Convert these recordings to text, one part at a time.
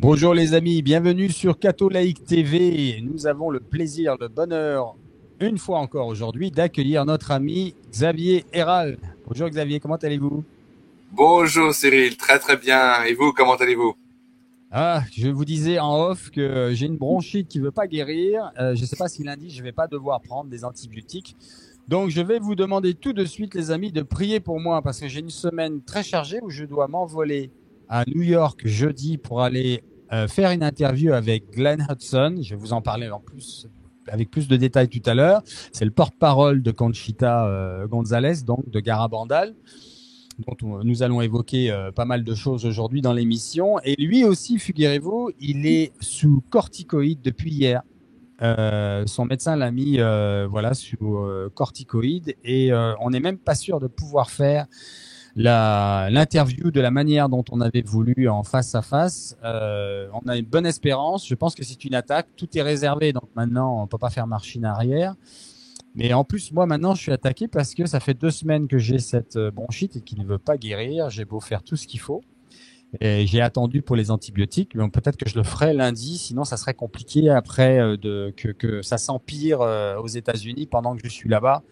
Bonjour les amis, bienvenue sur Catholique TV. Nous avons le plaisir, le bonheur, une fois encore aujourd'hui, d'accueillir notre ami Xavier Héral. Bonjour Xavier, comment allez-vous? Bonjour Cyril, très très bien. Et vous, comment allez-vous? Je vous disais en off que j'ai une bronchite qui ne veut pas guérir. Je ne sais pas si lundi je ne vais pas devoir prendre des antibiotiques. Donc je vais vous demander tout de suite les amis de prier pour moi parce que j'ai une semaine très chargée où je dois m'envoler à New York jeudi pour aller faire une interview avec Glenn Hudson. Je vais vous en parler en plus avec plus de détails tout à l'heure. C'est le porte-parole de Conchita Gonzalez, donc de Garabandal, dont nous allons évoquer pas mal de choses aujourd'hui dans l'émission. Et lui aussi, figurez-vous, il est sous corticoïdes depuis hier. Son médecin l'a mis voilà sous corticoïdes et on n'est même pas sûr de pouvoir faire l'interview de la manière dont on avait voulu en face à face. On a une bonne espérance. Je pense que c'est une attaque. Tout est réservé, donc maintenant on peut pas faire machine arrière. Mais en plus, moi maintenant, je suis attaqué parce que ça fait 2 semaines que j'ai cette bronchite et qui ne veut pas guérir. J'ai beau faire tout ce qu'il faut. Et j'ai attendu pour les antibiotiques, mais peut-être que je le ferai lundi, sinon ça serait compliqué après que ça s'empire aux États-Unis pendant que je suis là-bas.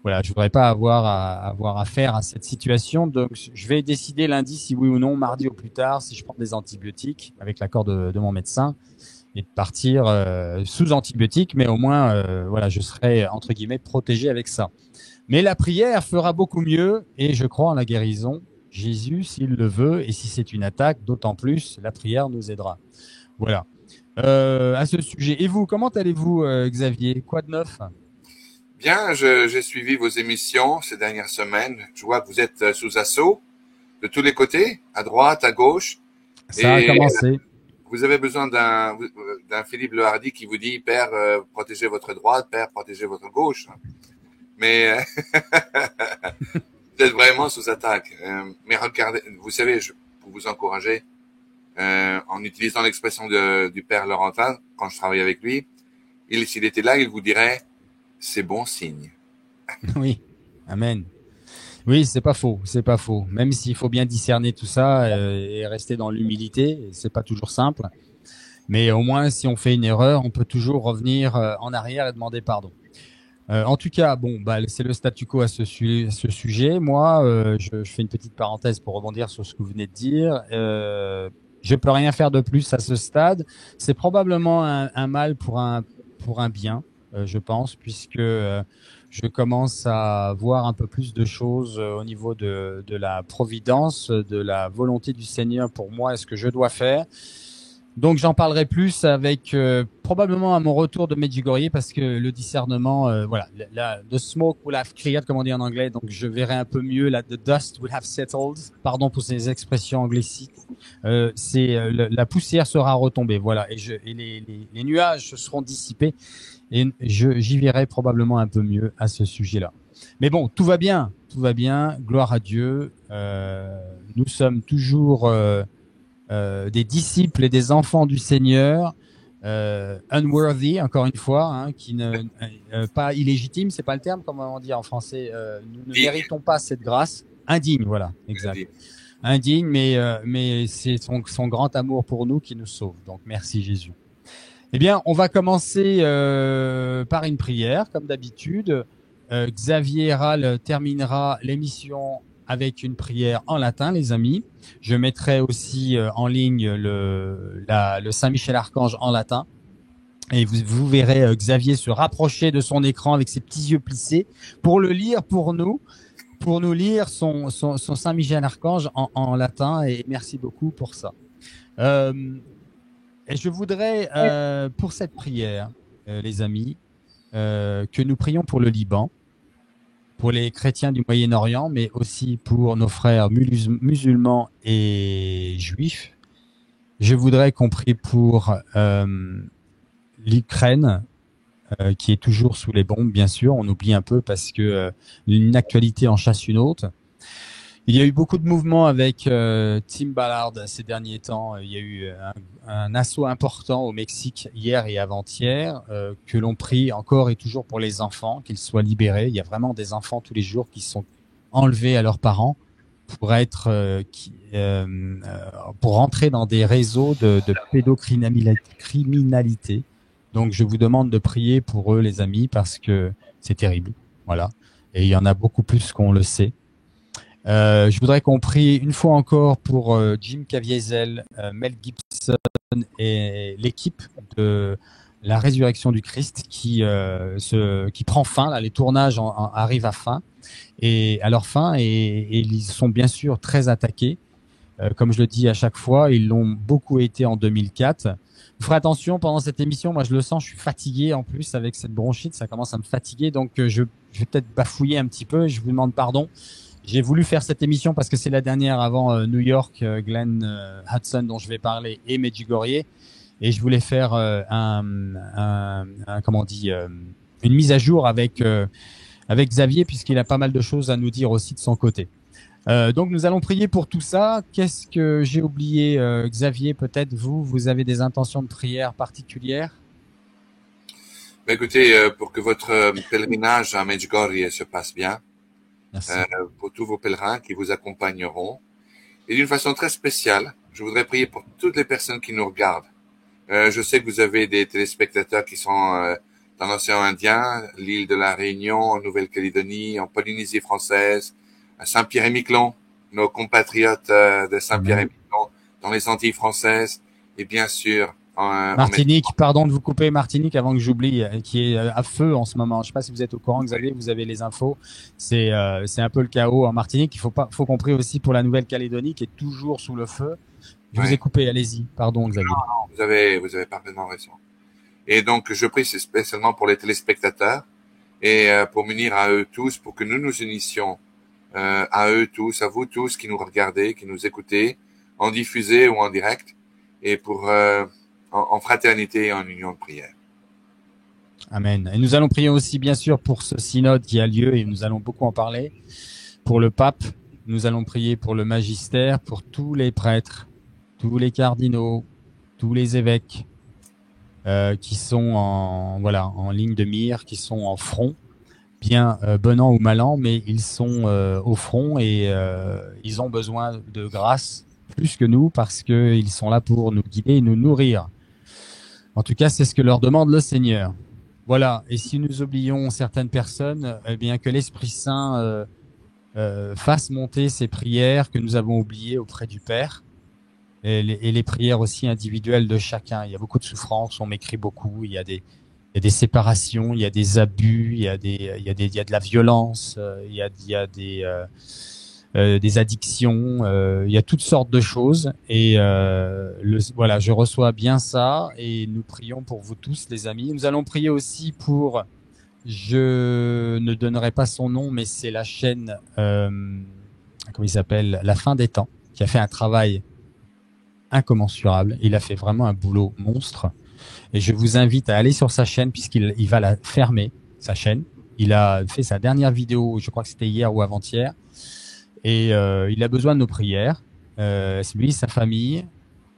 Voilà, je voudrais pas avoir affaire à cette situation, donc je vais décider lundi si oui ou non, mardi au plus tard, si je prends des antibiotiques avec l'accord de mon médecin et de partir sous antibiotiques, mais au moins voilà, je serai entre guillemets protégé avec ça. Mais la prière fera beaucoup mieux et je crois en la guérison. Jésus, s'il le veut, et si c'est une attaque, d'autant plus, la prière nous aidera. Voilà. À ce sujet. Et vous, comment allez-vous, Xavier? Quoi de neuf? Bien, j'ai suivi vos émissions ces dernières semaines. Je vois que vous êtes sous assaut de tous les côtés, à droite, à gauche, Ça a et commencé. vous avez besoin d'un Philippe Le Hardy qui vous dit, Père, protégez votre droite, Père, protégez votre gauche. Mais vous êtes vraiment sous attaque. Mais regardez, vous savez, pour vous encourager, en utilisant l'expression du Père Laurentin, quand je travaille avec lui, s'il était là, il vous dirait, c'est bon signe. Oui. Amen. Oui, c'est pas faux, c'est pas faux. Même s'il faut bien discerner tout ça et rester dans l'humilité, c'est pas toujours simple. Mais au moins, si on fait une erreur, on peut toujours revenir en arrière et demander pardon. En tout cas, bon, bah, c'est le statu quo à ce sujet. Moi, je fais une petite parenthèse pour rebondir sur ce que vous venez de dire. Je peux rien faire de plus à ce stade. C'est probablement un mal pour un bien, je pense, puisque je commence à voir un peu plus de choses au niveau de la providence, de la volonté du Seigneur pour moi et ce que je dois faire. Donc j'en parlerai plus avec probablement à mon retour de Medjugorje parce que le discernement, voilà, the smoke will have cleared, comme on dit en anglais, donc je verrai un peu mieux, the dust will have settled, pardon pour ces expressions anglicites, la poussière sera retombée, voilà, et les nuages se seront dissipés et j'y verrai probablement un peu mieux à ce sujet-là. Mais bon, tout va bien, gloire à Dieu, nous sommes toujours des disciples et des enfants du Seigneur, unworthy, encore une fois, hein, qui ne pas illégitime, c'est pas le terme, comme on dit en français. Nous ne Digne, méritons pas cette grâce. Indigne, voilà, exact. digne. Indigne, mais c'est son grand amour pour nous qui nous sauve. Donc merci Jésus. Eh bien, on va commencer par une prière, comme d'habitude. Xavier Héral terminera l'émission avec une prière en latin, les amis. Je mettrai aussi en ligne le Saint-Michel-Archange en latin. Et vous verrez Xavier se rapprocher de son écran avec ses petits yeux plissés pour le lire pour nous lire son Saint-Michel-Archange en latin. Et merci beaucoup pour ça. Et je voudrais, pour cette prière, les amis, que nous prions pour le Liban, pour les chrétiens du Moyen-Orient, mais aussi pour nos frères musulmans et juifs. Je voudrais qu'on prie pour l'Ukraine, qui est toujours sous les bombes, bien sûr. On oublie un peu parce que une actualité en chasse une autre. Il y a eu beaucoup de mouvements avec Tim Ballard ces derniers temps. Il y a eu un assaut important au Mexique hier et avant-hier que l'on prie encore et toujours pour les enfants, qu'ils soient libérés. Il y a vraiment des enfants tous les jours qui sont enlevés à leurs parents pour être pour rentrer dans des réseaux de pédocriminalité. Donc je vous demande de prier pour eux, les amis, parce que c'est terrible. Voilà. Et il y en a beaucoup plus qu'on le sait. Je voudrais qu'on prie une fois encore pour Jim Caviezel, Mel Gibson et l'équipe de la résurrection du Christ qui prend fin. Là, les tournages arrivent à fin et à leur fin et ils sont bien sûr très attaqués. Comme je le dis à chaque fois, ils l'ont beaucoup été en 2004. Vous ferez attention pendant cette émission. Moi, je le sens, je suis fatigué en plus avec cette bronchite. Ça commence à me fatiguer. Donc, je vais peut-être bafouiller un petit peu. Je vous demande pardon. J'ai voulu faire cette émission parce que c'est la dernière avant New York, Glenn Hudson dont je vais parler et Medjugorje. Et je voulais faire comment on dit, une mise à jour avec Xavier puisqu'il a pas mal de choses à nous dire aussi de son côté. Donc nous allons prier pour tout ça. Qu'est-ce que j'ai oublié, Xavier? Peut-être vous avez des intentions de prière particulières? Écoutez, pour que votre pèlerinage à Medjugorje se passe bien, pour tous vos pèlerins qui vous accompagneront, et d'une façon très spéciale, je voudrais prier pour toutes les personnes qui nous regardent. Je sais que vous avez des téléspectateurs qui sont dans l'océan Indien, l'île de la Réunion, en Nouvelle-Calédonie, en Polynésie française, à Saint-Pierre-et-Miquelon, nos compatriotes de Saint-Pierre-et-Miquelon, dans les Antilles françaises, et bien sûr Martinique, pardon de vous couper, Martinique, avant que j'oublie, qui est à feu en ce moment. Je ne sais pas si vous êtes au courant, Xavier, vous avez les infos. C'est un peu le chaos en Martinique. Il faut qu'on prie aussi pour la Nouvelle-Calédonie qui est toujours sous le feu. Je vous ai coupé, allez-y. Pardon, Xavier. Non, vous avez parfaitement raison. Et donc, je prie spécialement pour les téléspectateurs et pour m'unir à eux tous, pour que nous nous unissions à eux tous, à vous tous qui nous regardez, qui nous écoutez, en diffusé ou en direct, et pour en fraternité et en union de prière. Amen. Et nous allons prier aussi, bien sûr, pour ce synode qui a lieu, et nous allons beaucoup en parler, pour le pape. Nous allons prier pour le magistère, pour tous les prêtres, tous les cardinaux, tous les évêques qui sont en ligne de mire, qui sont en front, bien bon an ou mal an, mais ils sont au front et ils ont besoin de grâce plus que nous parce qu'ils sont là pour nous guider et nous nourrir. En tout cas, c'est ce que leur demande le Seigneur. Voilà. Et si nous oublions certaines personnes, eh bien que l'Esprit Saint fasse monter ces prières que nous avons oubliées auprès du Père et les prières aussi individuelles de chacun. Il y a beaucoup de souffrances, on m'écrit beaucoup, il y a des séparations, il y a des abus, il y a de la violence, il y a des addictions, il y a toutes sortes de choses et voilà, je reçois bien ça et nous prions pour vous tous les amis. Nous allons prier aussi pour, je ne donnerai pas son nom, mais c'est la chaîne, comment il s'appelle, La Fin des Temps, qui a fait un travail incommensurable. Il a fait vraiment un boulot monstre. Et je vous invite à aller sur sa chaîne puisqu'il va la fermer, sa chaîne. Il a fait sa dernière vidéo, je crois que c'était hier ou avant-hier. Et il a besoin de nos prières. C'est lui, sa famille.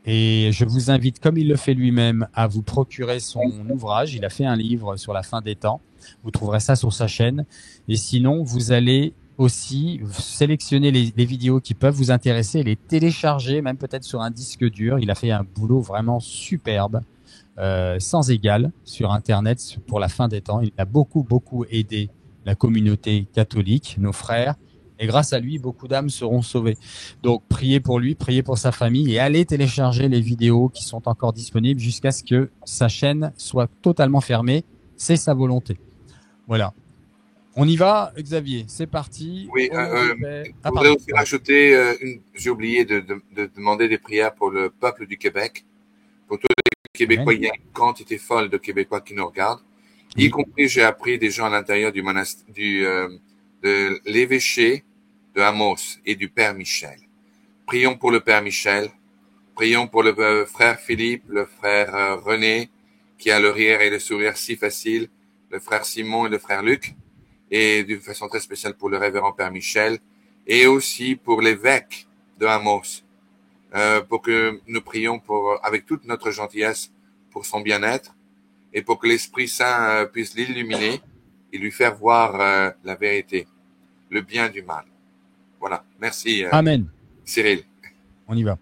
Et je vous invite, comme il le fait lui-même, à vous procurer son ouvrage. Il a fait un livre sur la fin des temps. Vous trouverez ça sur sa chaîne. Et sinon, vous allez aussi sélectionner les vidéos qui peuvent vous intéresser, les télécharger, même peut-être sur un disque dur. Il a fait un boulot vraiment superbe. Sans égal sur Internet pour la fin des temps. Il a beaucoup aidé la communauté catholique, nos frères, et grâce à lui, beaucoup d'âmes seront sauvées. Donc, priez pour lui, priez pour sa famille et allez télécharger les vidéos qui sont encore disponibles jusqu'à ce que sa chaîne soit totalement fermée. C'est sa volonté. Voilà. On y va, Xavier. C'est parti. Oui, je voudrais aussi rajouter, j'ai oublié de demander des prières pour le peuple du Québec, pour tous les Québécois. Il y a une quantité folle de Québécois qui nous regardent. Y compris, j'ai appris des gens à l'intérieur du monastère, de l'évêché de Amos et du Père Michel. Prions pour le Père Michel. Prions pour le frère Philippe, le frère René, qui a le rire et le sourire si facile, le frère Simon et le frère Luc, et d'une façon très spéciale pour le révérend Père Michel, et aussi pour l'évêque de Amos, pour que nous prions avec toute notre gentillesse pour son bien-être, et pour que l'Esprit Saint puisse l'illuminer et lui faire voir la vérité, le bien du mal. Voilà. Merci, Amen. Cyril. On y va.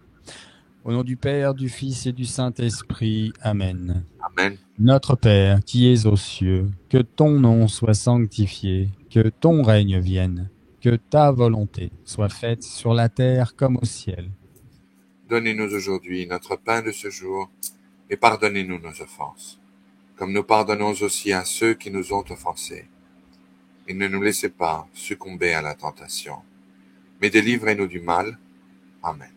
Au nom du Père, du Fils et du Saint-Esprit. Amen. Amen. Notre Père, qui es aux cieux, que ton nom soit sanctifié, que ton règne vienne, que ta volonté soit faite sur la terre comme au ciel. Donnez-nous aujourd'hui notre pain de ce jour et pardonnez-nous nos offenses, comme nous pardonnons aussi à ceux qui nous ont offensés. Et ne nous laissez pas succomber à la tentation, mais délivrez-nous du mal. Amen.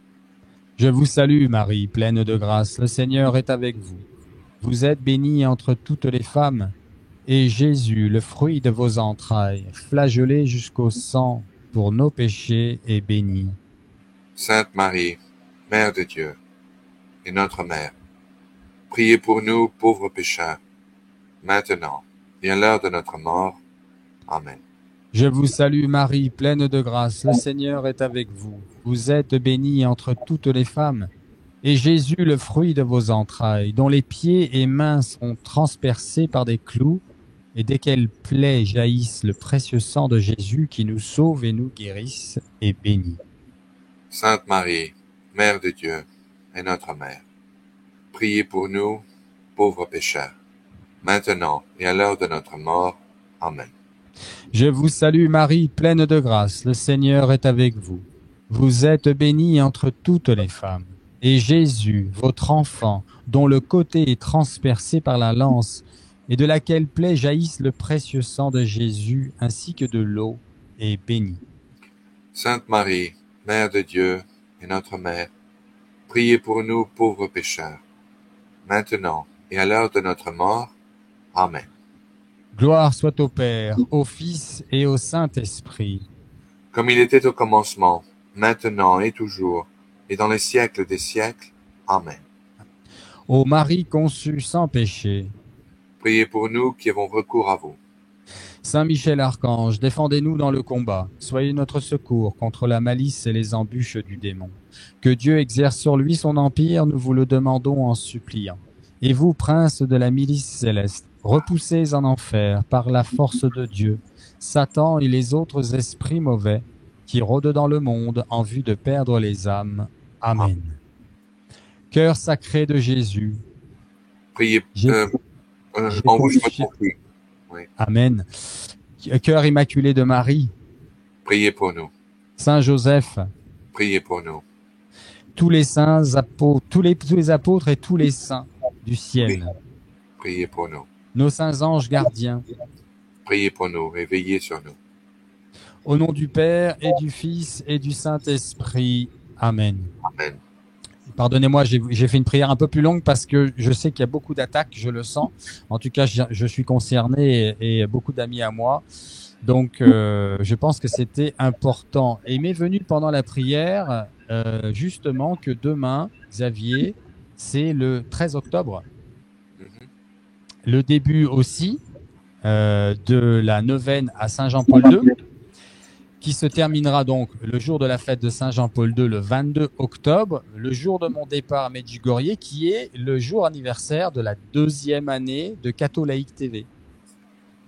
Je vous salue Marie, pleine de grâce, le Seigneur est avec vous. Vous êtes bénie entre toutes les femmes, et Jésus, le fruit de vos entrailles, flagellé jusqu'au sang pour nos péchés, est béni. Sainte Marie, Mère de Dieu et notre Mère, priez pour nous pauvres pécheurs, maintenant et à l'heure de notre mort. Amen. Je vous salue Marie, pleine de grâce, le Seigneur est avec vous. Vous êtes bénie entre toutes les femmes, et Jésus, le fruit de vos entrailles, dont les pieds et mains sont transpercés par des clous, et desquelles plaies jaillissent le précieux sang de Jésus qui nous sauve et nous guérisse, est béni. Sainte Marie, Mère de Dieu et notre Mère, priez pour nous pauvres pécheurs, maintenant et à l'heure de notre mort. Amen. Je vous salue Marie, pleine de grâce, le Seigneur est avec vous. Vous êtes bénie entre toutes les femmes, et Jésus, votre enfant, dont le côté est transpercé par la lance, et de laquelle plaie jaillissent le précieux sang de Jésus, ainsi que de l'eau, est béni. Sainte Marie, Mère de Dieu et notre Mère, priez pour nous pauvres pécheurs, maintenant et à l'heure de notre mort. Amen. Gloire soit au Père, au Fils et au Saint-Esprit. Comme il était au commencement, maintenant et toujours, et dans les siècles des siècles. Amen. Ô Marie conçue sans péché, Priez pour nous qui avons recours à vous. Saint Michel Archange, défendez-nous dans le combat. Soyez notre secours contre la malice et les embûches du démon. Que Dieu exerce sur lui son empire, nous vous le demandons en suppliant. Et vous, prince de la milice céleste, repoussez en enfer par la force de Dieu Satan et les autres esprits mauvais qui rôdent dans le monde en vue de perdre les âmes. Amen. Cœur sacré de Jésus. Priez J'ai en vous, je me confié- confie. Amen. Cœur immaculé de Marie. Priez pour nous. Saint Joseph. Priez pour nous. Tous les saints apôtres, tous les apôtres et tous les saints du ciel. Priez pour nous. Nos saints anges gardiens. Priez pour nous et veillez sur nous. Au nom du Père et du Fils et du Saint-Esprit. Amen. Amen. Pardonnez-moi, j'ai fait une prière un peu plus longue parce que je sais qu'il y a beaucoup d'attaques, je le sens. En tout cas, je suis concerné et beaucoup d'amis à moi. Donc, je pense que c'était important. Et il m'est venu pendant la prière, justement, que demain, Xavier, c'est le 13 octobre. Mhm. Le début aussi de la neuvaine à Saint Jean-Paul II, qui se terminera donc le jour de la fête de Saint Jean-Paul II, le 22 octobre, le jour de mon départ à Medjugorje, qui est le jour anniversaire de la 2e année de Catholaïque TV.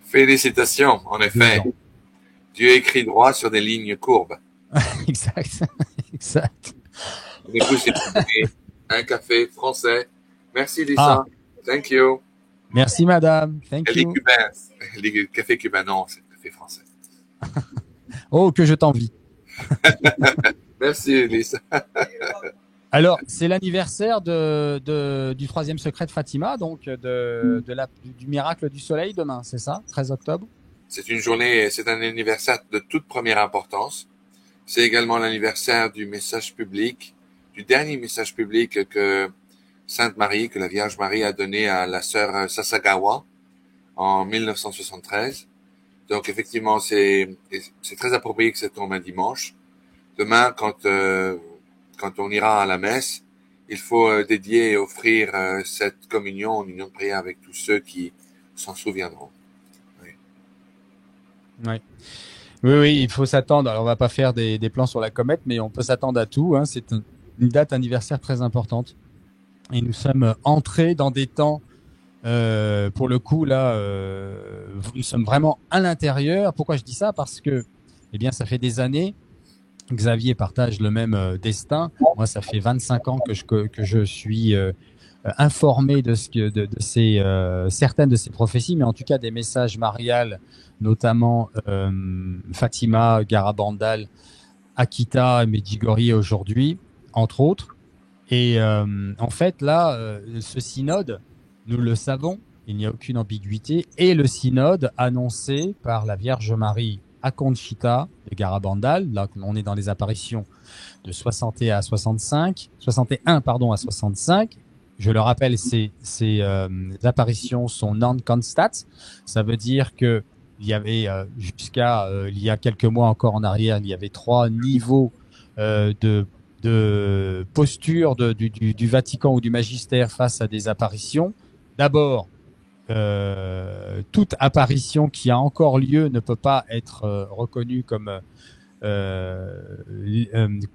Félicitations, en effet. 2 ans. Dieu écrit droit sur des lignes courbes. Exact, exact. Mon épouse s'est pris un café français. Merci, Lisa. Thank you. Merci madame, thank Elle est you. cubain. Les cafés cubains, non, c'est le café français. Oh, que je t'envie. Merci, Lisa. Alors, c'est l'anniversaire du 3e secret de Fatima, donc du miracle du soleil demain, c'est ça, 13 octobre? C'est une journée, c'est un anniversaire de toute première importance. C'est également l'anniversaire du message public, du dernier message public que Sainte Marie, que la Vierge Marie a donné à la sœur Sasagawa en 1973. Donc effectivement, c'est très approprié que ça tombe un dimanche. Demain, quand on ira à la messe, il faut dédier et offrir cette communion en union de prière avec tous ceux qui s'en souviendront. Oui. Oui, il faut s'attendre. Alors, on va pas faire des plans sur la comète, mais on peut s'attendre à tout. Hein. C'est une date anniversaire très importante. Et nous sommes entrés dans des temps, pour le coup, là, nous sommes vraiment à l'intérieur. Pourquoi je dis ça? Parce que, eh bien, ça fait des années Xavier partage le même destin. Moi, ça fait 25 ans que je suis informé de ces certaines de ces prophéties, mais en tout cas des messages mariales, notamment Fatima, Garabandal, Akita et Medjugorje aujourd'hui, entre autres. Et en fait, là, ce synode, nous le savons, il n'y a aucune ambiguïté, et le synode annoncé par la Vierge Marie à Conchita de Garabandal, là on est dans les apparitions de 61 à 65, je le rappelle, ces apparitions sont non-constat. Ça veut dire que il y avait jusqu'à il y a quelques mois encore en arrière, il y avait 3 niveaux de posture du Vatican ou du magistère face à des apparitions. D'abord, toute apparition qui a encore lieu ne peut pas être reconnue comme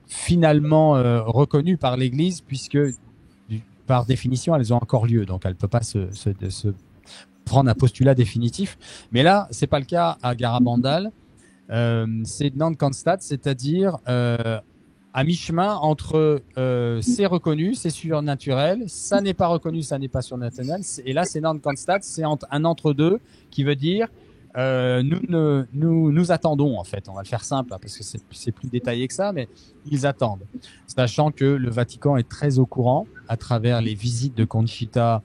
finalement reconnue par l'Église, puisque par définition, elles ont encore lieu, donc elle ne peut pas se prendre un postulat définitif. Mais là, c'est pas le cas à Garabandal. C'est non-constat, c'est-à-dire à mi-chemin entre c'est reconnu, c'est surnaturel, ça n'est pas reconnu, ça n'est pas surnaturel, et là c'est non-constat, c'est un entre-deux qui veut dire nous attendons, en fait. On va le faire simple, hein, parce que c'est plus détaillé que ça, mais ils attendent. Sachant que le Vatican est très au courant à travers les visites de Conchita,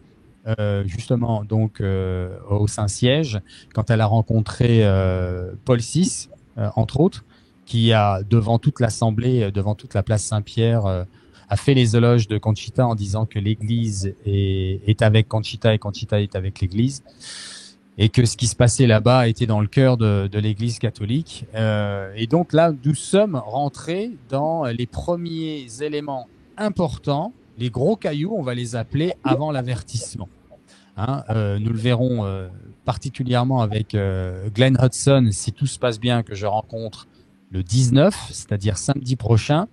justement, donc, au Saint-Siège, quand elle a rencontré Paul VI, entre autres, qui a, devant toute l'Assemblée, devant toute la place Saint-Pierre, a fait les éloges de Conchita en disant que l'Église est avec Conchita et Conchita est avec l'Église, et que ce qui se passait là-bas était dans le cœur de l'Église catholique. Et donc là, nous sommes rentrés dans les premiers éléments importants, les gros cailloux, on va les appeler, avant l'avertissement. Hein, nous le verrons particulièrement avec Glenn Hudson, si tout se passe bien, que je rencontre le 19, c'est-à-dire samedi prochain.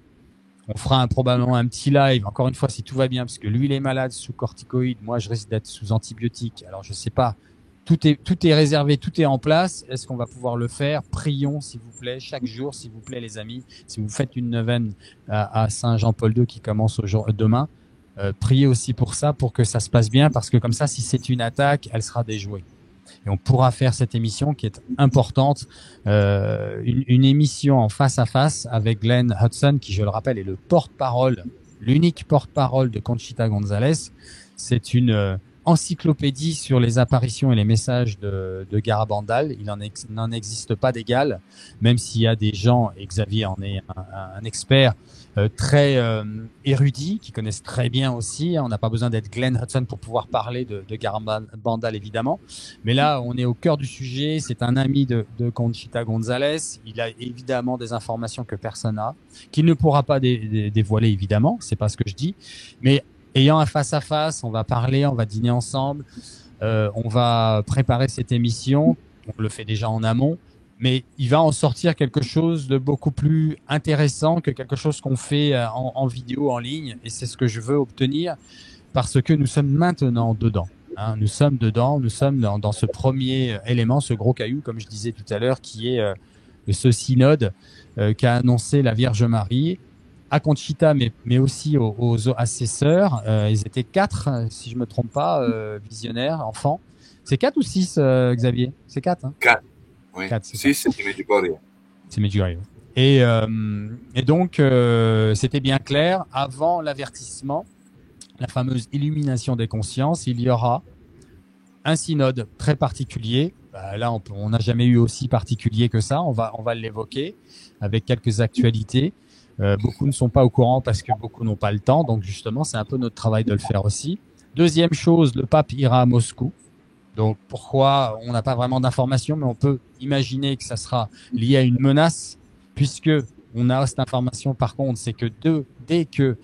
On fera probablement un petit live, encore une fois, si tout va bien, parce que lui, il est malade sous corticoïdes, moi, je risque d'être sous antibiotiques. Alors, je sais pas, tout est réservé, tout est en place. Est-ce qu'on va pouvoir le faire? Prions, s'il vous plaît, chaque jour, s'il vous plaît, les amis. Si vous faites une neuvaine à Saint Jean-Paul II qui commence demain, priez aussi pour ça, pour que ça se passe bien, parce que comme ça, si c'est une attaque, elle sera déjouée. Et on pourra faire cette émission qui est importante, une émission en face à face avec Glenn Hudson, qui, je le rappelle, est le porte-parole, l'unique porte-parole de Conchita González. C'est une encyclopédie sur les apparitions et les messages de Garabandal. Il n'en existe pas d'égal, même s'il y a des gens, et Xavier en est un expert, très érudits, qui connaissent très bien aussi. On n'a pas besoin d'être Glenn Hudson pour pouvoir parler de Garabandal, évidemment. Mais là, on est au cœur du sujet. C'est un ami de Conchita González. Il a évidemment des informations que personne n'a, qu'il ne pourra pas dévoiler, évidemment. C'est pas ce que je dis. Mais ayant un face-à-face, on va parler, on va dîner ensemble. On va préparer cette émission. On le fait déjà en amont. Mais il va en sortir quelque chose de beaucoup plus intéressant que quelque chose qu'on fait en vidéo, en ligne. Et c'est ce que je veux obtenir, parce que nous sommes maintenant dedans. Hein, nous sommes dedans, nous sommes dans ce premier élément, ce gros caillou, comme je disais tout à l'heure, qui est ce synode qu'a annoncé la Vierge Marie à Conchita, mais aussi à ses sœurs. Ils étaient 4, si je me trompe pas, visionnaires, enfants. C'est 4 ou 6, Xavier? C'est 4, hein? 4. Oui. 4, 6, c'est Medjugorje. C'est Medjugorje. Et donc, c'était bien clair, avant l'avertissement, la fameuse illumination des consciences, il y aura un synode très particulier. Là, on n'a jamais eu aussi particulier que ça. On va l'évoquer avec quelques actualités. Beaucoup ne sont pas au courant parce que beaucoup n'ont pas le temps. Donc, justement, c'est un peu notre travail de le faire aussi. Deuxième chose, le pape ira à Moscou. Donc, pourquoi on n'a pas vraiment d'informations, mais on peut imaginer que ça sera lié à une menace, puisque on a cette information. Par contre, c'est que dès que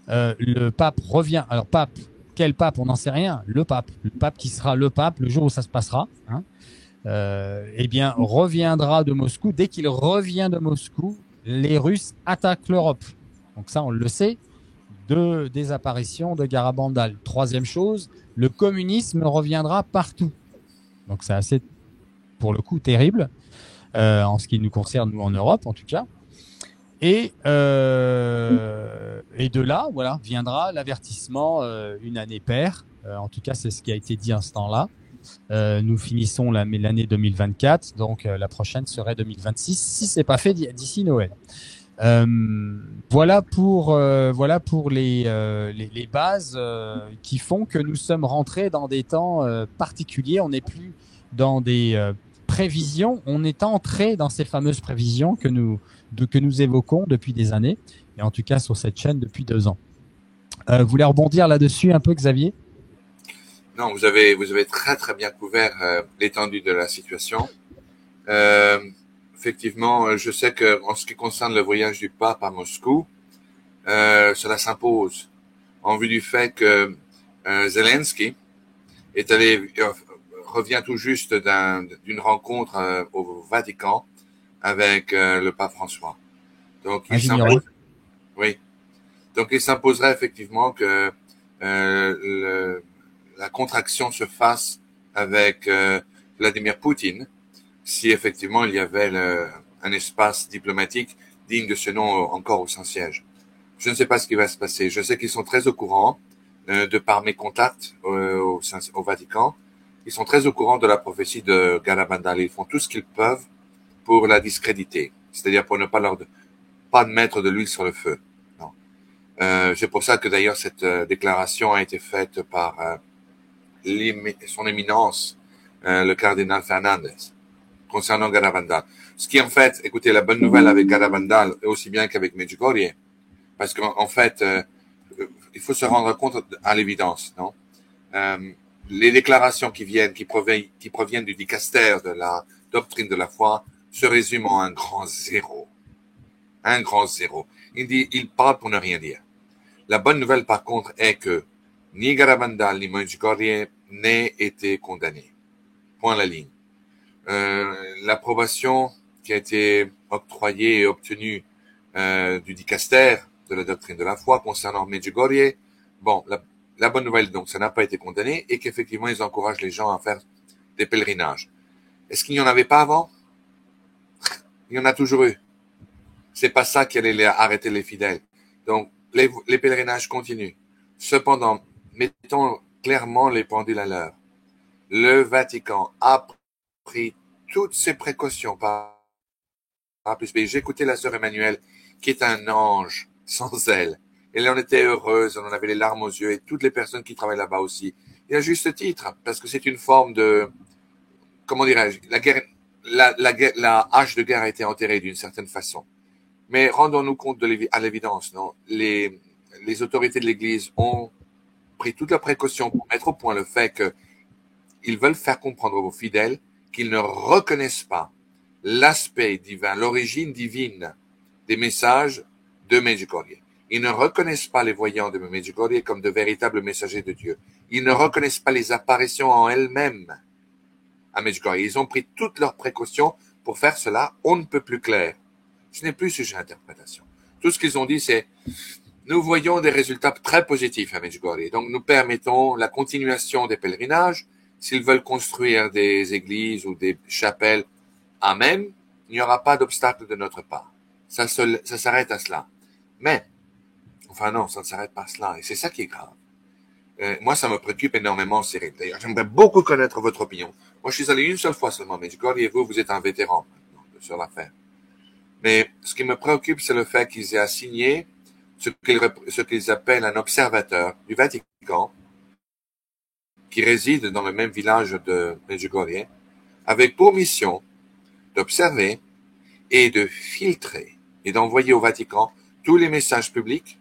le pape revient, alors pape, quel pape, on n'en sait rien. Le pape qui sera le pape le jour où ça se passera, hein, eh bien, reviendra de Moscou. Dès qu'il revient de Moscou, les Russes attaquent l'Europe. Donc ça, on le sait. Des apparitions de Garabandal. Troisième chose, le communisme reviendra partout. Donc c'est assez, pour le coup, terrible, en ce qui nous concerne, nous, en Europe, en tout cas. Et de là, voilà, viendra l'avertissement une année paire. En tout cas, c'est ce qui a été dit à ce temps-là. Nous finissons l'année 2024, donc la prochaine serait 2026 si c'est pas fait d'ici Noël. Voilà pour les bases qui font que nous sommes rentrés dans des temps particuliers. On n'est plus dans des prévisions, on est entré dans ces fameuses prévisions que nous évoquons depuis des années, et en tout cas sur cette chaîne depuis 2 ans. Vous voulez rebondir là-dessus un peu, Xavier? Non, vous avez très très bien couvert l'étendue de la situation. Effectivement, je sais que en ce qui concerne le voyage du pape à Moscou, cela s'impose en vue du fait que Zelensky revient tout juste d'une rencontre au Vatican avec le pape François. Donc il s'impose. Oui. Donc il s'imposerait effectivement que la contraction se fasse avec Vladimir Poutine, si effectivement il y avait un espace diplomatique digne de ce nom encore au Saint-Siège. Je ne sais pas ce qui va se passer. Je sais qu'ils sont très au courant, de par mes contacts au Vatican, ils sont très au courant de la prophétie de Garabandal. Ils font tout ce qu'ils peuvent pour la discréditer, c'est-à-dire pour ne pas mettre de l'huile sur le feu. Non. C'est pour ça que d'ailleurs cette déclaration a été faite par son éminence, le cardinal Fernandez, concernant Garabandal. Ce qui en fait, écoutez, la bonne nouvelle avec Garabandal, aussi bien qu'avec Medjugorje, parce qu'en fait, il faut se rendre compte à l'évidence, non? Les déclarations qui proviennent du dicaster de la doctrine de la foi se résument en un grand zéro. Un grand zéro. Il parle pour ne rien dire. La bonne nouvelle, par contre, est que ni Garabandal ni Medjugorje n'aient été condamnés. Point à la ligne. L'approbation qui a été octroyée et obtenue du dicaster de la doctrine de la foi concernant Medjugorje, bon, la bonne nouvelle, donc, ça n'a pas été condamné et qu'effectivement, ils encouragent les gens à faire des pèlerinages. Est-ce qu'il n'y en avait pas avant? Il y en a toujours eu. C'est pas ça qui allait arrêter les fidèles. Donc, les pèlerinages continuent. Cependant, mettons clairement les pendules à l'heure. Le Vatican a pris toutes ses précautions par plus. J'ai écouté la sœur Emmanuelle, qui est un ange sans elle. Elle en était heureuse, on en avait les larmes aux yeux, et toutes les personnes qui travaillent là-bas aussi. Et à juste titre, parce que c'est une forme de, comment dirais-je, la hache de guerre a été enterrée d'une certaine façon. Mais rendons-nous compte à l'évidence, non? Les autorités de l'Église ont pris toute la précaution pour mettre au point le fait qu'ils veulent faire comprendre aux fidèles qu'ils ne reconnaissent pas l'aspect divin, l'origine divine des messages de Medjugorje. Ils ne reconnaissent pas les voyants de Medjugorje comme de véritables messagers de Dieu. Ils ne reconnaissent pas les apparitions en elles-mêmes à Medjugorje. Ils ont pris toutes leurs précautions pour faire cela on ne peut plus clair. Ce n'est plus sujet à interprétation. Tout ce qu'ils ont dit, c'est nous voyons des résultats très positifs à Medjugorje. Donc, nous permettons la continuation des pèlerinages. S'ils veulent construire des églises ou des chapelles, amen, il n'y aura pas d'obstacle de notre part. Ça s'arrête à cela. Mais, enfin non, ça ne s'arrête pas à cela. Et c'est ça qui est grave. Moi, ça me préoccupe énormément, Cyril. D'ailleurs, j'aimerais beaucoup connaître votre opinion. Moi, je suis allé une seule fois seulement à Medjugorje et vous êtes un vétéran sur l'affaire. Mais ce qui me préoccupe, c'est le fait qu'ils aient assigné ce qu'ils appellent un observateur du Vatican qui réside dans le même village de Medjugorje, avec pour mission d'observer et de filtrer et d'envoyer au Vatican tous les messages publics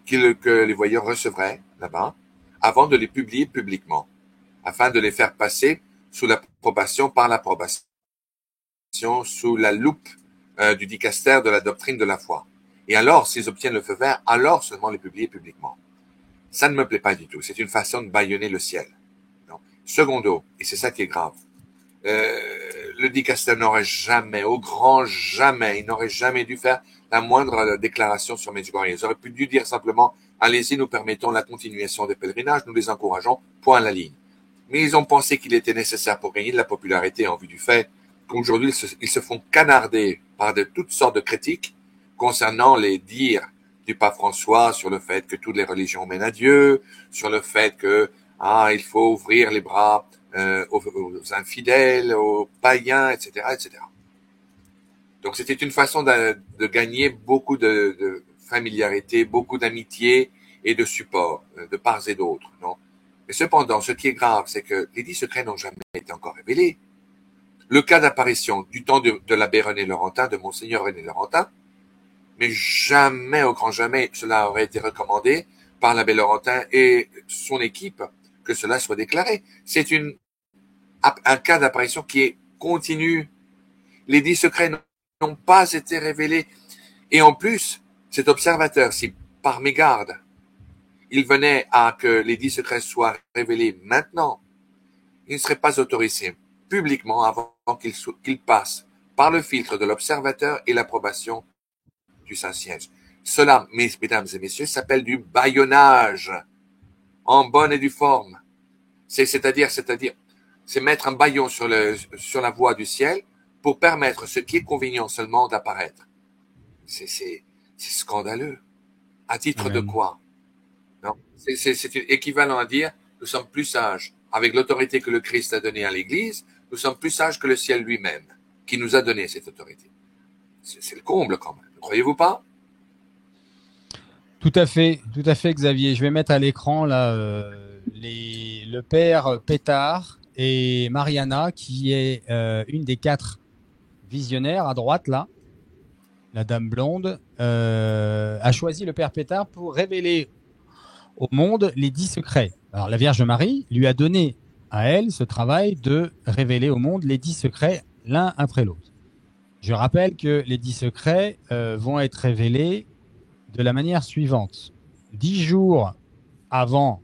que les voyants recevraient là-bas avant de les publier publiquement, afin de les faire passer sous l'approbation, par l'approbation, sous la loupe du dicaster de la doctrine de la foi. Et alors, s'ils obtiennent le feu vert, alors seulement les publier publiquement. Ça ne me plaît pas du tout. C'est une façon de bâillonner le ciel. Non. Secondo, et c'est ça qui est grave, le dicaster n'aurait jamais, au grand jamais, il n'aurait jamais dû faire la moindre déclaration sur Medjugorje. Ils auraient pu dû dire simplement, allez-y, nous permettons la continuation des pèlerinages, nous les encourageons, point à la ligne. Mais ils ont pensé qu'il était nécessaire pour gagner de la popularité en vue du fait qu'aujourd'hui, ils se font canarder par toutes sortes de critiques concernant les dires du pape François sur le fait que toutes les religions mènent à Dieu, sur le fait que il faut ouvrir les bras aux infidèles, aux païens, etc., etc. Donc c'était une façon de gagner beaucoup de familiarité, beaucoup d'amitié et de support de part et d'autre. Non. Mais cependant, ce qui est grave, c'est que les 10 secrets n'ont jamais été encore révélés. Le cas d'apparition du temps de l'abbé René Laurentin, de Monseigneur René Laurentin, mais jamais, au grand jamais, cela aurait été recommandé par l'abbé Laurentin et son équipe que cela soit déclaré. C'est un cas d'apparition qui est continu. Les 10 secrets n'ont pas été révélés. Et en plus, cet observateur, si par mégarde, il venait à que les 10 secrets soient révélés maintenant, il ne serait pas autorisé publiquement avant qu'il passe par le filtre de l'observateur et l'approbation du Saint-Siège. Cela, mesdames et messieurs, s'appelle du bâillonnage, en bonne et due forme. C'est-à-dire, c'est mettre un bâillon sur la voie du ciel pour permettre ce qui est convenient seulement d'apparaître. C'est scandaleux. À titre de quoi? Non. C'est équivalent à dire, nous sommes plus sages. Avec l'autorité que le Christ a donnée à l'Église, nous sommes plus sages que le ciel lui-même, qui nous a donné cette autorité. C'est le comble quand même. Ne croyez-vous pas? Tout à fait, Xavier. Je vais mettre à l'écran là le père Pétard et Mariana, qui est une des 4 visionnaires à droite là, la dame blonde, a choisi le père Pétard pour révéler au monde les 10 secrets. Alors la Vierge Marie lui a donné à elle ce travail de révéler au monde les 10 secrets l'un après l'autre. Je rappelle que les 10 secrets vont être révélés de la manière suivante. 10 jours avant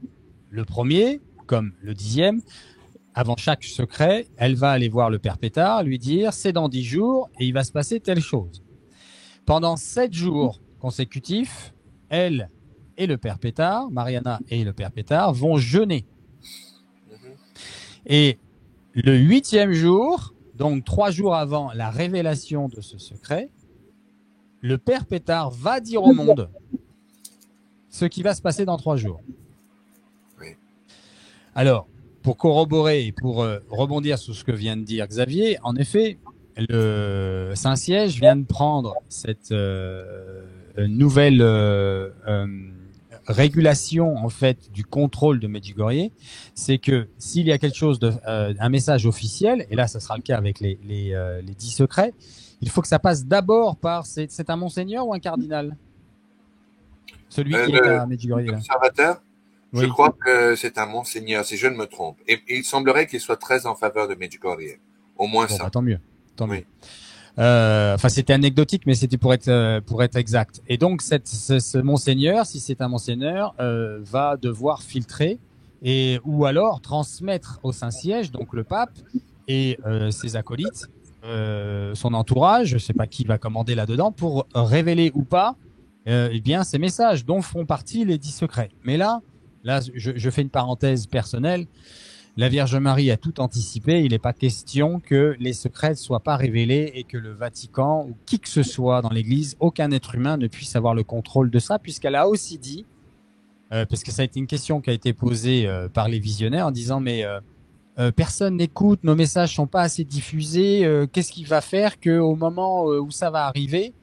le premier, comme le 10e, avant chaque secret, elle va aller voir le père Pétard, lui dire c'est dans 10 jours et il va se passer telle chose. Pendant 7 jours consécutifs, elle et le père Pétard, Mariana et le père Pétard, vont jeûner. Et le 8e jour, donc 3 jours avant la révélation de ce secret, le père Pétard va dire au monde ce qui va se passer dans 3 jours. Oui. Alors, pour corroborer et pour rebondir sur ce que vient de dire Xavier, en effet, le Saint-Siège vient de prendre cette nouvelle régulation en fait du contrôle de Medjugorje. C'est que s'il y a quelque chose un message officiel, et là ça sera le cas avec les 10 secrets, il faut que ça passe d'abord par c'est un monseigneur ou un cardinal, celui qui est à Medjugorje. L'observateur, oui. Je crois que c'est un monseigneur, si je ne me trompe. Et il semblerait qu'il soit très en faveur de Medjugorje. Au moins ça. Bah, tant mieux. Oui. Enfin, c'était anecdotique, mais c'était pour être exact. Et donc, ce monseigneur, si c'est un monseigneur, va devoir filtrer ou alors transmettre au Saint-Siège, donc le pape et ses acolytes, son entourage, je sais pas qui va commander là-dedans, pour révéler ou pas, eh bien, ces messages dont font partie les 10 secrets. Mais là, je fais une parenthèse personnelle. La Vierge Marie a tout anticipé. Il n'est pas question que les secrets ne soient pas révélés et que le Vatican ou qui que ce soit dans l'Église, aucun être humain ne puisse avoir le contrôle de ça, puisqu'elle a aussi dit, parce que ça a été une question qui a été posée par les visionnaires en disant mais personne n'écoute, nos messages sont pas assez diffusés, qu'est-ce qui va faire qu'au moment où ça va arriver,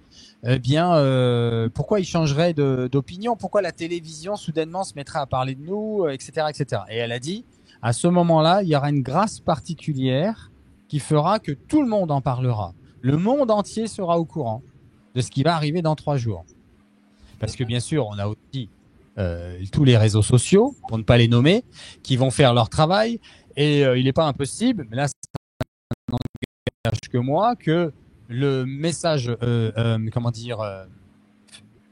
eh bien, pourquoi il changerait d'opinion, pourquoi la télévision soudainement se mettrait à parler de nous, etc., etc. Et elle a dit, à ce moment-là, il y aura une grâce particulière qui fera que tout le monde en parlera. Le monde entier sera au courant de ce qui va arriver dans 3 jours. Parce que bien sûr, on a aussi tous les réseaux sociaux, pour ne pas les nommer, qui vont faire leur travail. Et il n'est pas impossible, mais là, ça n'engage que moi, que le message,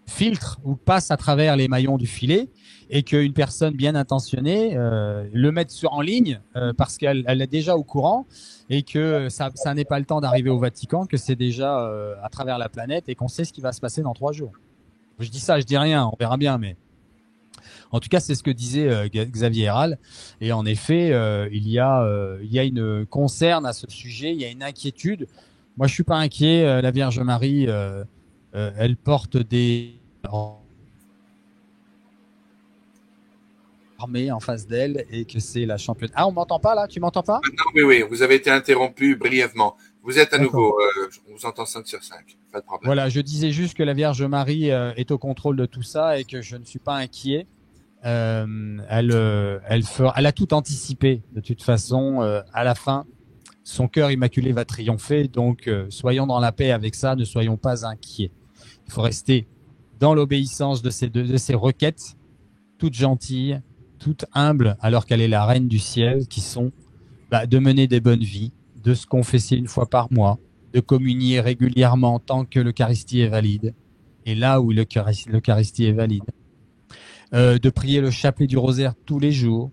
filtre ou passe à travers les maillons du filet et qu'une personne bien intentionnée le mette en ligne parce qu'elle est déjà au courant et que ça n'est pas le temps d'arriver au Vatican, que c'est déjà à travers la planète et qu'on sait ce qui va se passer dans 3 jours. Je dis ça, je dis rien, on verra bien, mais en tout cas, c'est ce que disait Xavier Héral. Et en effet, il y a une concerne à ce sujet, il y a une inquiétude. Moi, je suis pas inquiet. La Vierge Marie elle porte des armées en face d'elle et que c'est la championne. Ah, on m'entend pas là? Tu m'entends pas? Maintenant, oui, oui, vous avez été interrompu brièvement. Vous êtes à D'accord. nouveau, on vous entend 5 sur 5. Pas de problème. Voilà, je disais juste que la Vierge Marie est au contrôle de tout ça et que je ne suis pas inquiet. Elle a tout anticipé de toute façon. À la fin, son cœur immaculé va triompher. Donc, soyons dans la paix avec ça. Ne soyons pas inquiets. Il faut rester dans l'obéissance de ces requêtes, toutes gentilles, toutes humbles, alors qu'elle est la reine du ciel, qui sont de mener des bonnes vies, de se confesser une fois par mois, de communier régulièrement tant que l'Eucharistie est valide. Et là où l'Eucharistie est valide, de prier le chapelet du rosaire tous les jours,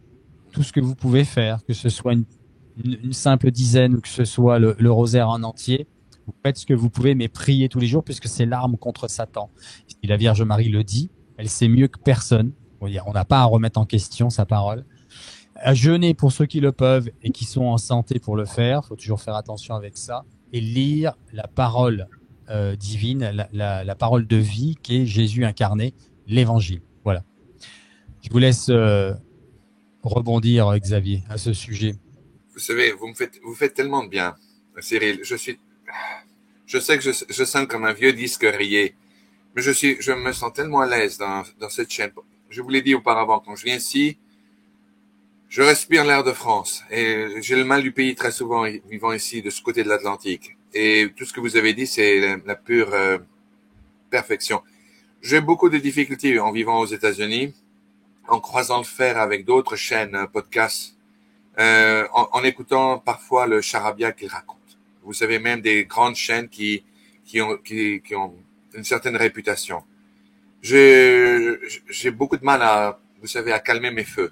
tout ce que vous pouvez faire, que ce soit une simple dizaine ou que ce soit le rosaire en entier. Vous faites ce que vous pouvez, mais priez tous les jours puisque c'est l'arme contre Satan. Si la Vierge Marie le dit, elle sait mieux que personne. On n'a pas à remettre en question sa parole. À jeûner pour ceux qui le peuvent et qui sont en santé pour le faire. Il faut toujours faire attention avec ça. Et lire la parole divine, la parole de vie qui est Jésus incarné, l'évangile. Voilà. Je vous laisse rebondir, Xavier, à ce sujet. Vous savez, vous faites tellement de bien, Cyril. Je sais que je sonne comme un vieux disque rayé, mais je me sens tellement à l'aise dans cette chaîne. Je vous l'ai dit auparavant, quand je viens ici, je respire l'air de France et j'ai le mal du pays très souvent vivant ici de ce côté de l'Atlantique. Et tout ce que vous avez dit, c'est la pure perfection. J'ai beaucoup de difficultés en vivant aux États-Unis, en croisant le fer avec d'autres chaînes podcasts, en écoutant parfois le charabia qu'ils racontent. Vous savez, même des grandes chaînes qui ont une certaine réputation. J'ai beaucoup de mal à calmer mes feux.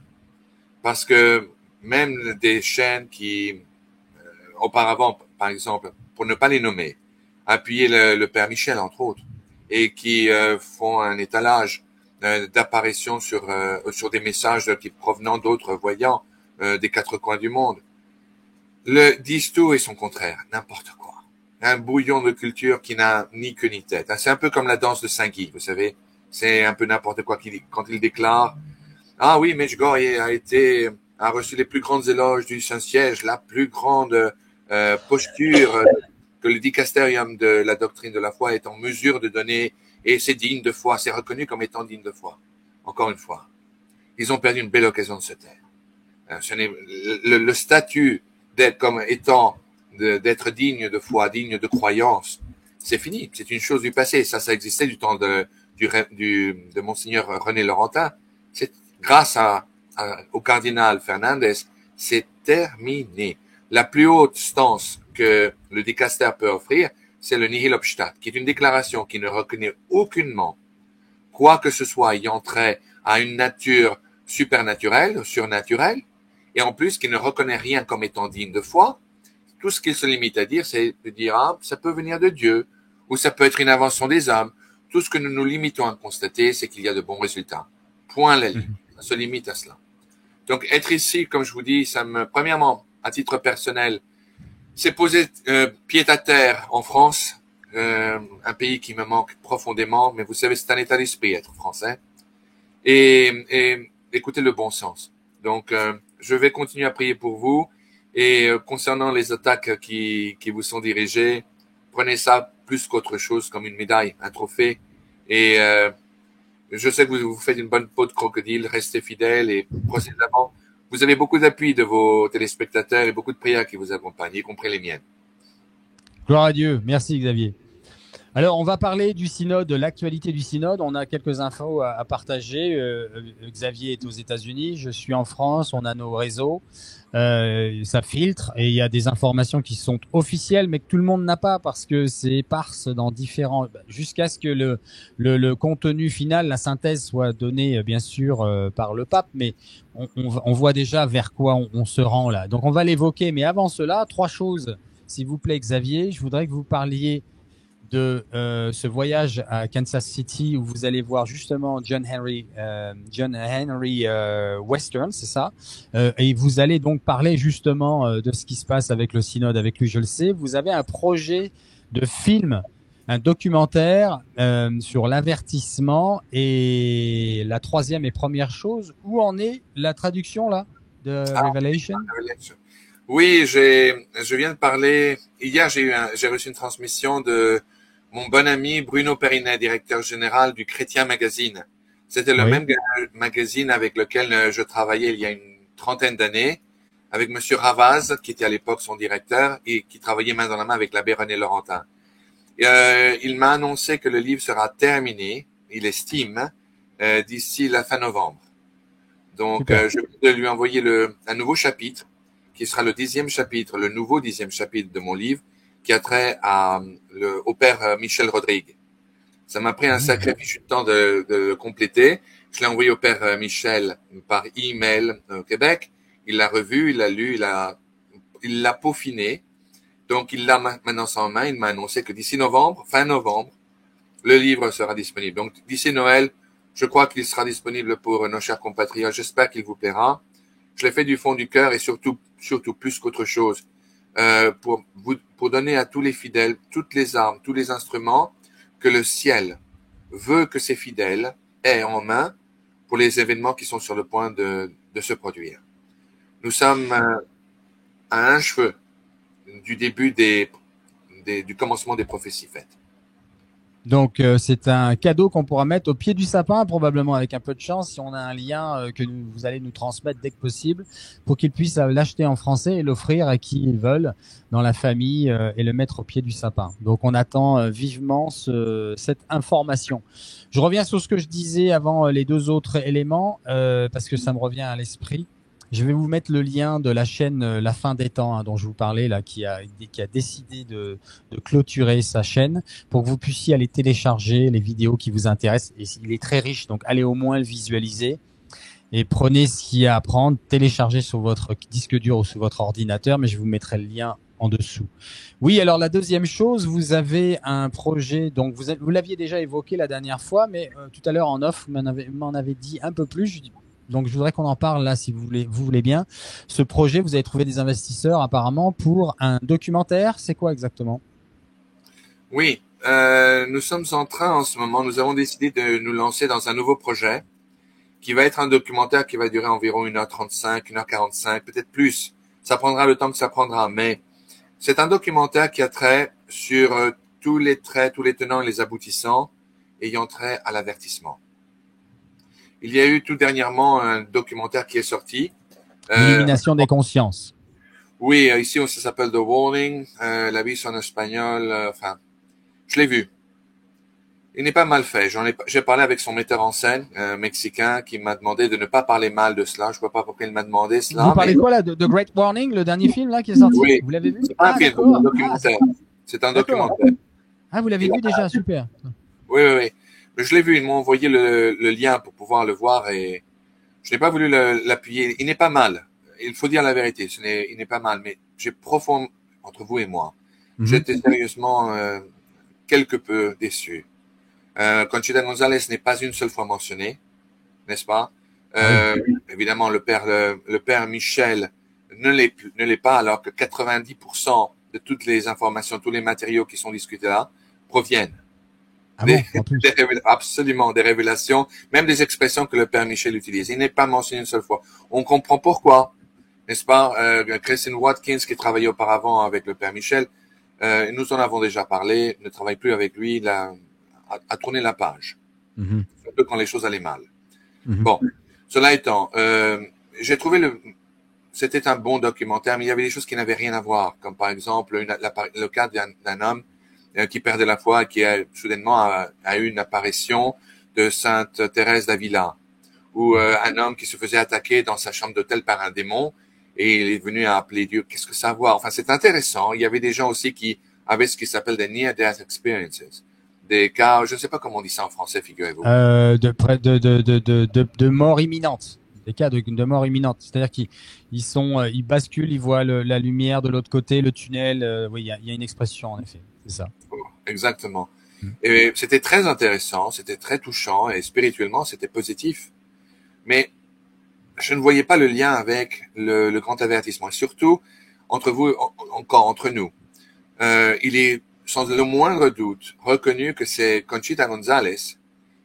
Parce que même des chaînes qui, auparavant, par exemple, pour ne pas les nommer, appuyaient le Père Michel, entre autres, et qui font un étalage d'apparition sur des messages qui provenant d'autres voyants des quatre coins du monde, disent tout et son contraire, n'importe quoi. Un bouillon de culture qui n'a ni queue ni tête. C'est un peu comme la danse de Saint-Guy, vous savez. C'est un peu n'importe quoi quand il déclare « Ah oui, Medjugorje a reçu les plus grandes éloges du Saint-Siège, la plus grande posture que le dicasterium de la doctrine de la foi est en mesure de donner et c'est digne de foi, c'est reconnu comme étant digne de foi. » Encore une fois, ils ont perdu une belle occasion de se taire. Le statut d'être digne de foi, digne de croyance, c'est fini. C'est une chose du passé. Ça existait du temps de Monseigneur René Laurentin. C'est grâce au cardinal Fernandez, c'est terminé. La plus haute stance que le dicaster peut offrir, c'est le nihil obstat, qui est une déclaration qui ne reconnaît aucunement quoi que ce soit ayant trait à une nature supernaturelle, surnaturelle, et en plus qui ne reconnaît rien comme étant digne de foi. Tout ce qu'il se limite à dire, c'est de dire, ah, ça peut venir de Dieu, ou ça peut être une invention des hommes. Tout ce que nous nous limitons à constater, c'est qu'il y a de bons résultats. Point la ligne. Ça se limite à cela. Donc, être ici, comme je vous dis, premièrement, à titre personnel, c'est poser pied à terre en France, un pays qui me manque profondément, mais vous savez, c'est un état d'esprit être français, et écoutez le bon sens. Donc, je vais continuer à prier pour vous, et concernant les attaques qui vous sont dirigées, prenez ça plus qu'autre chose, comme une médaille, un trophée, et je sais que vous faites une bonne peau de crocodile, restez fidèles et procédez d'avant. Vous avez beaucoup d'appui de vos téléspectateurs et beaucoup de prières qui vous accompagnent, y compris les miennes. Gloire à Dieu. Merci, Xavier. Alors, on va parler du synode, de l'actualité du synode. On a quelques infos à partager. Xavier est aux États-Unis, je suis en France, on a nos réseaux. Ça filtre et il y a des informations qui sont officielles, mais que tout le monde n'a pas parce que c'est éparse dans différents... Jusqu'à ce que le contenu final, la synthèse soit donnée, bien sûr, par le pape, mais on voit déjà vers quoi on se rend là. Donc, on va l'évoquer. Mais avant cela, 3 choses. S'il vous plaît, Xavier, je voudrais que vous parliez de ce voyage à Kansas City où vous allez voir justement John Henry Western, c'est ça, et vous allez donc parler justement de ce qui se passe avec le synode avec lui, je le sais. Vous avez un projet de film un documentaire sur l'avertissement. Et la troisième et première chose, où en est la traduction là de Ah, Revelation? oui, je viens de parler. Hier, j'ai reçu une transmission de mon bon ami Bruno Perinet, directeur général du Chrétien Magazine. C'était le Oui. même magazine avec lequel je travaillais il y a une trentaine d'années, avec Monsieur Ravaz, qui était à l'époque son directeur et qui travaillait main dans la main avec l'abbé René Laurentin. Il m'a annoncé que le livre sera terminé, il estime, d'ici la fin novembre. Donc, Super. je vais lui envoyer un nouveau chapitre, qui sera le 10e chapitre, le nouveau 10e chapitre de mon livre, qui a trait au père Michel Rodrigue. Ça m'a pris un sacré fichu de temps de le compléter. Je l'ai envoyé au père Michel par email au Québec. Il l'a revu, il l'a lu, il l'a peaufiné. Donc, il l'a maintenant en main. Il m'a annoncé que d'ici novembre, fin novembre, le livre sera disponible. Donc, d'ici Noël, je crois qu'il sera disponible pour nos chers compatriotes. J'espère qu'il vous plaira. Je l'ai fait du fond du cœur et surtout plus qu'autre chose, pour donner à tous les fidèles toutes les armes, tous les instruments que le ciel veut que ses fidèles aient en main pour les événements qui sont sur le point de se produire. Nous sommes à un cheveu du début du commencement des prophéties faites. Donc, c'est un cadeau qu'on pourra mettre au pied du sapin, probablement avec un peu de chance, si on a un lien que vous allez nous transmettre dès que possible, pour qu'ils puissent l'acheter en français et l'offrir à qui ils veulent dans la famille et le mettre au pied du sapin. Donc, on attend vivement cette information. Je reviens sur ce que je disais avant les deux autres éléments, parce que ça me revient à l'esprit. Je vais vous mettre le lien de la chaîne La Fin des Temps, dont je vous parlais, là, qui a décidé de clôturer sa chaîne, pour que vous puissiez aller télécharger les vidéos qui vous intéressent. Et il est très riche, donc allez au moins le visualiser et prenez ce qu'il y a à prendre, téléchargez sur votre disque dur ou sur votre ordinateur, mais je vous mettrai le lien en dessous. Oui, alors la deuxième chose, vous avez un projet, donc vous l'aviez déjà évoqué la dernière fois, mais tout à l'heure en off, vous m'en avez dit un peu plus. Donc je voudrais qu'on en parle là, si vous voulez bien. Ce projet, vous avez trouvé des investisseurs apparemment pour un documentaire. C'est quoi exactement? Oui, nous sommes en train en ce moment, nous avons décidé de nous lancer dans un nouveau projet qui va être un documentaire qui va durer environ 1h35, 1h45, peut-être plus. Ça prendra le temps que ça prendra, mais c'est un documentaire qui a trait sur tous les traits, tous les tenants et les aboutissants ayant trait à l'avertissement. Il y a eu tout dernièrement un documentaire qui est sorti. L'illumination des consciences. Oui, ici ça s'appelle The Warning, l'avis en espagnol, enfin, je l'ai vu. Il n'est pas mal fait. J'ai parlé avec son metteur en scène mexicain qui m'a demandé de ne pas parler mal de cela. Je ne vois pas pourquoi il m'a demandé cela. Vous parlez quoi là de Great Warning, le dernier film là qui est sorti? Oui, Vous l'avez vu? c'est pas un film, c'est un documentaire. C'est un D'accord. documentaire. Ah, vous l'avez vu déjà, super. Oui, oui, oui. Mais je l'ai vu. Ils m'ont envoyé le lien pour pouvoir le voir et je n'ai pas voulu l'appuyer. Il n'est pas mal. Il faut dire la vérité. Il n'est pas mal, mais j'ai profond entre vous et moi. J'étais sérieusement quelque peu déçu. Conchita Gonzalez n'est pas une seule fois mentionnée, n'est-ce pas? Évidemment, le père Michel ne l'est pas, alors que 90% de toutes les informations, tous les matériaux qui sont discutés là proviennent absolument des révélations, même des expressions que le père Michel utilise. Il n'est pas mentionné une seule fois. On comprend pourquoi, n'est-ce pas? Christine Watkins, qui travaillait auparavant avec le père Michel, nous en avons déjà parlé, ne travaille plus avec lui, il a tourné la page. Surtout quand les choses allaient mal. Bon, cela étant, j'ai trouvé c'était un bon documentaire, mais il y avait des choses qui n'avaient rien à voir, comme par exemple le cas d'un homme qui perdait la foi et qui soudainement a eu une apparition de Sainte Thérèse d'Avila, ou un homme qui se faisait attaquer dans sa chambre d'hôtel par un démon et il est venu à appeler Dieu. Qu'est-ce que ça a à voir? Enfin, c'est intéressant. Il y avait des gens aussi qui avaient ce qui s'appelle des near-death experiences, des cas, je ne sais pas comment on dit ça en français, figurez-vous. De mort imminente. Des cas de mort imminente. C'est-à-dire ils basculent, ils voient la lumière de l'autre côté, le tunnel. Oui, il y a une expression en effet. C'est ça. Exactement. Et c'était très intéressant, c'était très touchant et spirituellement c'était positif. Mais je ne voyais pas le lien avec le grand avertissement. Et surtout entre vous, encore entre nous. Il est sans le moindre doute, reconnu que c'est Conchita González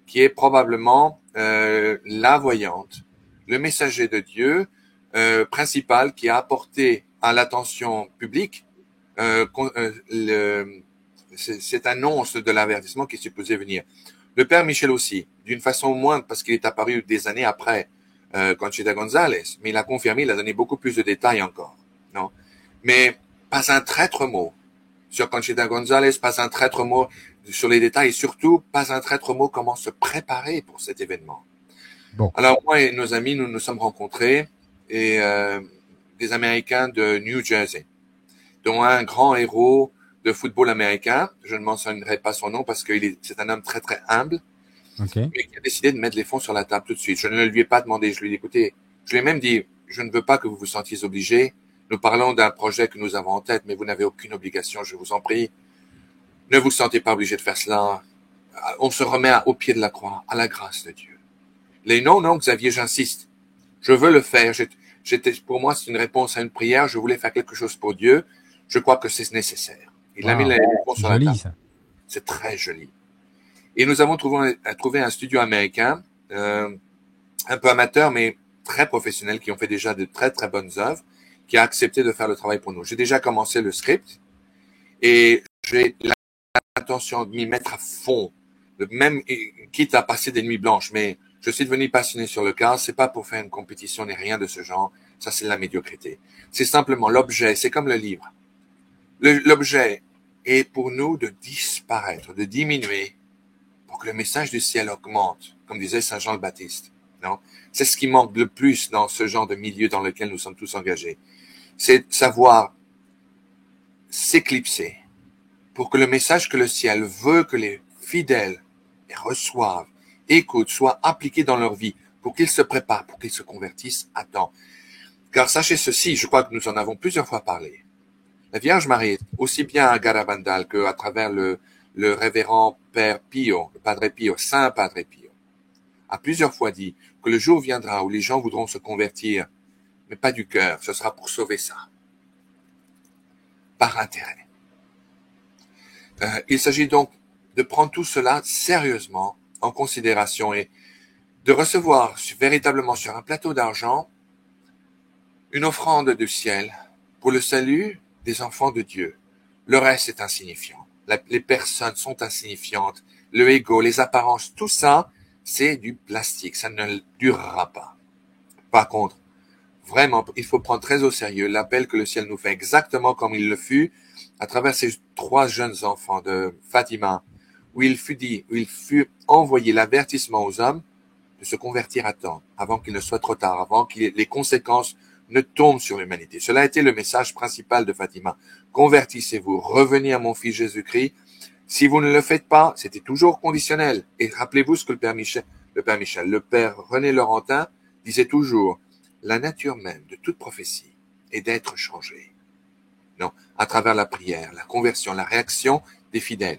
qui est probablement la voyante, le messager de Dieu principal qui a apporté à l'attention publique cette annonce de l'avertissement qui est supposé venir. Le père Michel aussi, d'une façon moindre, parce qu'il est apparu des années après Conchita González, mais il a confirmé, il a donné beaucoup plus de détails encore. Non, mais pas un traître mot sur Conchita González, pas un traître mot sur les détails, et surtout pas un traître mot comment se préparer pour cet événement. Bon. Alors moi et nos amis, nous nous sommes rencontrés, et des Américains de New Jersey, dont un grand héros de football américain, je ne mentionnerai pas son nom parce que c'est un homme très très humble, Okay. mais qui a décidé de mettre les fonds sur la table tout de suite. Je ne lui ai pas demandé, je lui ai dit, écoutez, je lui ai même dit, je ne veux pas que vous vous sentiez obligé. Nous parlons d'un projet que nous avons en tête, mais vous n'avez aucune obligation, je vous en prie. Ne vous sentez pas obligé de faire cela. On se remet au pied de la croix, à la grâce de Dieu. Les non, Xavier, j'insiste. Je veux le faire. Pour moi, c'est une réponse à une prière. Je voulais faire quelque chose pour Dieu. Je crois que c'est nécessaire. Il a mis les fonds sur la table. Ça. C'est très joli. Et nous avons trouvé un studio américain, un peu amateur, mais très professionnel, qui ont fait déjà de très très bonnes œuvres, qui a accepté de faire le travail pour nous. J'ai déjà commencé le script et j'ai l'intention de m'y mettre à fond, même quitte à passer des nuits blanches. Mais je suis devenu passionné sur le cas. C'est pas pour faire une compétition ni rien de ce genre. Ça, c'est de la médiocrité. C'est simplement l'objet. C'est comme le livre. L'objet est pour nous de disparaître, de diminuer, pour que le message du ciel augmente, comme disait Saint Jean le Baptiste. Non, c'est ce qui manque le plus dans ce genre de milieu dans lequel nous sommes tous engagés. C'est de savoir s'éclipser pour que le message que le ciel veut que les fidèles reçoivent, écoutent, soit appliqué dans leur vie, pour qu'ils se préparent, pour qu'ils se convertissent à temps. Car sachez ceci, je crois que nous en avons plusieurs fois parlé. La Vierge Marie, aussi bien à Garabandal qu'à travers le révérend Père Pio, le Padre Pio, Saint Padre Pio, a plusieurs fois dit que le jour viendra où les gens voudront se convertir, mais pas du cœur, ce sera pour sauver ça, par intérêt. Il s'agit donc de prendre tout cela sérieusement en considération et de recevoir véritablement sur un plateau d'argent une offrande du ciel pour le salut des enfants de Dieu. Le reste est insignifiant. Les personnes sont insignifiantes. Le ego, les apparences, tout ça, c'est du plastique. Ça ne durera pas. Par contre, vraiment, il faut prendre très au sérieux l'appel que le ciel nous fait, exactement comme il le fut à travers ces 3 jeunes enfants de Fatima, où il fut envoyé l'avertissement aux hommes de se convertir à temps, avant qu'il ne soit trop tard, avant que les conséquences ne tombent sur l'humanité. Cela a été le message principal de Fatima. Convertissez-vous, revenez à mon fils Jésus-Christ. Si vous ne le faites pas, c'était toujours conditionnel. Et rappelez-vous ce que le père René Laurentin disait toujours, la nature même de toute prophétie est d'être changée. Non, à travers la prière, la conversion, la réaction des fidèles.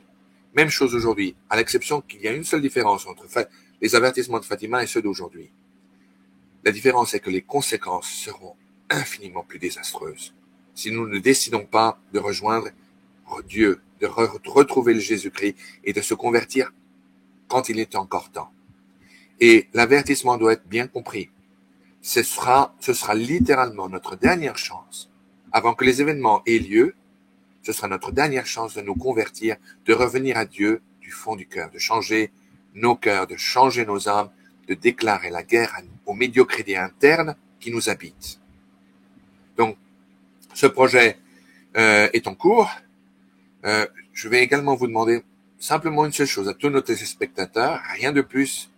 Même chose aujourd'hui, à l'exception qu'il y a une seule différence entre les avertissements de Fatima et ceux d'aujourd'hui. La différence est que les conséquences seront infiniment plus désastreuses si nous ne décidons pas de rejoindre Dieu, de retrouver le Jésus-Christ et de se convertir quand il est encore temps. Et l'avertissement doit être bien compris. Ce sera littéralement notre dernière chance. Avant que les événements aient lieu, ce sera notre dernière chance de nous convertir, de revenir à Dieu du fond du cœur, de changer nos cœurs, de changer nos âmes, de déclarer la guerre aux médiocrités internes qui nous habitent. Donc, ce projet est en cours. Je vais également vous demander simplement une seule chose à tous nos téléspectateurs, rien de plus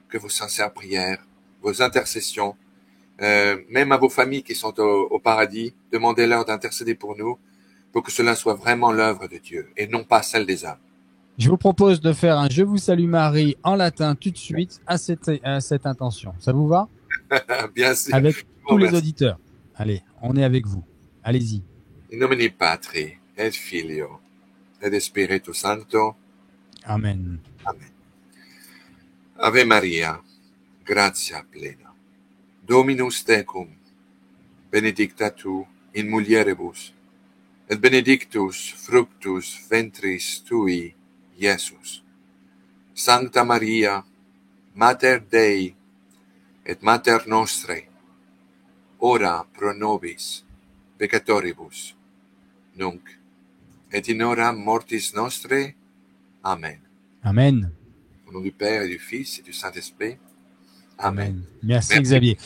que vos sincères prières, vos intercessions, même à vos familles qui sont au paradis, demandez-leur d'intercéder pour nous, pour que cela soit vraiment l'œuvre de Dieu et non pas celle des hommes. Je vous propose de faire un Je vous salue Marie en latin tout de suite à cette intention. Ça vous va? Bien sûr. Avec tous les auditeurs. Allez, on est avec vous. Allez-y. In nomine Patri, et Filio, et Spiritus Sancto. Amen. Amen. Ave Maria, gratia plena. Dominus tecum, benedicta tu in mulieribus, et benedictus fructus ventris tui, Iesus. Sancta Maria, Mater Dei, et Mater Nostrae, ora pro nobis, peccatoribus, nunc, et in hora mortis nostrae. Amen. Amen. Au nom du Père et du Fils et du Saint-Esprit. Amen. Merci Xavier.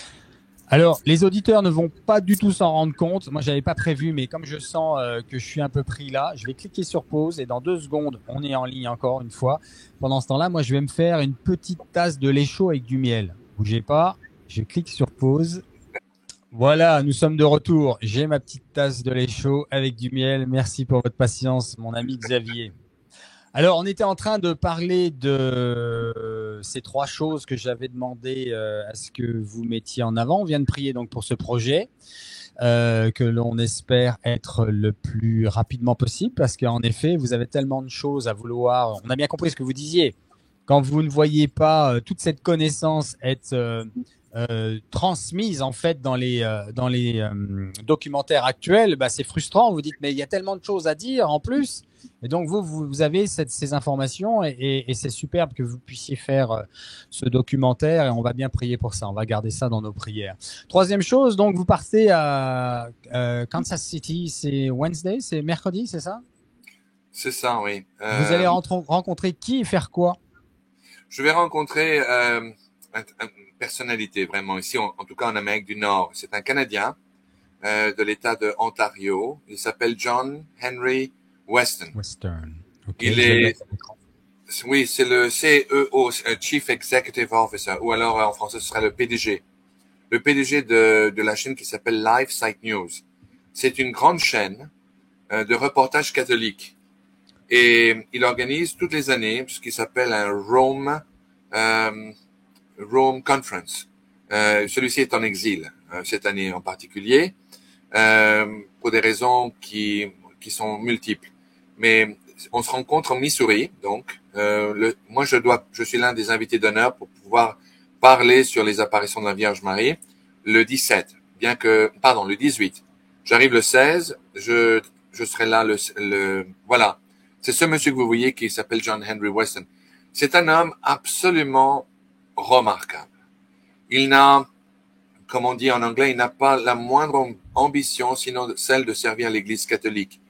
Alors, les auditeurs ne vont pas du tout s'en rendre compte. Moi, j'avais pas prévu, mais comme je sens que je suis un peu pris là, je vais cliquer sur pause et dans 2 secondes, on est en ligne encore une fois. Pendant ce temps-là, moi, je vais me faire une petite tasse de lait chaud avec du miel. Bougez pas, je clique sur pause. Voilà, nous sommes de retour. J'ai ma petite tasse de lait chaud avec du miel. Merci pour votre patience, mon ami Xavier. Alors, on était en train de parler de ces 3 choses que j'avais demandé à ce que vous mettiez en avant. On vient de prier donc pour ce projet que l'on espère être le plus rapidement possible parce qu'en effet, vous avez tellement de choses à vouloir. On a bien compris ce que vous disiez. Quand vous ne voyez pas toute cette connaissance être transmise en fait dans les documentaires actuels, bah, c'est frustrant. Vous dites mais il y a tellement de choses à dire en plus. Et donc vous avez ces informations et c'est superbe que vous puissiez faire ce documentaire et on va bien prier pour ça. On va garder ça dans nos prières. 3e chose, donc vous partez à Kansas City, c'est Wednesday, c'est mercredi, c'est ça? C'est ça, oui. Vous allez rencontrer qui et faire quoi? Je vais rencontrer une personnalité vraiment ici, en tout cas en Amérique du Nord. C'est un Canadien de l'État de Ontario. Il s'appelle John Henry Weston. Okay, Oui, c'est le CEO, Chief Executive Officer, ou alors en français ce serait le PDG. Le PDG de la chaîne qui s'appelle Live Site News. C'est une grande chaîne de reportages catholiques. Et il organise toutes les années ce qui s'appelle un Rome Conference. Celui-ci est en exil cette année en particulier pour des raisons qui sont multiples. Mais on se rencontre en Missouri, donc moi je suis l'un des invités d'honneur pour pouvoir parler sur les apparitions de la Vierge Marie le 17, le 18. J'arrive le 16, je serai là voilà. C'est ce monsieur que vous voyez qui s'appelle John Henry Weston. C'est un homme absolument remarquable. Il n'a, comme on dit en anglais, il n'a pas la moindre ambition, sinon celle de servir l'Église catholique.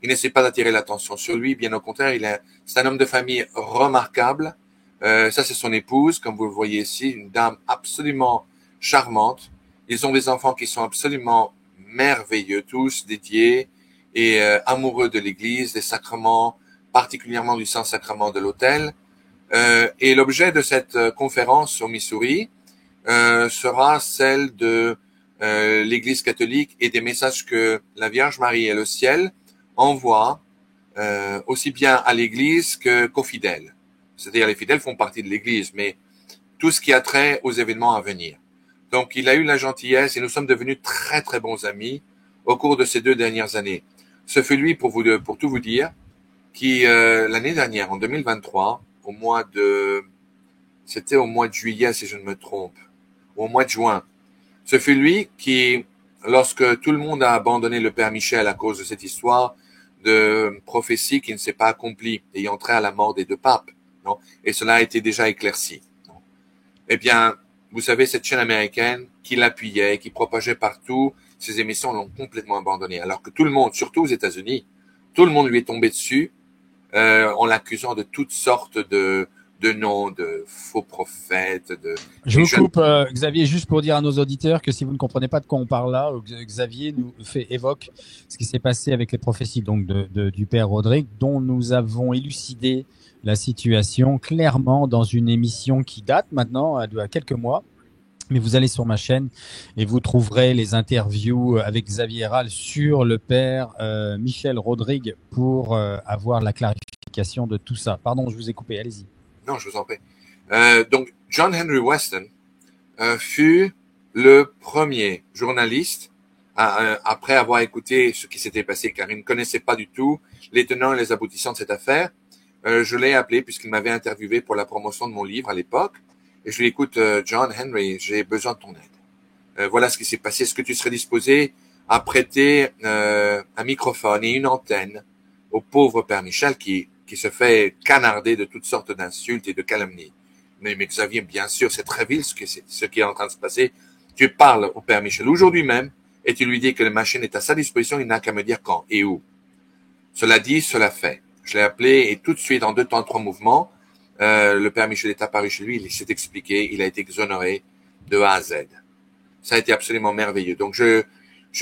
Il n'essaie pas d'attirer l'attention sur lui, bien au contraire, c'est un homme de famille remarquable. Ça, c'est son épouse, comme vous le voyez ici, une dame absolument charmante. Ils ont des enfants qui sont absolument merveilleux, tous dédiés et amoureux de l'Église, des sacrements, particulièrement du Saint-Sacrement de l'autel. Et l'objet de cette conférence au Missouri sera celle de l'Église catholique et des messages que la Vierge Marie et le ciel envoient aussi bien à l'Église qu'aux fidèles. C'est-à-dire les fidèles font partie de l'Église, mais tout ce qui a trait aux événements à venir. Donc il a eu la gentillesse et nous sommes devenus très très bons amis au cours de ces 2 dernières années. Ce fut lui, pour tout vous dire, qui l'année dernière, en 2023, c'était au mois de juillet si je ne me trompe, ou au mois de juin, ce fut lui qui, lorsque tout le monde a abandonné le Père Michel à cause de cette histoire de prophétie qui ne s'est pas accomplie, ayant trait à la mort des 2 papes, non, et cela a été déjà éclairci. Non. Eh bien, vous savez, cette chaîne américaine qui l'appuyait, qui propageait partout, ces émissions l'ont complètement abandonné, alors que tout le monde, surtout aux États-Unis, tout le monde lui est tombé dessus, en l'accusant de toutes sortes de noms, de faux prophètes. Je vous coupe, Xavier, juste pour dire à nos auditeurs que si vous ne comprenez pas de quoi on parle là, Xavier évoque ce qui s'est passé avec les prophéties donc du Père Rodrigue, dont nous avons élucidé la situation clairement dans une émission qui date maintenant à quelques mois. Mais vous allez sur ma chaîne et vous trouverez les interviews avec Xavier Herral sur le Père Michel Rodrigue pour avoir la clarification de tout ça. Pardon, je vous ai coupé, allez-y. Non, je vous en prie. Donc, John Henry Weston fut le premier journaliste après avoir écouté ce qui s'était passé, car il ne connaissait pas du tout les tenants et les aboutissants de cette affaire. Je l'ai appelé puisqu'il m'avait interviewé pour la promotion de mon livre à l'époque. Et je lui ai dit, écoute, John Henry, j'ai besoin de ton aide. Voilà ce qui s'est passé. Est-ce que tu serais disposé a prêté un microphone et une antenne au pauvre Père Michel qui se fait canarder de toutes sortes d'insultes et de calomnies. Mais Xavier, bien sûr, c'est très vil ce qui est en train de se passer. Tu parles au Père Michel aujourd'hui même et tu lui dis que la machine est à sa disposition, il n'a qu'à me dire quand et où. Cela dit, cela fait. Je l'ai appelé et tout de suite, en 2 temps, 3 mouvements, le Père Michel est apparu chez lui, il s'est expliqué, il a été exonéré de A à Z. Ça a été absolument merveilleux. Donc, je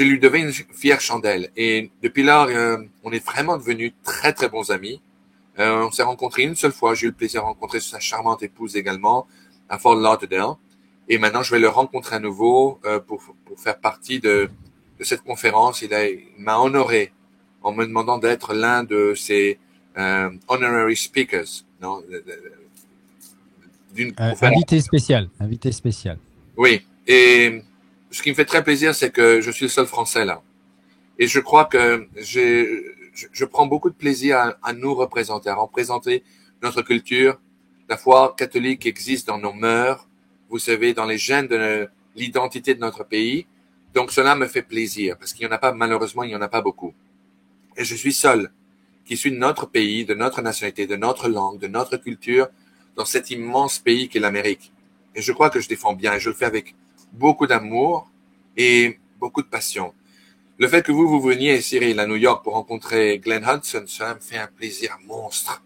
lui devais une fière chandelle. Et depuis lors, on est vraiment devenus très, très bons amis. On s'est rencontrés une seule fois. J'ai eu le plaisir de rencontrer sa charmante épouse également à Fort Lauderdale. Et maintenant, je vais le rencontrer à nouveau pour faire partie de cette conférence. Il m'a honoré en me demandant d'être l'un de ses honorary speakers. Non, invité spécial. Invité spécial. Oui. Et ce qui me fait très plaisir, c'est que je suis le seul Français là. Et je crois que je prends beaucoup de plaisir à nous représenter, à représenter notre culture. La foi catholique existe dans nos mœurs, vous savez, dans les gènes de l'identité de notre pays. Donc cela me fait plaisir, parce qu'il n'y en a pas, malheureusement, il n'y en a pas beaucoup. Et je suis seul, qui suis de notre pays, de notre nationalité, de notre langue, de notre culture, dans cet immense pays qu'est l'Amérique. Et je crois que je défends bien, et je le fais avec beaucoup d'amour et beaucoup de passion. Le fait que vous veniez, Cyril, à New York pour rencontrer Glenn Hudson, ça me fait un plaisir monstre.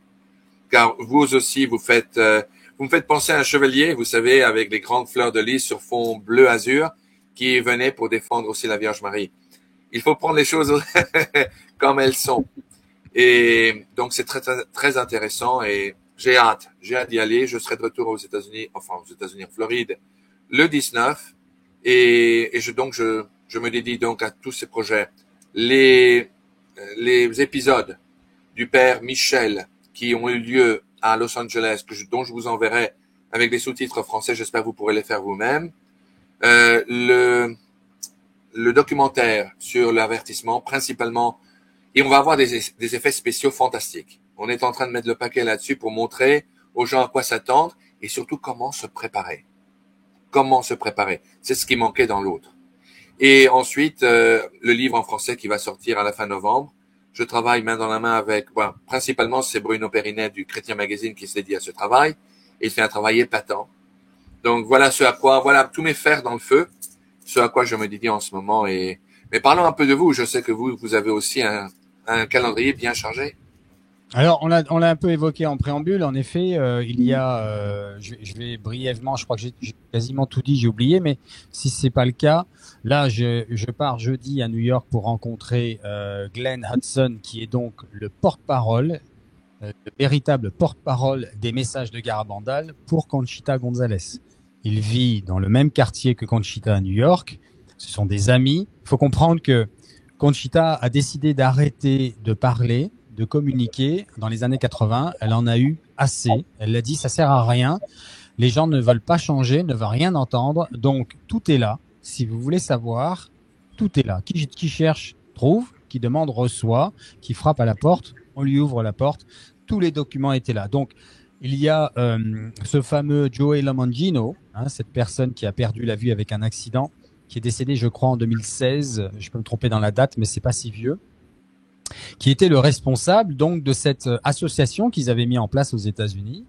Car vous aussi, vous me faites penser à un chevalier, vous savez, avec les grandes fleurs de lys sur fond bleu azur, qui venait pour défendre aussi la Vierge Marie. Il faut prendre les choses comme elles sont. Et donc, c'est très, très, très intéressant et j'ai hâte d'y aller. Je serai de retour aux États-Unis, en Floride, le 19. Et je me dédie donc à tous ces projets. Les épisodes du Père Michel qui ont eu lieu à Los Angeles, dont je vous enverrai avec des sous-titres français, j'espère que vous pourrez les faire vous-même. Le documentaire sur l'avertissement, principalement, et on va avoir des effets spéciaux fantastiques. On est en train de mettre le paquet là-dessus pour montrer aux gens à quoi s'attendre et surtout comment se préparer. Comment se préparer. C'est ce qui manquait dans l'autre. Et ensuite, le livre en français qui va sortir à la fin novembre. Je travaille main dans la main avec, principalement, c'est Bruno Perinet du Chrétien Magazine qui se dédie à ce travail. Et il fait un travail épatant. Donc, voilà voilà tous mes fers dans le feu, ce à quoi je me dédie en ce moment. Mais parlons un peu de vous. Je sais que vous avez aussi un calendrier bien chargé. Alors, on l'a un peu évoqué en préambule. En effet, il y a, je vais brièvement, je crois que j'ai quasiment tout dit, j'ai oublié, mais si c'est pas le cas, là, je pars jeudi à New York pour rencontrer Glenn Hudson, qui est donc le porte-parole, le véritable porte-parole des messages de Garabandal pour Conchita Gonzalez. Il vit dans le même quartier que Conchita à New York. Ce sont des amis. Il faut comprendre que Conchita a décidé d'arrêter de parler, de communiquer dans les années 80. Elle en a eu assez. Elle l'a dit, ça sert à rien. Les gens ne veulent pas changer, ne veulent rien entendre. Donc, tout est là. Si vous voulez savoir, tout est là. Qui cherche, trouve. Qui demande, reçoit. Qui frappe à la porte, on lui ouvre la porte. Tous les documents étaient là. Donc, il y a ce fameux Joey Lomangino, cette personne qui a perdu la vue avec un accident, qui est décédé, je crois, en 2016. Je peux me tromper dans la date, mais c'est pas si vieux. Qui était le responsable donc de cette association qu'ils avaient mis en place aux États-Unis,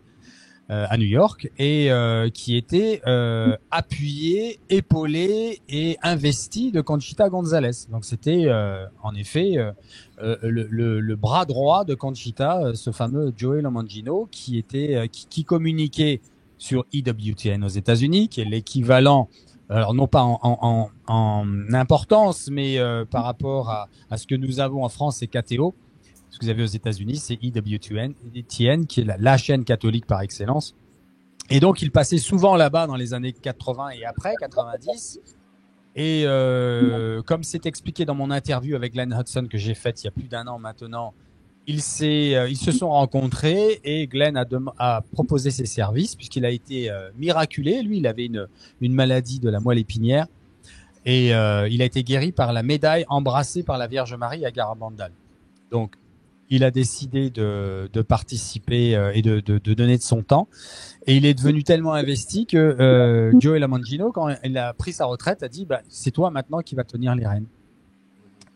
à New York, et qui était appuyé, épaulé et investi de Conchita Gonzalez. Donc c'était en effet le bras droit de Conchita, ce fameux Joey Lomangino, qui communiquait sur EWTN aux États-Unis, qui est l'équivalent. Alors non pas en importance, mais par rapport à ce que nous avons en France, c'est KTO. Ce que vous avez aux États-Unis, c'est EWTN, qui est la chaîne catholique par excellence. Et donc, il passait souvent là-bas dans les années 80 et après, 90. Et comme c'est expliqué dans mon interview avec Glenn Hudson que j'ai faite il y a plus d'1 an maintenant, ils se sont rencontrés et Glenn a proposé ses services puisqu'il a été miraculé. Lui, il avait une maladie de la moelle épinière et il a été guéri par la médaille embrassée par la Vierge Marie à Garabandal. Donc, il a décidé de participer et de donner de son temps. Et il est devenu tellement investi que Joey Lomangino, quand il a pris sa retraite, a dit c'est toi maintenant qui va tenir les rênes.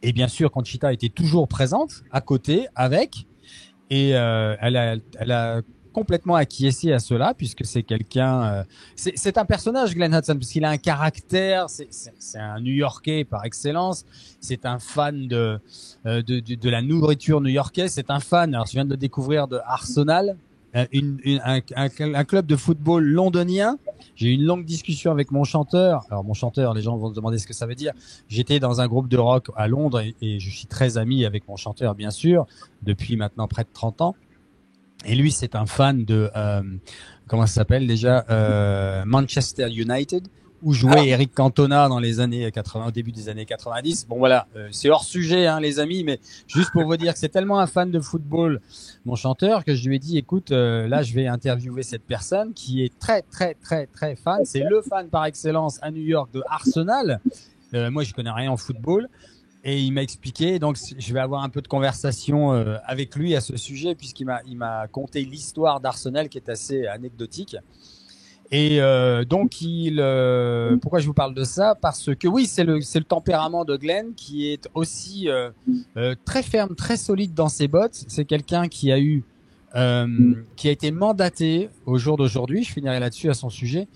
Et bien sûr, Conchita était toujours présente à côté avec, et elle a complètement acquiescé à cela puisque c'est quelqu'un, c'est un personnage, Glenn Hudson, parce qu'il a un caractère, c'est un New-Yorkais par excellence, c'est un fan de la nourriture new-yorkaise, c'est un fan. Alors je viens de le découvrir de Arsenal, un club de football londonien. J'ai eu une longue discussion avec mon chanteur. Alors mon chanteur, les gens vont se demander ce que ça veut dire. J'étais dans un groupe de rock à Londres et je suis très ami avec mon chanteur, bien sûr, depuis maintenant près de 30 ans. Et lui, c'est un fan de comment ça s'appelle déjà, Manchester United, où jouait Eric Cantona dans les années 80, au début des années 90. Bon voilà, c'est hors sujet, hein, les amis, mais juste pour vous dire que c'est tellement un fan de football, mon chanteur, que je lui ai dit, écoute, là, je vais interviewer cette personne qui est très, très, très, très fan. C'est le fan par excellence à New York de Arsenal. Moi, je connais rien en football. Et il m'a expliqué, donc je vais avoir un peu de conversation avec lui à ce sujet, puisqu'il m'a conté l'histoire d'Arsenal qui est assez anecdotique. Et donc pourquoi je vous parle de ça? Parce que oui, c'est le tempérament de Glenn qui est aussi très ferme, très solide dans ses bottes. C'est quelqu'un qui a été mandaté au jour d'aujourd'hui. Je finirai là-dessus à son sujet.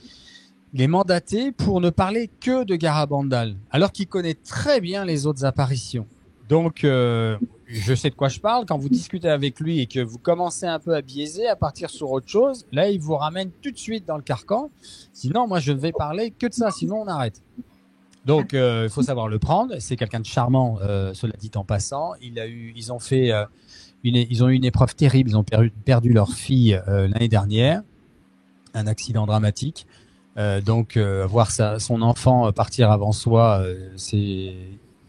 Il est mandaté pour ne parler que de Garabandal, alors qu'il connaît très bien les autres apparitions. Donc, je sais de quoi je parle. Quand vous discutez avec lui et que vous commencez un peu à biaiser, à partir sur autre chose, là, il vous ramène tout de suite dans le carcan. Sinon, moi, je ne vais parler que de ça, sinon on arrête. Donc, il faut savoir le prendre. C'est quelqu'un de charmant, cela dit en passant. Ils ont eu une épreuve terrible. Ils ont perdu leur fille l'année dernière, un accident dramatique. Donc voir son enfant partir avant soi, c'est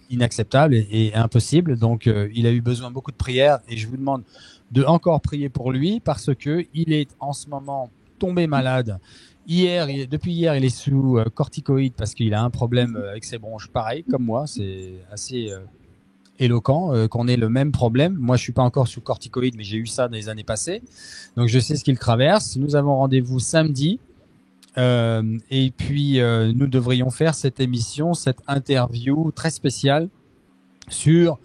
inacceptable et impossible. Donc il a eu besoin de beaucoup de prières et je vous demande de encore prier pour lui parce que il est en ce moment tombé malade. Depuis hier, il est sous corticoïdes parce qu'il a un problème avec ses bronches. Pareil, comme moi, c'est assez éloquent qu'on ait le même problème. Moi, je suis pas encore sous corticoïdes, mais j'ai eu ça dans les années passées. Donc je sais ce qu'il traverse. Nous avons rendez-vous samedi. Et puis nous devrions faire cette émission, cette interview très spéciale sur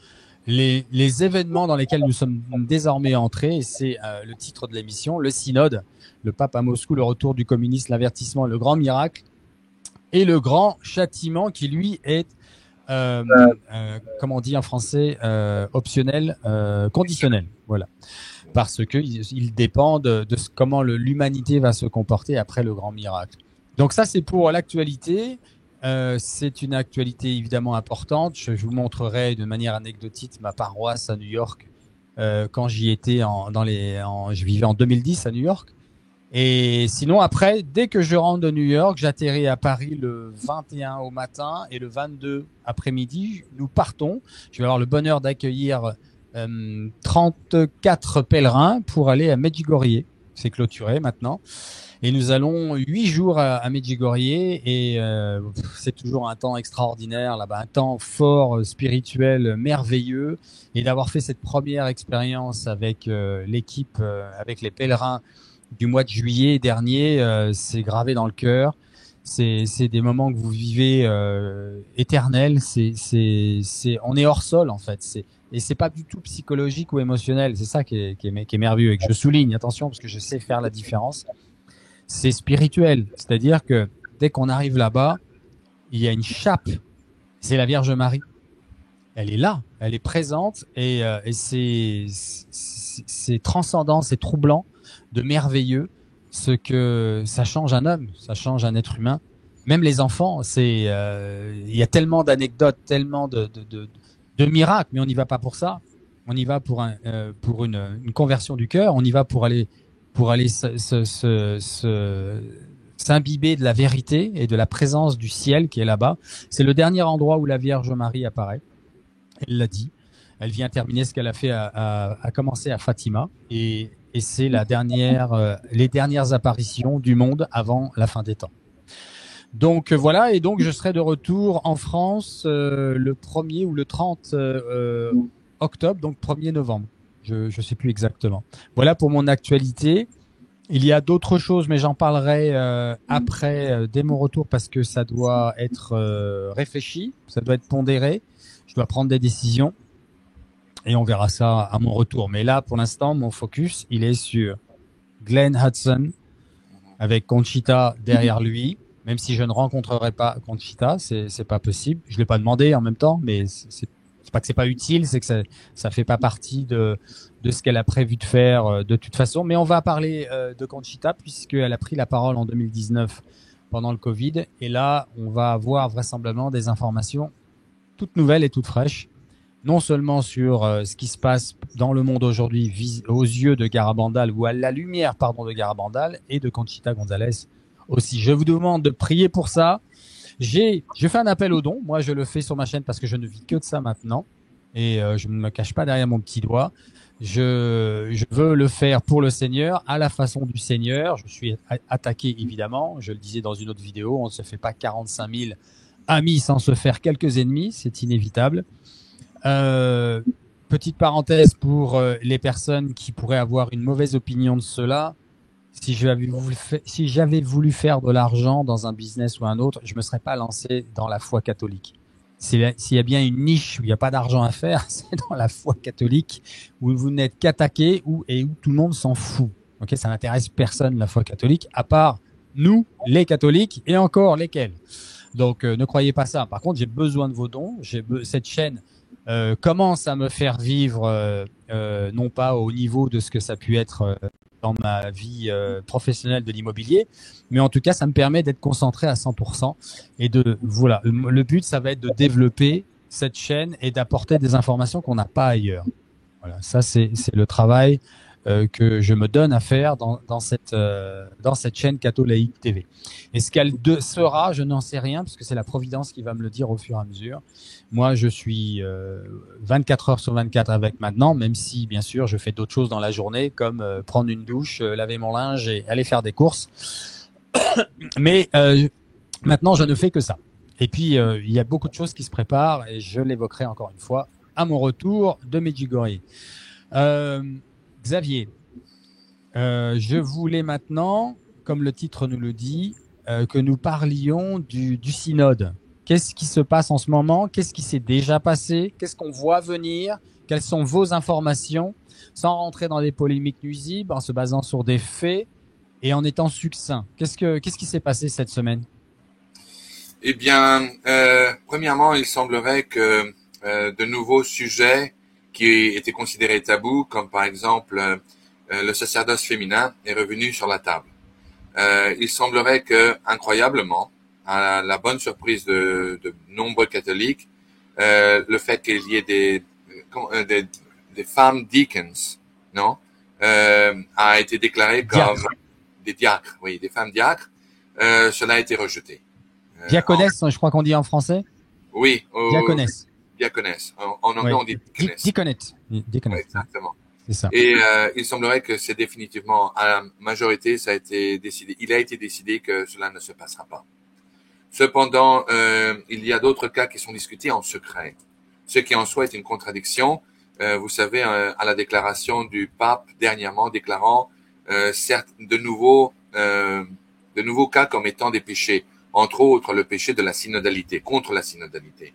les événements dans lesquels nous sommes désormais entrés. Et c'est le titre de l'émission, le synode, le pape à Moscou, le retour du communisme, l'avertissement, le grand miracle et le grand châtiment qui lui est comment on dit en français, optionnel, conditionnel. Voilà. Parce que il dépend de comment l'humanité va se comporter après le grand miracle. Donc ça, c'est pour l'actualité. C'est une actualité évidemment importante. Je vous montrerai de manière anecdotique ma paroisse à New York quand j'y étais je vivais en 2010 à New York. Et sinon, après, dès que je rentre de New York, j'atterris à Paris le 21 au matin et le 22 après-midi, nous partons. Je vais avoir le bonheur d'accueillir 34 pèlerins pour aller à Medjugorje. C'est clôturé maintenant. Et nous allons 8 jours à Medjugorje et c'est toujours un temps extraordinaire là-bas, un temps fort, spirituel, merveilleux. Et d'avoir fait cette première expérience avec l'équipe, avec les pèlerins du mois de juillet dernier, c'est gravé dans le cœur. C'est des moments que vous vivez éternels. On est hors sol en fait. Et c'est pas du tout psychologique ou émotionnel. C'est ça qui est merveilleux et que je souligne. Attention, parce que je sais faire la différence. C'est spirituel. C'est-à-dire que dès qu'on arrive là-bas, il y a une chape. C'est la Vierge Marie. Elle est là. Elle est présente et c'est transcendant, c'est troublant, de merveilleux. Ce que ça change un homme, ça change un être humain. Même les enfants, il y a tellement d'anecdotes, tellement de miracles, mais on n'y va pas pour ça. On y va pour une conversion du cœur. On y va pour aller s'imbiber de la vérité et de la présence du ciel qui est là-bas. C'est le dernier endroit où la Vierge Marie apparaît. Elle l'a dit. Elle vient terminer ce qu'elle a fait à commencer à Fatima et c'est les dernières apparitions du monde avant la fin des temps. Donc voilà, et donc je serai de retour en France le 1er ou le 30 octobre, donc 1er novembre. Je sais plus exactement. Voilà pour mon actualité. Il y a d'autres choses, mais j'en parlerai après, dès mon retour, parce que ça doit être réfléchi, ça doit être pondéré. Je dois prendre des décisions et on verra ça à mon retour. Mais là, pour l'instant, mon focus, il est sur Glenn Hudson avec Conchita derrière lui. Même si je ne rencontrerai pas Conchita, c'est pas possible. Je l'ai pas demandé en même temps, mais c'est pas que c'est pas utile, c'est que ça fait pas partie de ce qu'elle a prévu de faire de toute façon. Mais on va parler de Conchita puisqu'elle a pris la parole en 2019 pendant le Covid. Et là, on va avoir vraisemblablement des informations toutes nouvelles et toutes fraîches, non seulement sur ce qui se passe dans le monde aujourd'hui aux yeux de Garabandal ou à la lumière, pardon, de Garabandal et de Conchita Gonzalez aussi. Je vous demande de prier pour ça. Je fais un appel aux dons. Moi, je le fais sur ma chaîne parce que je ne vis que de ça maintenant. Et je ne me cache pas derrière mon petit doigt. Je veux le faire pour le Seigneur, à la façon du Seigneur. Je suis attaqué, évidemment. Je le disais dans une autre vidéo, on ne se fait pas 45 000 amis sans se faire quelques ennemis. C'est inévitable. Euh, Petite parenthèse pour les personnes qui pourraient avoir une mauvaise opinion de cela. Si j'avais voulu faire de l'argent dans un business ou un autre, je me serais pas lancé dans la foi catholique. S'il y a bien une niche où il n'y a pas d'argent à faire, c'est dans la foi catholique, où vous n'êtes qu'attaqué et où tout le monde s'en fout. Ok, ça n'intéresse personne la foi catholique, à part nous, les catholiques, et encore lesquels. Donc ne croyez pas ça. Par contre, j'ai besoin de vos dons. Cette chaîne commence à me faire vivre, non pas au niveau de ce que ça a pu être dans ma vie professionnelle de l'immobilier, mais en tout cas, ça me permet d'être concentré à 100% et voilà, le but, ça va être de développer cette chaîne et d'apporter des informations qu'on n'a pas ailleurs. Voilà, ça c'est le travail que je me donne à faire dans cette chaîne Catho Laïque TV. Et ce qu'elle sera, je n'en sais rien, parce que c'est la Providence qui va me le dire au fur et à mesure. Moi, je suis 24 heures sur 24 avec maintenant, même si, bien sûr, je fais d'autres choses dans la journée, comme prendre une douche, laver mon linge et aller faire des courses. Mais maintenant, je ne fais que ça. Et puis, il y a beaucoup de choses qui se préparent, et je l'évoquerai encore une fois à mon retour de Medjugorje. Xavier, je voulais maintenant, comme le titre nous le dit, que nous parlions du synode. Qu'est-ce qui se passe en ce moment? Qu'est-ce qui s'est déjà passé? Qu'est-ce qu'on voit venir? Quelles sont vos informations? Sans rentrer dans des polémiques nuisibles, en se basant sur des faits et en étant succinct. Qu'est-ce qui s'est passé cette semaine? Eh bien, premièrement, il semblerait que de nouveaux sujets qui étaient considérés tabous, comme par exemple le sacerdoce féminin, est revenu sur la table. Il semblerait que, incroyablement, à la bonne surprise de nombreux catholiques, le fait qu'il y ait des femmes deacons, non, a été déclaré comme des diacres, oui, des femmes diacres. Cela a été rejeté. Diaconesse, je crois qu'on dit en français. Oui, diaconesse. Diaconesse. En anglais, on dit diaconesse. Diaconette. Oui, exactement. C'est ça. Et il semblerait que c'est définitivement, à la majorité, ça a été décidé. Il a été décidé que cela ne se passera pas. Cependant, il y a d'autres cas qui sont discutés en secret, ce qui en soi est une contradiction. Vous savez, à la déclaration du pape dernièrement déclarant certes de nouveaux cas comme étant des péchés, entre autres le péché de la synodalité, contre la synodalité.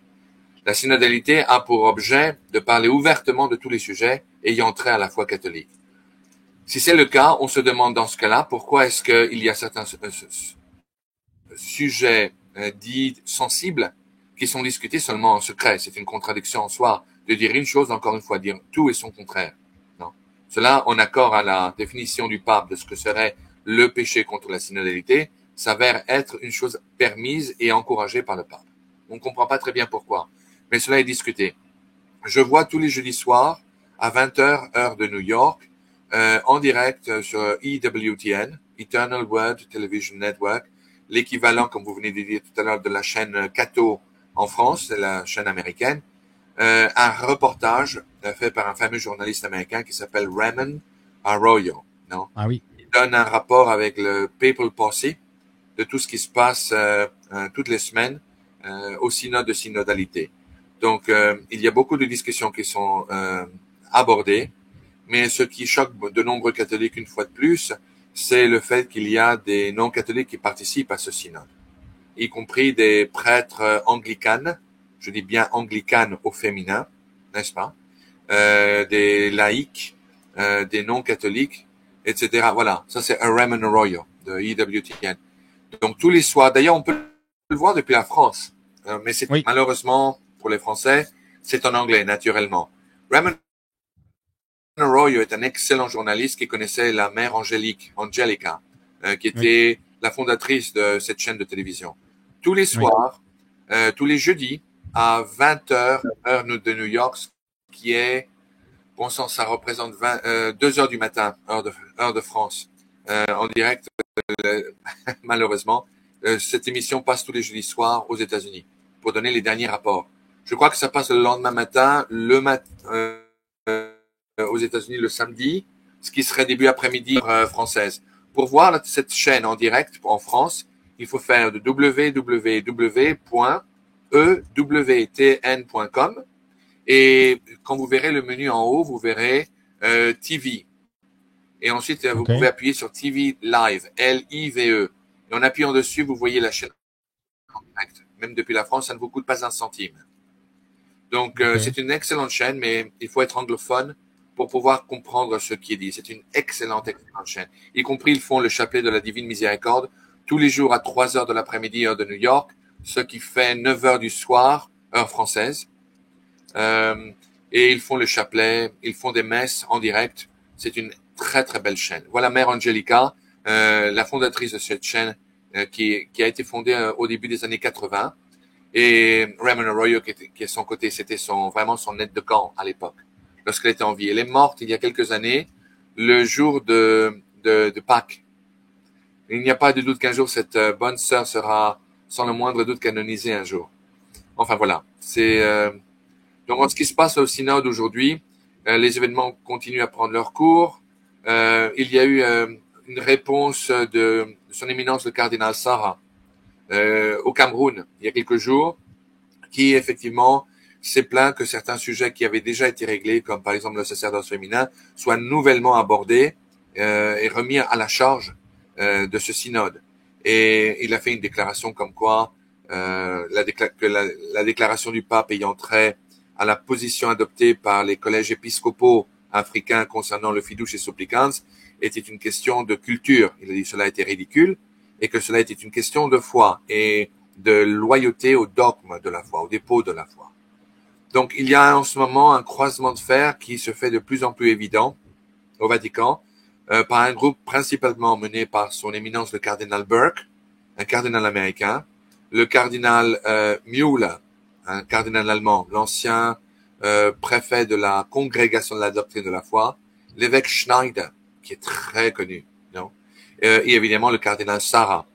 La synodalité a pour objet de parler ouvertement de tous les sujets ayant trait à la foi catholique. Si c'est le cas, on se demande dans ce cas-là pourquoi est-ce qu'il y a certains sujets dits sensibles qui sont discutés seulement en secret. C'est une contradiction en soi de dire une chose, encore une fois, dire tout et son contraire. Non. Cela, en accord à la définition du pape de ce que serait le péché contre la synodalité, s'avère être une chose permise et encouragée par le pape. On ne comprend pas très bien pourquoi, mais cela est discuté. Je vois tous les jeudis soirs à 20h, heure de New York, en direct sur EWTN, Eternal Word Television Network, l'équivalent, comme vous venez de dire tout à l'heure, de la chaîne Catho en France, c'est la chaîne américaine, un reportage fait par un fameux journaliste américain qui s'appelle Raymond Arroyo. Non? Ah oui. Il donne un rapport avec le Papal Posse de tout ce qui se passe toutes les semaines au synode de synodalité. Donc, il y a beaucoup de discussions qui sont abordées, mais ce qui choque de nombreux catholiques une fois de plus, c'est le fait qu'il y a des non-catholiques qui participent à ce synode, y compris des prêtres anglicanes, je dis bien anglicanes au féminin, n'est-ce pas, des laïcs, des non-catholiques, etc. Voilà, ça c'est Raymond Arroyo de EWTN. Donc tous les soirs, d'ailleurs on peut le voir depuis la France, mais c'est Oui. malheureusement pour les Français, c'est en anglais naturellement. Raymond Arroyo est un excellent journaliste qui connaissait la mère Angelica, qui était la fondatrice de cette chaîne de télévision. Tous les soirs, tous les jeudis, à 20h, heure de New York, qui est, bon sang, ça représente 2 heures du matin, heure de France, en direct, malheureusement. Cette émission passe tous les jeudis soirs aux États-Unis pour donner les derniers rapports. Je crois que ça passe le lendemain matin, aux États-Unis le samedi, ce qui serait début après-midi française. Pour voir cette chaîne en direct en France, il faut faire de www.ewtn.com et quand vous verrez le menu en haut, vous verrez TV. Et ensuite, vous pouvez appuyer sur TV Live, L-I-V-E. Et en appuyant dessus, vous voyez la chaîne en direct. Même depuis la France, ça ne vous coûte pas un centime. Donc, c'est une excellente chaîne, mais il faut être anglophone pour pouvoir comprendre ce qui est dit. C'est une excellente chaîne. Y compris, ils font le chapelet de la Divine Miséricorde tous les jours à 3 heures de l'après-midi, heure de New York, ce qui fait 9 heures du soir, heure française. Et ils font le chapelet, ils font des messes en direct. C'est une très, très belle chaîne. Voilà Mère Angelica, la fondatrice de cette chaîne qui a été fondée au début des années 80. Et Raymond Arroyo, qui est son côté, c'était vraiment son aide de camp à l'époque, lorsqu'elle était en vie. Elle est morte il y a quelques années, le jour de Pâques. Il n'y a pas de doute qu'un jour, cette bonne sœur sera, sans le moindre doute, canonisée un jour. Enfin, voilà. Donc, en ce qui se passe au synode aujourd'hui, les événements continuent à prendre leur cours. Il y a eu une réponse de son éminence, le cardinal Sarah, au Cameroun, il y a quelques jours, qui effectivement s'est plaint que certains sujets qui avaient déjà été réglés, comme par exemple le sacerdoce féminin, soient nouvellement abordés et remis à la charge de ce synode. Et il a fait une déclaration comme quoi la déclaration du pape ayant trait à la position adoptée par les collèges épiscopaux africains concernant le fiducia supplicans était une question de culture. Il a dit que cela était ridicule et que cela était une question de foi et de loyauté au dogme de la foi, au dépôt de la foi. Donc, il y a en ce moment un croisement de fer qui se fait de plus en plus évident au Vatican par un groupe principalement mené par son éminence le cardinal Burke, un cardinal américain, le cardinal Mueller, un cardinal allemand, l'ancien préfet de la congrégation de la doctrine de la foi, l'évêque Schneider, qui est très connu, non? Et évidemment le cardinal Sarah,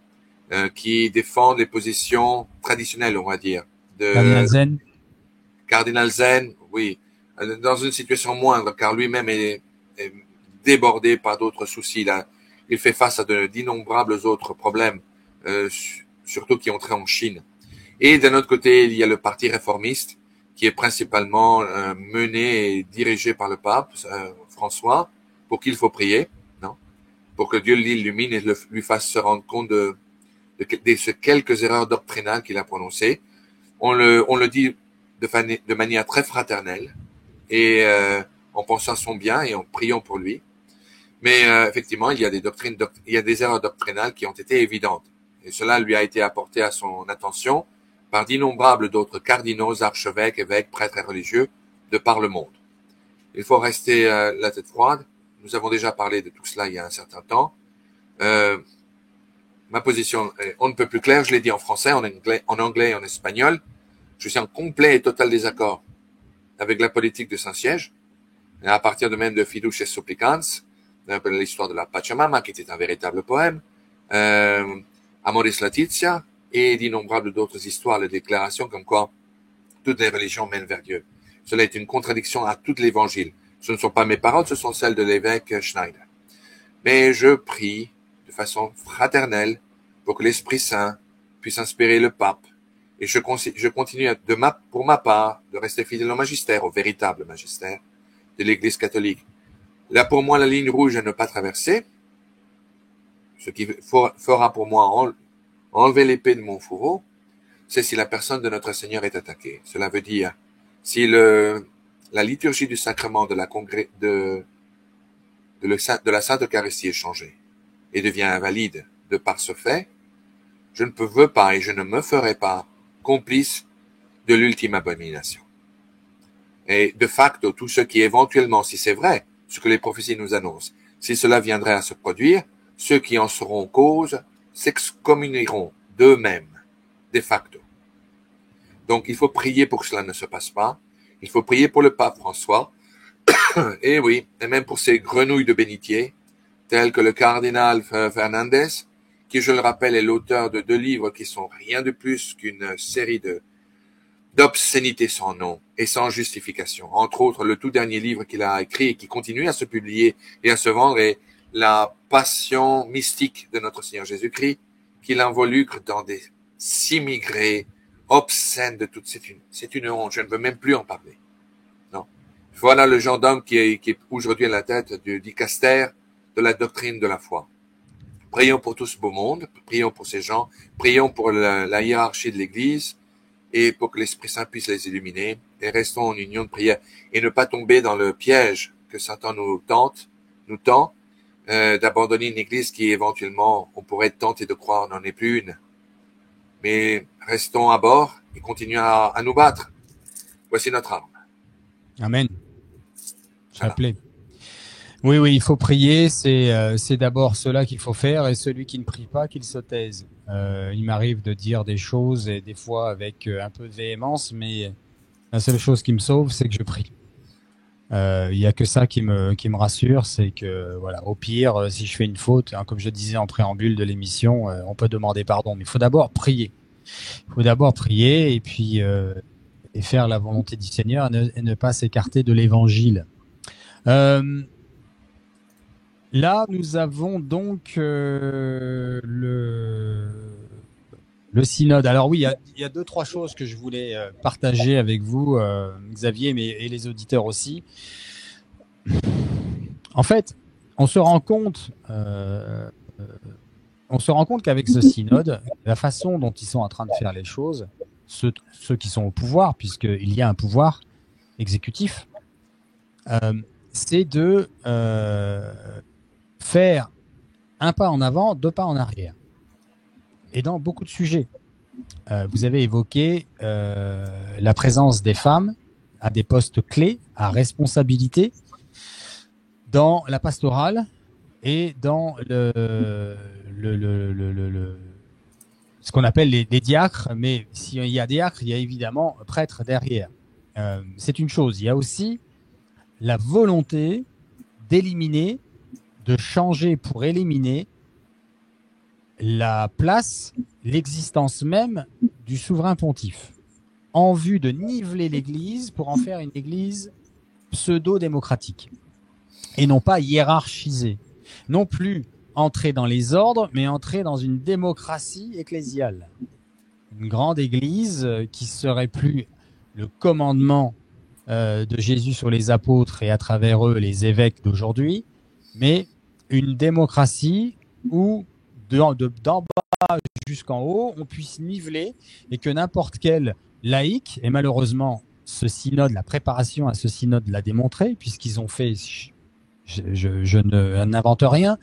qui défend les positions traditionnelles, on va dire. Cardinal Zen. Cardinal Zen, oui, dans une situation moindre, car lui-même est débordé par d'autres soucis. Là, il fait face à d'innombrables autres problèmes, surtout qui ont trait en Chine. Et d'un autre côté, il y a le parti réformiste, qui est principalement mené et dirigé par le pape François, pour qui il faut prier, non, pour que Dieu l'illumine et lui fasse se rendre compte de ces quelques erreurs doctrinales qu'il a prononcées. On le dit de manière très fraternelle et en pensant à son bien et en priant pour lui. Mais effectivement, il y a des erreurs doctrinales qui ont été évidentes. Et cela lui a été apporté à son attention par d'innombrables d'autres cardinaux, archevêques, évêques, prêtres et religieux de par le monde. Il faut rester la tête froide. Nous avons déjà parlé de tout cela il y a un certain temps. Ma position est on ne peut plus claire, je l'ai dit en français, en anglais et en espagnol. Je suis en complet et total désaccord avec la politique de Saint-Siège, à partir de même de Fiducia Supplicans, l'histoire de la Pachamama, qui était un véritable poème, Amoris Laetitia, et d'innombrables d'autres histoires, les déclarations comme quoi toutes les religions mènent vers Dieu. Cela est une contradiction à tout l'évangile. Ce ne sont pas mes paroles, ce sont celles de l'évêque Schneider. Mais je prie de façon fraternelle pour que l'Esprit Saint puisse inspirer le pape. Et je continue pour ma part de rester fidèle au magistère, au véritable magistère de l'Église catholique. Là, pour moi, la ligne rouge à ne pas traverser, ce qui fera pour moi enlever l'épée de mon fourreau, c'est si la personne de notre Seigneur est attaquée. Cela veut dire, si la liturgie du sacrement de la Sainte Eucharistie est changée et devient invalide de par ce fait, je ne veux pas et je ne me ferai pas complice de l'ultime abomination. Et de facto, tout ce qui éventuellement, si c'est vrai, ce que les prophéties nous annoncent, si cela viendrait à se produire, ceux qui en seront cause s'excommunieront d'eux-mêmes, de facto. Donc, il faut prier pour que cela ne se passe pas. Il faut prier pour le pape François. Et oui, et même pour ces grenouilles de bénitier, tels que le cardinal Fernandez, qui, je le rappelle, est l'auteur de 2 livres qui sont rien de plus qu'une série d'obscénités sans nom et sans justification. Entre autres, le tout dernier livre qu'il a écrit et qui continue à se publier et à se vendre est La Passion mystique de notre Seigneur Jésus-Christ, qu'il involucre dans des simigrées obscènes de toutes. C'est une honte. Je ne veux même plus en parler. Non. Voilà le genre d'homme qui est aujourd'hui à la tête du dicaster de la doctrine de la foi. Prions pour tout ce beau monde, prions pour ces gens, prions pour la hiérarchie de l'Église et pour que l'Esprit Saint puisse les illuminer et restons en union de prière et ne pas tomber dans le piège que Satan nous tend d'abandonner une Église qui éventuellement on pourrait être tenté de croire n'en est plus une. Mais restons à bord et continuons à nous battre. Voici notre arme. Amen. Chapelet. Oui, il faut prier. C'est d'abord cela qu'il faut faire et celui qui ne prie pas, qu'il se taise. Il m'arrive de dire des choses et des fois avec un peu de véhémence, mais la seule chose qui me sauve, c'est que je prie. Il y a que ça qui me rassure, c'est que voilà, au pire, si je fais une faute, hein, comme je disais en préambule de l'émission, on peut demander pardon, mais il faut d'abord prier. Il faut d'abord prier et puis et faire la volonté du Seigneur et ne pas s'écarter de l'Évangile. Là, nous avons donc le synode. Alors oui, il y a 2-3 choses que je voulais partager avec vous, Xavier, et les auditeurs aussi. En fait, on se rend compte qu'avec ce synode, la façon dont ils sont en train de faire les choses, ceux qui sont au pouvoir, puisqu'il y a un pouvoir exécutif, c'est de faire un pas en avant, 2 pas en arrière. Et dans beaucoup de sujets. Vous avez évoqué la présence des femmes à des postes clés, à responsabilité, dans la pastorale et dans ce qu'on appelle les diacres. Mais s'il y a diacre, il y a évidemment prêtre derrière. C'est une chose. Il y a aussi la volonté d'éliminer, de changer pour éliminer la place, l'existence même du souverain pontife, en vue de niveler l'Église pour en faire une Église pseudo-démocratique et non pas hiérarchisée, non plus entrer dans les ordres, mais entrer dans une démocratie ecclésiale, une grande Église qui serait plus le commandement de Jésus sur les apôtres et à travers eux les évêques d'aujourd'hui, mais une démocratie où d'en bas jusqu'en haut, on puisse niveler et que n'importe quel laïc, et malheureusement ce synode, la préparation à ce synode l'a démontré, puisqu'ils ont fait, je n'invente rien,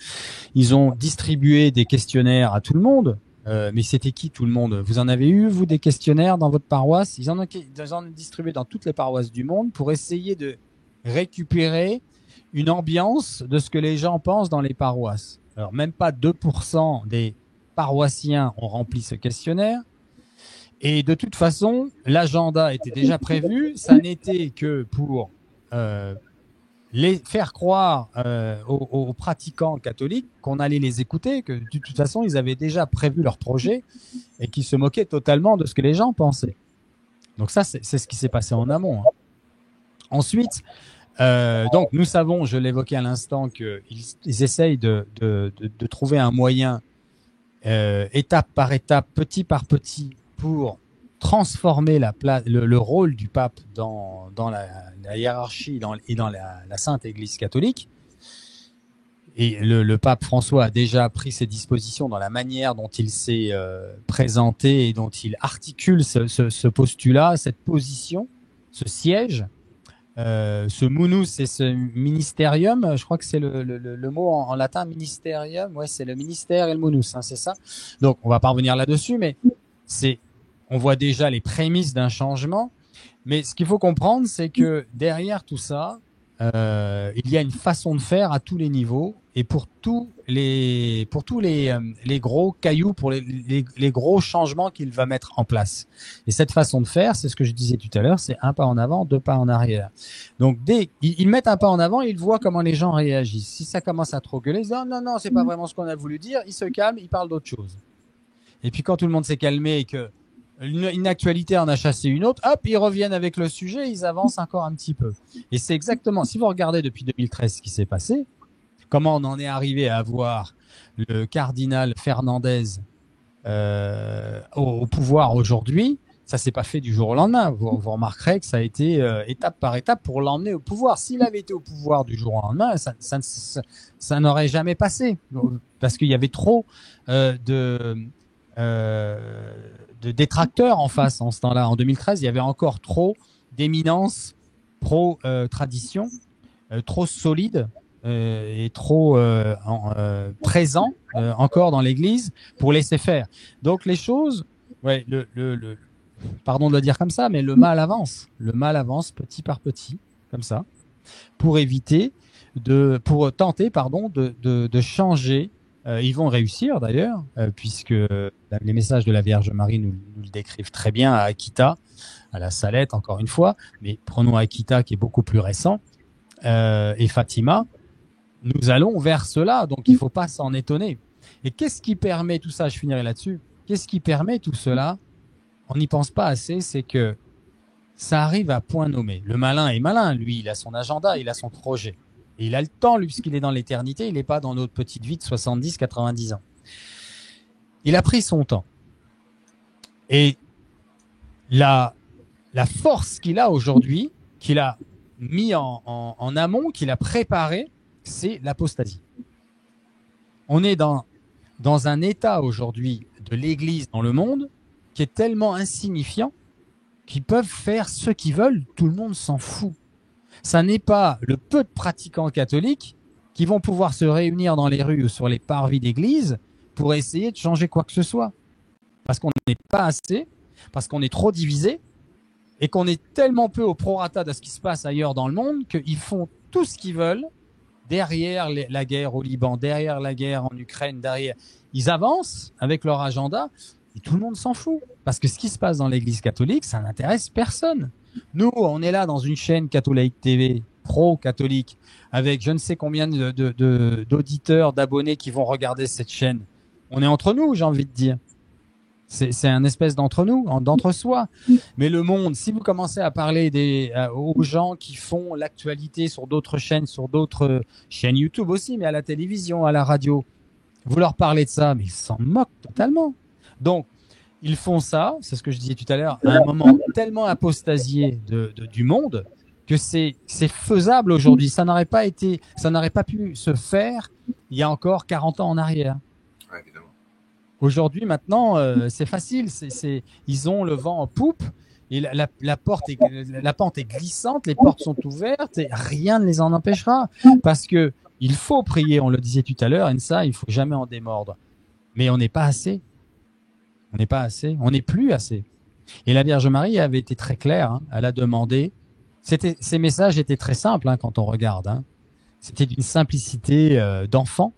ils ont distribué des questionnaires à tout le monde, mais c'était qui tout le monde? Vous en avez eu, vous, des questionnaires dans votre paroisse? Ils en ont distribué dans toutes les paroisses du monde pour essayer de récupérer une ambiance de ce que les gens pensent dans les paroisses. Alors, même pas 2% des paroissiens ont rempli ce questionnaire. Et de toute façon, l'agenda était déjà prévu. Ça n'était que pour les faire croire aux pratiquants catholiques qu'on allait les écouter, que de toute façon, ils avaient déjà prévu leur projet et qu'ils se moquaient totalement de ce que les gens pensaient. Donc ça, c'est ce qui s'est passé en amont. Hein. Ensuite, donc nous savons, je l'évoquais à l'instant, qu'ils essayent de trouver un moyen, étape par étape, petit par petit, pour transformer le rôle du pape dans la hiérarchie et dans la Sainte Église catholique. et le pape François a déjà pris ses dispositions dans la manière dont il s'est présenté et dont il articule ce postulat, cette position, ce siège, ce munus et ce ministerium. Je crois que c'est le mot en latin, ministerium. Ouais, c'est le ministère et le munus, hein, c'est ça. Donc, on va pas revenir là-dessus, mais on voit déjà les prémices d'un changement. Mais ce qu'il faut comprendre, c'est que derrière tout ça, il y a une façon de faire à tous les niveaux et pour tous les gros cailloux, pour les gros changements qu'il va mettre en place. Et cette façon de faire, c'est ce que je disais tout à l'heure, c'est un pas en avant, deux pas en arrière. Donc dès ils mettent un pas en avant, ils voient comment les gens réagissent. Si ça commence à trop gueuler, ils disent non, c'est pas vraiment ce qu'on a voulu dire. Ils se calment, ils parlent d'autre chose. Et puis quand tout le monde s'est calmé et que une actualité en a chassé une autre, hop, ils reviennent avec le sujet, ils avancent encore un petit peu. Et c'est exactement, si vous regardez depuis 2013 ce qui s'est passé, comment on en est arrivé à avoir le cardinal Fernandez au pouvoir aujourd'hui, ça s'est pas fait du jour au lendemain. Vous remarquerez que ça a été étape par étape pour l'emmener au pouvoir. S'il avait été au pouvoir du jour au lendemain, ça n'aurait jamais passé, parce qu'il y avait trop de détracteurs en face en ce temps-là. En 2013, il y avait encore trop d'éminence pro-tradition, trop solide et trop présent encore dans l'Église pour laisser faire. Donc les choses, ouais, pardon de le dire comme ça, mais le mal avance. Le mal avance petit par petit, comme ça, pour tenter, de changer. Ils vont réussir d'ailleurs, puisque les messages de la Vierge Marie nous le décrivent très bien à Akita, à la Salette encore une fois, mais prenons Akita qui est beaucoup plus récent, et Fatima, nous allons vers cela, donc il ne faut pas s'en étonner. Et qu'est-ce qui permet tout ça? Je finirai là-dessus. Qu'est-ce qui permet tout cela? On n'y pense pas assez, c'est que ça arrive à point nommé. Le malin est malin, lui, il a son agenda, il a son projet. Et il a le temps, lui, puisqu'il est dans l'éternité, il n'est pas dans notre petite vie de 70, 90 ans. Il a pris son temps. Et la force qu'il a aujourd'hui, qu'il a mis en amont, qu'il a préparé, c'est l'apostasie. On est dans un état aujourd'hui de l'Église dans le monde qui est tellement insignifiant qu'ils peuvent faire ce qu'ils veulent, tout le monde s'en fout. Ça n'est pas le peu de pratiquants catholiques qui vont pouvoir se réunir dans les rues ou sur les parvis d'église pour essayer de changer quoi que ce soit. Parce qu'on n'est pas assez, parce qu'on est trop divisé et qu'on est tellement peu au prorata de ce qui se passe ailleurs dans le monde qu'ils font tout ce qu'ils veulent derrière la guerre au Liban, derrière la guerre en Ukraine, derrière. Ils avancent avec leur agenda et tout le monde s'en fout. Parce que ce qui se passe dans l'église catholique, ça n'intéresse personne. Nous, on est là dans une chaîne Catholique TV, pro-catholique, avec je ne sais combien d'auditeurs, d'abonnés qui vont regarder cette chaîne. On est entre nous, j'ai envie de dire. C'est un espèce d'entre-nous, d'entre-soi. Mais le monde, si vous commencez à parler aux gens qui font l'actualité sur d'autres chaînes YouTube aussi, mais à la télévision, à la radio, vous leur parlez de ça, mais ils s'en moquent totalement. Donc, ils font ça, c'est ce que je disais tout à l'heure, à un moment tellement apostasié du monde que c'est faisable aujourd'hui. Ça n'aurait pas pu se faire il y a encore 40 ans en arrière. Ouais, évidemment. Aujourd'hui, maintenant, c'est facile. Ils ont le vent en poupe et la pente est glissante, les portes sont ouvertes et rien ne les en empêchera. Parce que il faut prier, on le disait tout à l'heure, et ça, il faut jamais en démordre. Mais on n'est pas assez. On n'est pas assez. On n'est plus assez. Et la Vierge Marie avait été très claire. Hein. Elle a demandé. Ces messages étaient très simples quand on regarde. Hein. C'était d'une simplicité d'enfant,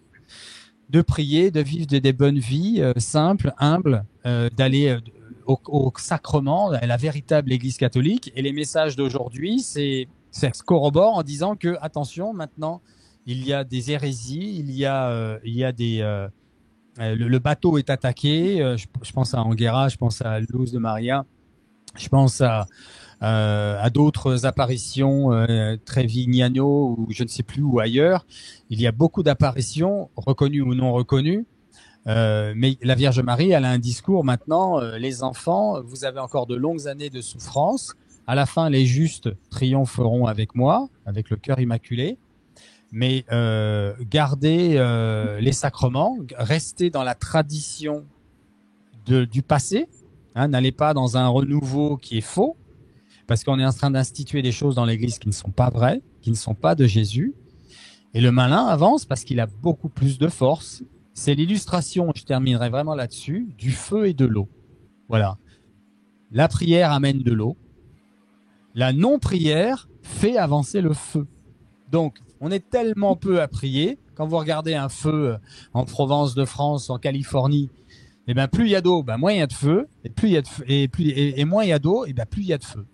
de prier, de vivre des bonnes vies simples, humbles, d'aller au sacrement, à la véritable Église catholique. Et les messages d'aujourd'hui, ça se corrobore en disant que attention, maintenant, il y a des hérésies, il y a des le bateau est attaqué. Je pense à Anguera, je pense à Luz de Maria, je pense à d'autres apparitions, Trevignano ou je ne sais plus où ailleurs. Il y a beaucoup d'apparitions, reconnues ou non reconnues. Mais la Vierge Marie, elle a un discours maintenant. Les enfants, vous avez encore de longues années de souffrance. À la fin, les justes triompheront avec moi, avec le cœur immaculé. mais gardez les sacrements, restez dans la tradition du passé, hein, n'allez pas dans un renouveau qui est faux, parce qu'on est en train d'instituer des choses dans l'Église qui ne sont pas vraies, qui ne sont pas de Jésus. Et le malin avance parce qu'il a beaucoup plus de force. C'est l'illustration, je terminerai vraiment là-dessus, du feu et de l'eau. Voilà. La prière amène de l'eau. La non-prière fait avancer le feu. Donc, on est tellement peu à prier. Quand vous regardez un feu en Provence de France, en Californie, et ben plus il y a d'eau, ben moins il y a de feu, et plus il y a de feu, et moins il y a d'eau, et ben plus il y a de feu.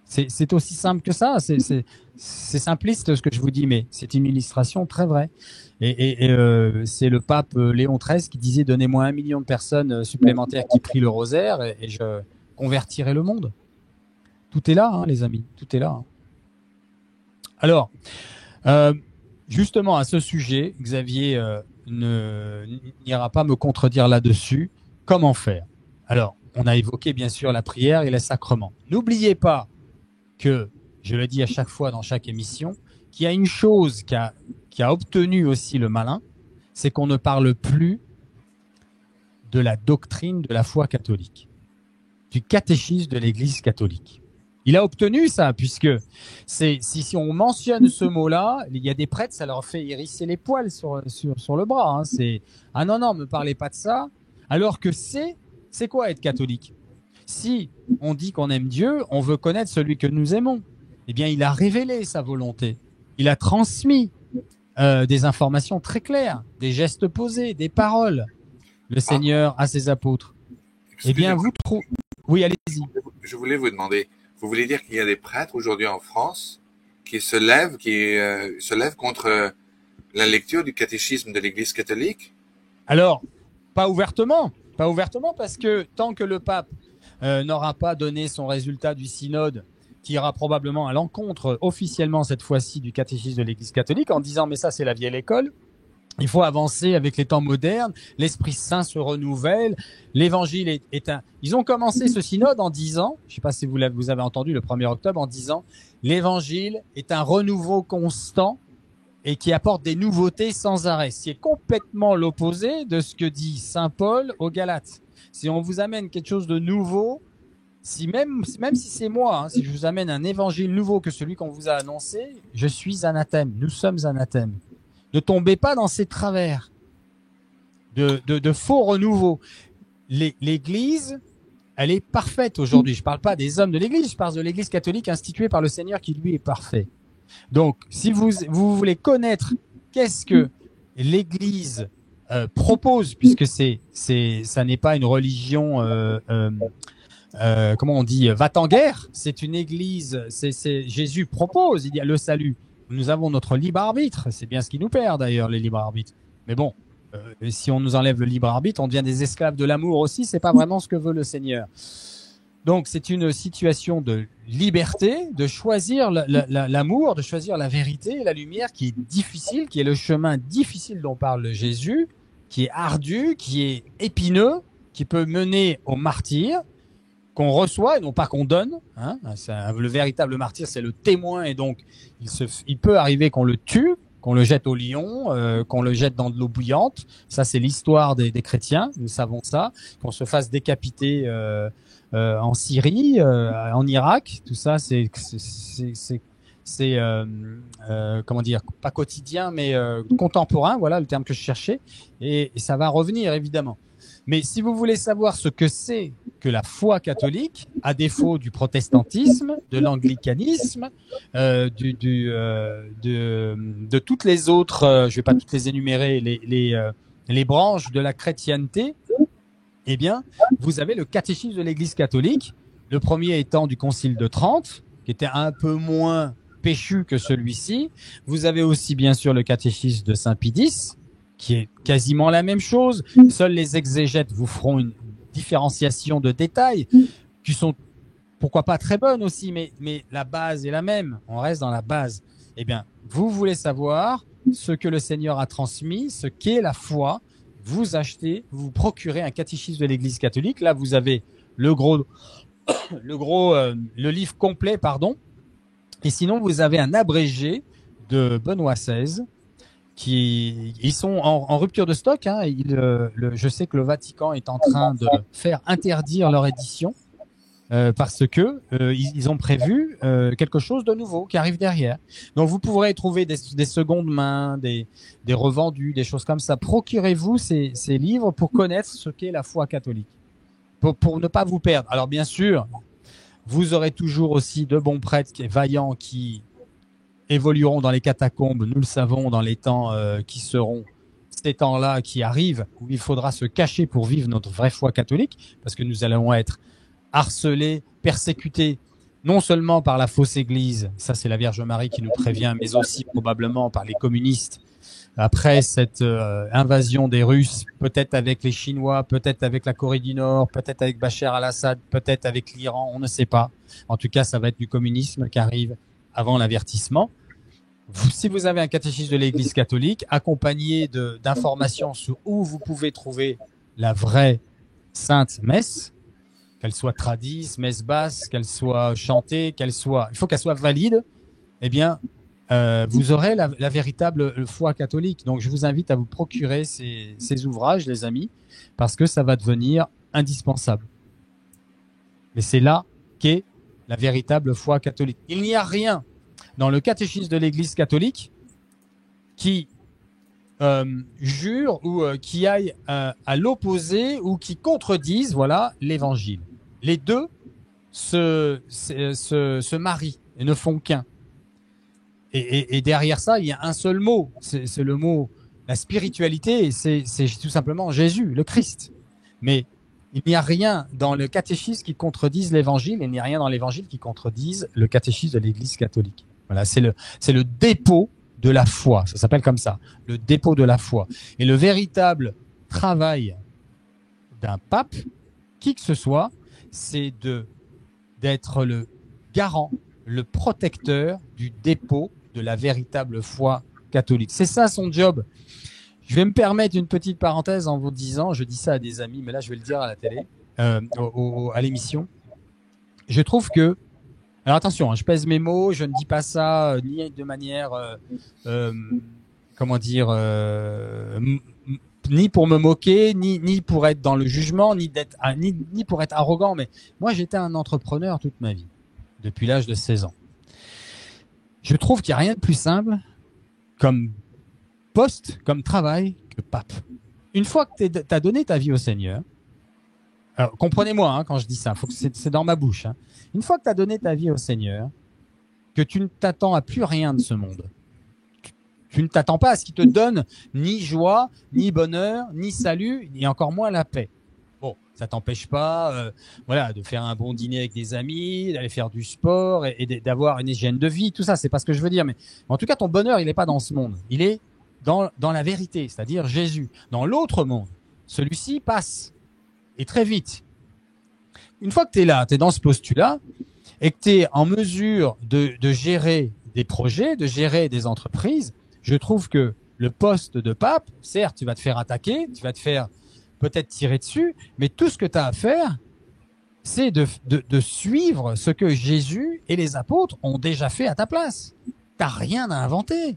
C'est aussi simple que ça. C'est simpliste ce que je vous dis, mais c'est une illustration très vraie. Et c'est le pape Léon XIII qui disait: donnez-moi 1 million de personnes supplémentaires qui prient le rosaire et je convertirai le monde. Tout est là, hein, les amis. Tout est là. Hein. Alors, justement à ce sujet, Xavier n'ira pas me contredire là-dessus. Comment faire? Alors, on a évoqué bien sûr la prière et les sacrements. N'oubliez pas que, je le dis à chaque fois dans chaque émission, qu'il y a une chose qui a obtenu aussi le malin, c'est qu'on ne parle plus de la doctrine de la foi catholique, du catéchisme de l'Église catholique. Il a obtenu ça, puisque si on mentionne ce mot-là, il y a des prêtres, ça leur fait hérisser les poils sur le bras. Hein. Ah non, me parlez pas de ça. Alors que c'est quoi être catholique? Si on dit qu'on aime Dieu, on veut connaître celui que nous aimons. Eh bien, il a révélé sa volonté. Il a transmis des informations très claires, des gestes posés, des paroles. Le Seigneur à ses apôtres. Eh bien, vous trouvez... Oui, allez-y. Je voulais vous demander, vous voulez dire qu'il y a des prêtres aujourd'hui en France qui se lèvent contre la lecture du catéchisme de l'Église catholique? Alors, pas ouvertement parce que tant que le pape n'aura pas donné son résultat du synode, qui ira probablement à l'encontre officiellement cette fois-ci du catéchisme de l'Église catholique, en disant mais ça c'est la vieille école, il faut avancer avec les temps modernes, l'Esprit Saint se renouvelle, l'Évangile est un... Ils ont commencé ce synode en disant, je ne sais pas si vous avez entendu le 1er octobre, en disant l'Évangile est un renouveau constant et qui apporte des nouveautés sans arrêt. C'est complètement l'opposé de ce que dit Saint Paul aux Galates. Si on vous amène quelque chose de nouveau, même si c'est moi, hein, si je vous amène un évangile nouveau que celui qu'on vous a annoncé, je suis anathème, nous sommes anathèmes. Ne tombez pas dans ces travers de faux renouveau. L'Église, elle est parfaite aujourd'hui. Je ne parle pas des hommes de l'Église, je parle de l'Église catholique instituée par le Seigneur qui lui est parfait. Donc, si vous voulez connaître qu'est-ce que l'Église propose, puisque ça n'est pas une religion, comment on dit, va-t-en-guerre, c'est une Église, Jésus propose, il y a le salut. Nous avons notre libre arbitre, c'est bien ce qui nous perd d'ailleurs, les libres arbitres. Mais bon, si on nous enlève le libre arbitre, on devient des esclaves de l'amour aussi, c'est pas vraiment ce que veut le Seigneur. Donc c'est une situation de liberté, de choisir l'amour, de choisir la vérité et la lumière qui est difficile, qui est le chemin difficile dont parle Jésus, qui est ardu, qui est épineux, qui peut mener au martyr, qu'on reçoit et non pas qu'on donne. Hein. Le véritable martyr, c'est le témoin et donc il peut arriver qu'on le tue, qu'on le jette au lion, qu'on le jette dans de l'eau bouillante. Ça, c'est l'histoire des chrétiens, nous savons ça. Qu'on se fasse décapiter en Syrie, en Irak, tout ça, c'est comment dire, pas quotidien, mais contemporain, voilà le terme que je cherchais, et ça va revenir évidemment. Mais si vous voulez savoir ce que c'est que la foi catholique, à défaut du protestantisme, de l'anglicanisme, de toutes les autres, je vais pas toutes les énumérer, les branches de la chrétienté, eh bien, vous avez le catéchisme de l'Église catholique, le premier étant du Concile de Trente, qui était un peu moins péchu que celui-ci. Vous avez aussi, bien sûr, le catéchisme de Saint Pie X, qui est quasiment la même chose. Seuls les exégètes vous feront une différenciation de détails, qui sont, pourquoi pas, très bonnes aussi, mais la base est la même. On reste dans la base. Eh bien, vous voulez savoir ce que le Seigneur a transmis, ce qu'est la foi. Vous achetez, vous procurez un catéchisme de l'Église catholique. Là, vous avez le livre complet, pardon. Et sinon, vous avez un abrégé de Benoît XVI, ils sont en rupture de stock. Hein. Je sais que le Vatican est en train de faire interdire leur édition parce que ils ont prévu quelque chose de nouveau qui arrive derrière. Donc vous pourrez trouver des secondes mains, des revendus, des choses comme ça. Procurez-vous ces livres pour connaître ce qu'est la foi catholique, pour ne pas vous perdre. Alors bien sûr, vous aurez toujours aussi de bons prêtres vaillants qui évolueront dans les catacombes, nous le savons, dans les temps qui seront ces temps-là qui arrivent, où il faudra se cacher pour vivre notre vraie foi catholique, parce que nous allons être harcelés, persécutés, non seulement par la fausse Église, ça c'est la Vierge Marie qui nous prévient, mais aussi probablement par les communistes, après cette invasion des Russes, peut-être avec les Chinois, peut-être avec la Corée du Nord, peut-être avec Bachar al-Assad, peut-être avec l'Iran, on ne sait pas. En tout cas, ça va être du communisme qui arrive avant l'avertissement. Si vous avez un catéchisme de l'Église catholique, accompagné d'informations sur où vous pouvez trouver la vraie Sainte Messe, qu'elle soit tradie, messe basse, qu'elle soit chantée, il faut qu'elle soit valide, eh bien, vous aurez la véritable foi catholique. Donc, je vous invite à vous procurer ces ouvrages, les amis, parce que ça va devenir indispensable. Mais c'est là qu'est la véritable foi catholique. Il n'y a rien dans le catéchisme de l'Église catholique qui jure ou qui aille à l'opposé ou qui contredise, voilà, l'Évangile. Les deux se marient et ne font qu'un. Et derrière ça, il y a un seul mot. C'est le mot, la spiritualité, c'est tout simplement Jésus, le Christ. Mais il n'y a rien dans le catéchisme qui contredise l'Évangile, et il n'y a rien dans l'Évangile qui contredise le catéchisme de l'Église catholique. Voilà, c'est le dépôt de la foi. Ça s'appelle comme ça, le dépôt de la foi. Et le véritable travail d'un pape, qui que ce soit, c'est d'être le garant, le protecteur du dépôt de la véritable foi catholique. C'est ça son job. Je vais me permettre une petite parenthèse en vous disant, je dis ça à des amis, mais là je vais le dire à la télé, à l'émission. Je trouve que, alors attention, hein, je pèse mes mots, je ne dis pas ça ni de manière, comment dire, ni pour me moquer, ni pour être dans le jugement, ni pour être arrogant. Mais moi, j'étais un entrepreneur toute ma vie, depuis l'âge de 16 ans. Je trouve qu'il n'y a rien de plus simple comme poste, comme travail, que pape. Une fois que tu as donné ta vie au Seigneur, alors comprenez-moi hein, quand je dis ça, faut que c'est dans ma bouche. Hein. Une fois que tu as donné ta vie au Seigneur, que tu ne t'attends à plus rien de ce monde, tu ne t'attends pas à ce qu'il te donne ni joie, ni bonheur, ni salut, ni encore moins la paix. Bon, ça t'empêche pas, voilà, de faire un bon dîner avec des amis, d'aller faire du sport et d'avoir une hygiène de vie, tout ça, c'est pas ce que je veux dire. Mais en tout cas, ton bonheur, il n'est pas dans ce monde. Il est dans la vérité, c'est-à-dire Jésus. Dans l'autre monde, celui-ci passe et très vite. Une fois que tu es là, tu es dans ce postulat et que tu es en mesure de gérer des projets, de gérer des entreprises, je trouve que le poste de pape, certes, tu vas te faire attaquer, tu vas te faire peut-être tirer dessus, mais tout ce que tu as à faire, c'est de suivre ce que Jésus et les apôtres ont déjà fait à ta place. Tu n'as rien à inventer.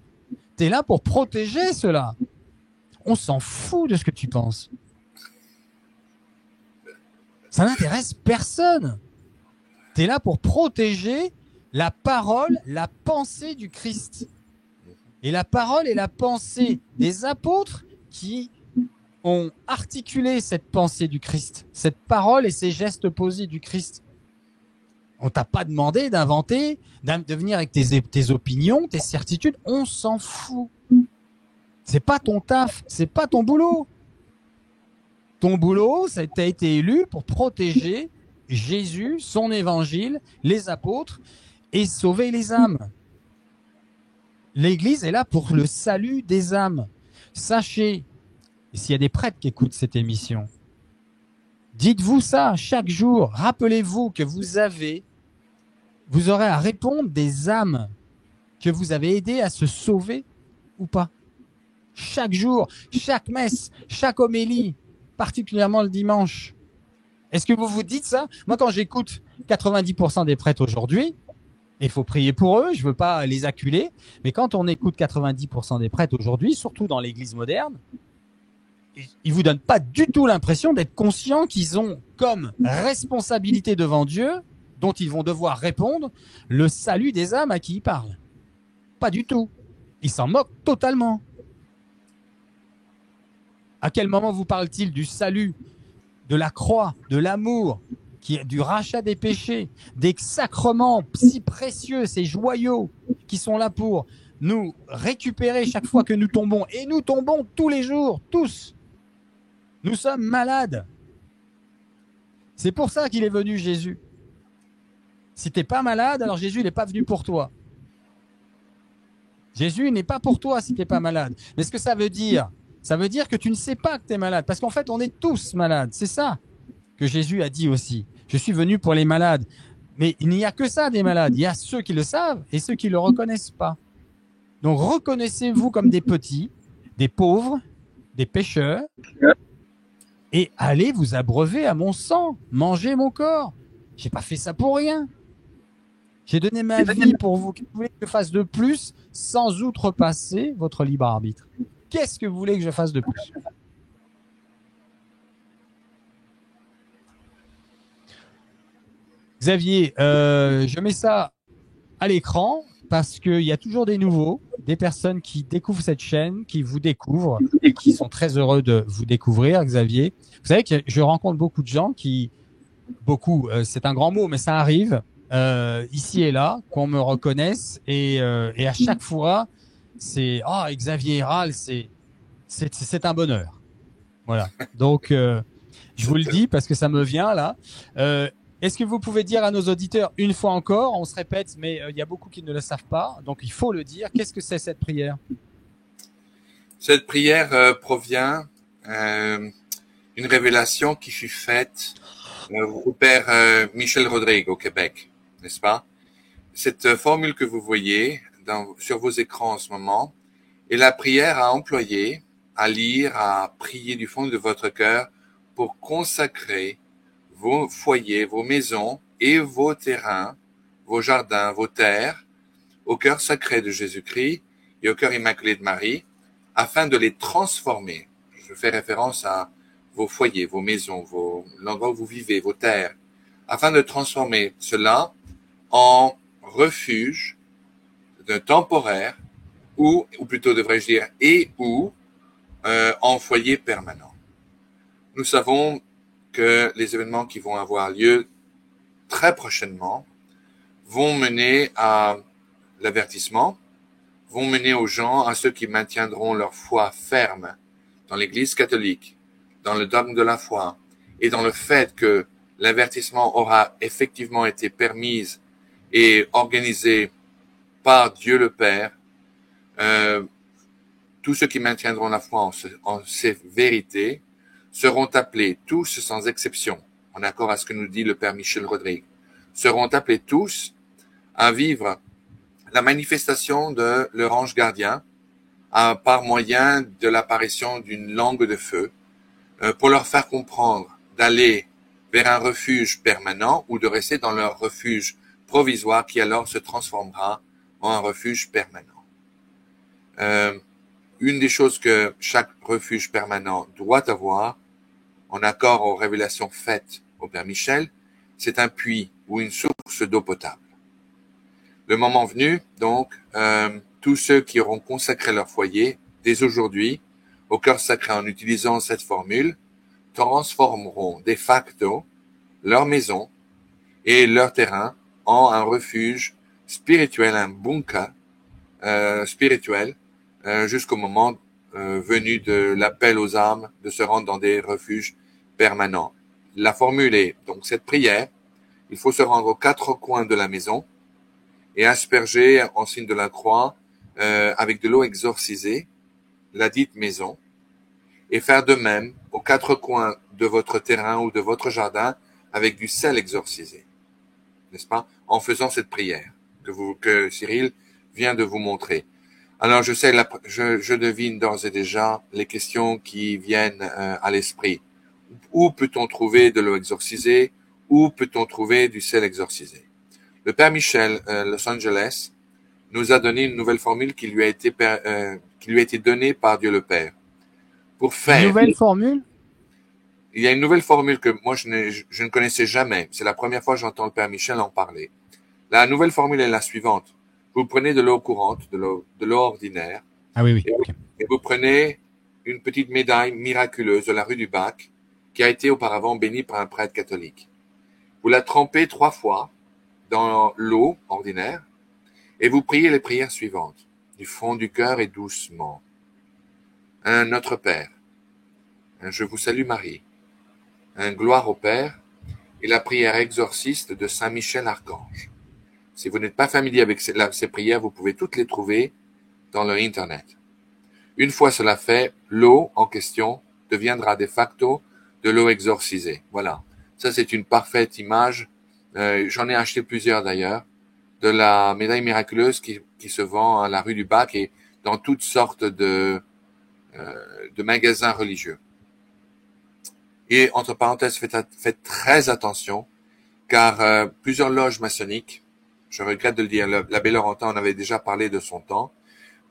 Tu es là pour protéger cela. On s'en fout de ce que tu penses. Ça n'intéresse personne. Tu es là pour protéger la parole, la pensée du Christ. Et la parole et la pensée des apôtres qui ont articulé cette pensée du Christ, cette parole et ces gestes posés du Christ. On t'a pas demandé d'inventer, de venir avec tes opinions, tes certitudes. On s'en fout. C'est pas ton taf, c'est pas ton boulot. Ton boulot, c'est que tu as été élu pour protéger Jésus, son évangile, les apôtres et sauver les âmes. L'Église est là pour le salut des âmes. Sachez, et s'il y a des prêtres qui écoutent cette émission, dites-vous ça chaque jour. Rappelez-vous que vous aurez à répondre des âmes que vous avez aidées à se sauver ou pas. Chaque jour, chaque messe, chaque homélie, particulièrement le dimanche. Est-ce que vous vous dites ça? Moi, quand j'écoute 90% des prêtres aujourd'hui, il faut prier pour eux, je ne veux pas les acculer, mais quand on écoute 90% des prêtres aujourd'hui, surtout dans l'église moderne, ils ne vous donnent pas du tout l'impression d'être conscients qu'ils ont comme responsabilité devant Dieu, dont ils vont devoir répondre, le salut des âmes à qui ils parlent. Pas du tout. Ils s'en moquent totalement. À quel moment vous parle-t-il du salut, de la croix, de l'amour, du rachat des péchés, des sacrements si précieux, ces joyaux qui sont là pour nous récupérer chaque fois que nous tombons. Et nous tombons tous les jours, tous. Nous sommes malades. C'est pour ça qu'il est venu, Jésus. Si tu n'es pas malade, alors Jésus n'est pas venu pour toi. Jésus n'est pas pour toi si tu n'es pas malade. Mais ce que ça veut dire que tu ne sais pas que tu es malade. Parce qu'en fait, on est tous malades. C'est ça que Jésus a dit aussi. Je suis venu pour les malades. Mais il n'y a que ça, des malades. Il y a ceux qui le savent et ceux qui ne le reconnaissent pas. Donc, reconnaissez-vous comme des petits, des pauvres, des pécheurs, et allez vous abreuver à mon sang, mangez mon corps. J'ai pas fait ça pour rien. J'ai donné ma vie pour vous. Qu'est-ce que vous voulez que je fasse de plus sans outrepasser votre libre arbitre? Qu'est-ce que vous voulez que je fasse de plus? Xavier, je mets ça à l'écran parce qu'il y a toujours des nouveaux, des personnes qui découvrent cette chaîne, qui vous découvrent et qui sont très heureux de vous découvrir, Xavier. Vous savez que je rencontre beaucoup de gens c'est un grand mot, mais ça arrive ici et là, qu'on me reconnaisse et à chaque fois, c'est Xavier Héral, c'est un bonheur. Voilà. Donc, je vous le dis parce que ça me vient là. Est-ce que vous pouvez dire à nos auditeurs une fois encore, on se répète, mais il y a beaucoup qui ne le savent pas, donc il faut le dire. Qu'est-ce que c'est cette prière? Cette prière provient d'une révélation qui fut faite au père Michel Rodrigue au Québec, n'est-ce pas? Cette formule que vous voyez sur vos écrans en ce moment est la prière à employer, à lire, à prier du fond de votre cœur pour consacrer vos foyers, vos maisons et vos terrains, vos jardins, vos terres, au cœur sacré de Jésus-Christ et au cœur immaculé de Marie, afin de les transformer. Je fais référence à vos foyers, vos maisons, l'endroit où vous vivez, vos terres, afin de transformer cela en refuge temporaire, ou plutôt devrais-je dire, en foyer permanent. Nous savons que les événements qui vont avoir lieu très prochainement vont mener à l'avertissement, vont mener aux gens, à ceux qui maintiendront leur foi ferme dans l'Église catholique, dans le dogme de la foi, et dans le fait que l'avertissement aura effectivement été permis et organisé par Dieu le Père. Tous ceux qui maintiendront la foi en ces vérités seront appelés tous sans exception, en accord à ce que nous dit le père Michel Rodrigue, seront appelés tous à vivre la manifestation de leur ange gardien par moyen de l'apparition d'une langue de feu pour leur faire comprendre d'aller vers un refuge permanent ou de rester dans leur refuge provisoire qui alors se transformera en un refuge permanent. Une des choses que chaque refuge permanent doit avoir, en accord aux révélations faites au Père Michel, c'est un puits ou une source d'eau potable. Le moment venu, donc, tous ceux qui auront consacré leur foyer, dès aujourd'hui, au cœur sacré en utilisant cette formule, transformeront de facto leur maison et leur terrain en un refuge spirituel, un bunker spirituel, jusqu'au moment venu de l'appel aux âmes de se rendre dans des refuges permanents. La formule est donc cette prière. Il faut se rendre aux quatre coins de la maison et asperger en signe de la croix avec de l'eau exorcisée la dite maison et faire de même aux quatre coins de votre terrain ou de votre jardin avec du sel exorcisé, n'est-ce pas, en faisant cette prière que Cyril vient de vous montrer. Alors je devine d'ores et déjà les questions qui viennent à l'esprit. Où peut-on trouver de l'eau exorcisée? Où peut-on trouver du sel exorcisé? Le Père Michel, Los Angeles, nous a donné une nouvelle formule qui lui a été donnée par Dieu le Père. Pour Une faire, nouvelle formule? il y a une nouvelle formule que moi je ne connaissais jamais. C'est la première fois que j'entends le Père Michel en parler. La nouvelle formule est la suivante. Vous prenez de l'eau courante, de l'eau ordinaire, Ah oui, oui. et Ok. vous prenez une petite médaille miraculeuse de la rue du Bac qui a été auparavant bénie par un prêtre catholique. Vous la trempez 3 fois dans l'eau ordinaire et vous priez les prières suivantes, du fond du cœur et doucement. Un Notre Père, un Je vous salue Marie, un Gloire au Père et la prière exorciste de Saint Michel Archange. Si vous n'êtes pas familier avec ces prières, vous pouvez toutes les trouver dans le Internet. Une fois cela fait, l'eau en question deviendra de facto de l'eau exorcisée. Voilà. Ça, c'est une parfaite image. J'en ai acheté plusieurs d'ailleurs, de la médaille miraculeuse qui se vend à la rue du Bac et dans toutes sortes de magasins religieux. Et entre parenthèses, faites très attention, car plusieurs loges maçonniques, je regrette de le dire, l'abbé Laurentin en avait déjà parlé de son temps,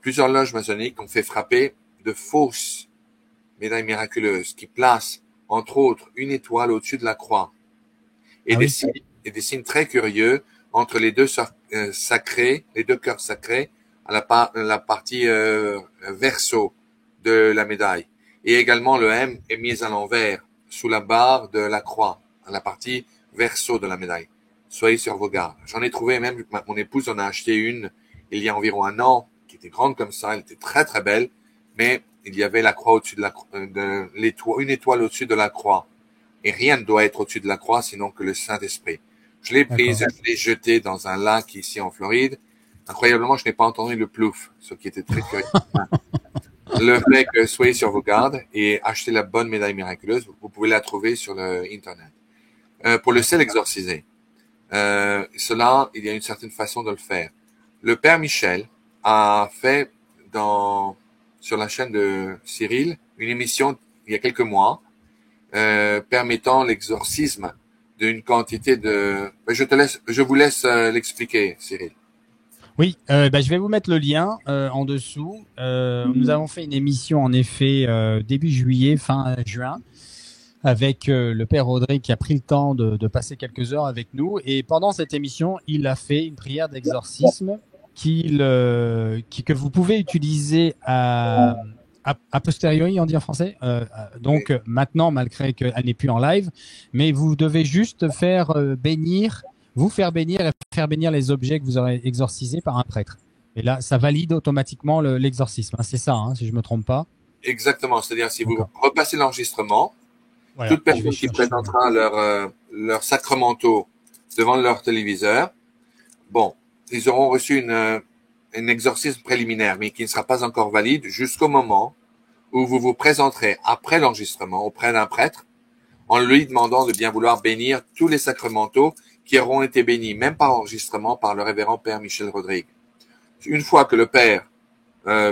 plusieurs loges maçonniques ont fait frapper de fausses médailles miraculeuses qui placent, entre autres, une étoile au-dessus de la croix et des signes très curieux entre les deux sacrés, les deux cœurs sacrés à la partie verso de la médaille. Et également le M est mis à l'envers sous la barre de la croix, à la partie verso de la médaille. Soyez sur vos gardes. J'en ai trouvé même, mon épouse en a acheté une il y a environ 1 an, qui était grande comme ça, elle était très très belle, mais il y avait la croix au-dessus une étoile au-dessus de la croix. Et rien ne doit être au-dessus de la croix, sinon que le Saint-Esprit. Je l'ai prise, je l'ai jetée dans un lac ici en Floride. Incroyablement, je n'ai pas entendu le plouf, ce qui était très curieux. Le fait que soyez sur vos gardes et achetez la bonne médaille miraculeuse, vous pouvez la trouver sur le Internet. Pour le sel exorcisé, cela, il y a une certaine façon de le faire. Le Père Michel a fait sur la chaîne de Cyril une émission il y a quelques mois permettant l'exorcisme d'une quantité de... Je vous laisse l'expliquer, Cyril. Oui, je vais vous mettre le lien en dessous. Nous avons fait une émission en effet début juillet, fin juin, avec le Père Rodrigue qui a pris le temps de passer quelques heures avec nous. Et pendant cette émission, il a fait une prière d'exorcisme que vous pouvez utiliser a posteriori, on dit en français. Donc maintenant, malgré qu'elle n'est plus en live, mais vous devez juste faire vous faire bénir et faire bénir les objets que vous aurez exorcisés par un prêtre. Et là, ça valide automatiquement l'exorcisme. C'est ça, si je me trompe pas. Exactement. C'est-à-dire, si vous repassez l'enregistrement, voilà, toute personne qui présentera leur sacramentaux devant leur téléviseur, ils auront reçu un exorcisme préliminaire, mais qui ne sera pas encore valide jusqu'au moment où vous vous présenterez après l'enregistrement auprès d'un prêtre en lui demandant de bien vouloir bénir tous les sacramentaux qui auront été bénis, même par enregistrement, par le révérend Père Michel Rodrigue. Une fois que le Père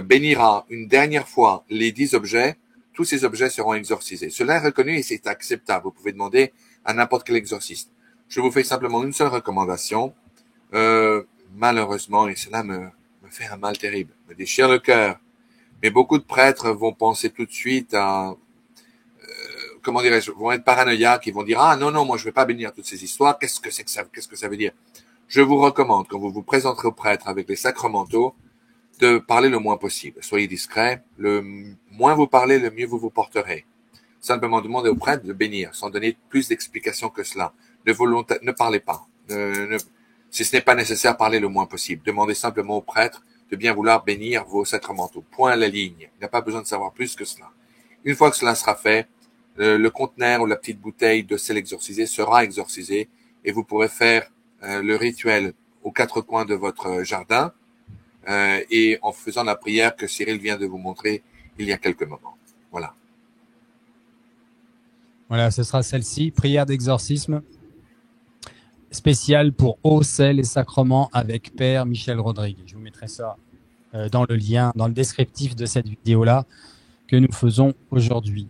bénira une dernière fois les 10 objets, tous ces objets seront exorcisés. Cela est reconnu et c'est acceptable. Vous pouvez demander à n'importe quel exorciste. Je vous fais simplement une seule recommandation. Malheureusement, et cela me fait un mal terrible, me déchire le cœur. Mais beaucoup de prêtres vont penser tout de suite à... vont être paranoïaques, ils vont dire « Ah non, moi je vais pas bénir toutes ces histoires, qu'est-ce que ça veut dire ?» Je vous recommande, quand vous vous présenterez au prêtre avec les sacramentaux, de parler le moins possible. Soyez discret, le moins vous parlez, le mieux vous vous porterez. Simplement demandez au prêtre de bénir, sans donner plus d'explications que cela. Ne parlez pas. Si ce n'est pas nécessaire, parlez le moins possible. Demandez simplement au prêtre de bien vouloir bénir vos sacramentaux. Point à la ligne. Il n'y a pas besoin de savoir plus que cela. Une fois que cela sera fait, le conteneur ou la petite bouteille de sel exorcisé sera exorcisé et vous pourrez faire le rituel aux 4 coins de votre jardin et en faisant la prière que Cyril vient de vous montrer il y a quelques moments. Voilà. Voilà, ce sera celle-ci, prière d'exorcisme spéciale pour eau, sel et sacrement avec Père Michel Rodrigue. Je vous mettrai ça dans le lien, dans le descriptif de cette vidéo-là que nous faisons aujourd'hui.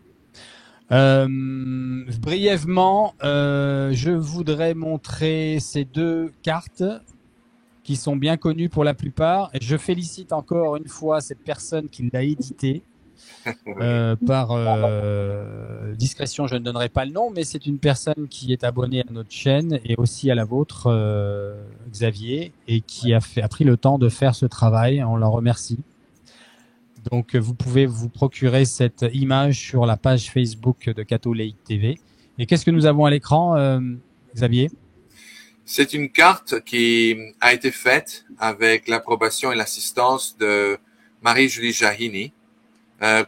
Brièvement, je voudrais montrer ces deux cartes qui sont bien connues pour la plupart. Et je félicite encore une fois cette personne qui l'a édité. Par discrétion, je ne donnerai pas le nom, mais c'est une personne qui est abonnée à notre chaîne et aussi à la vôtre, Xavier, et qui a pris le temps de faire ce travail. On l'en remercie. Donc, vous pouvez vous procurer cette image sur la page Facebook de Catholic TV. Et qu'est-ce que nous avons à l'écran, Xavier? C'est une carte qui a été faite avec l'approbation et l'assistance de Marie-Julie Jahini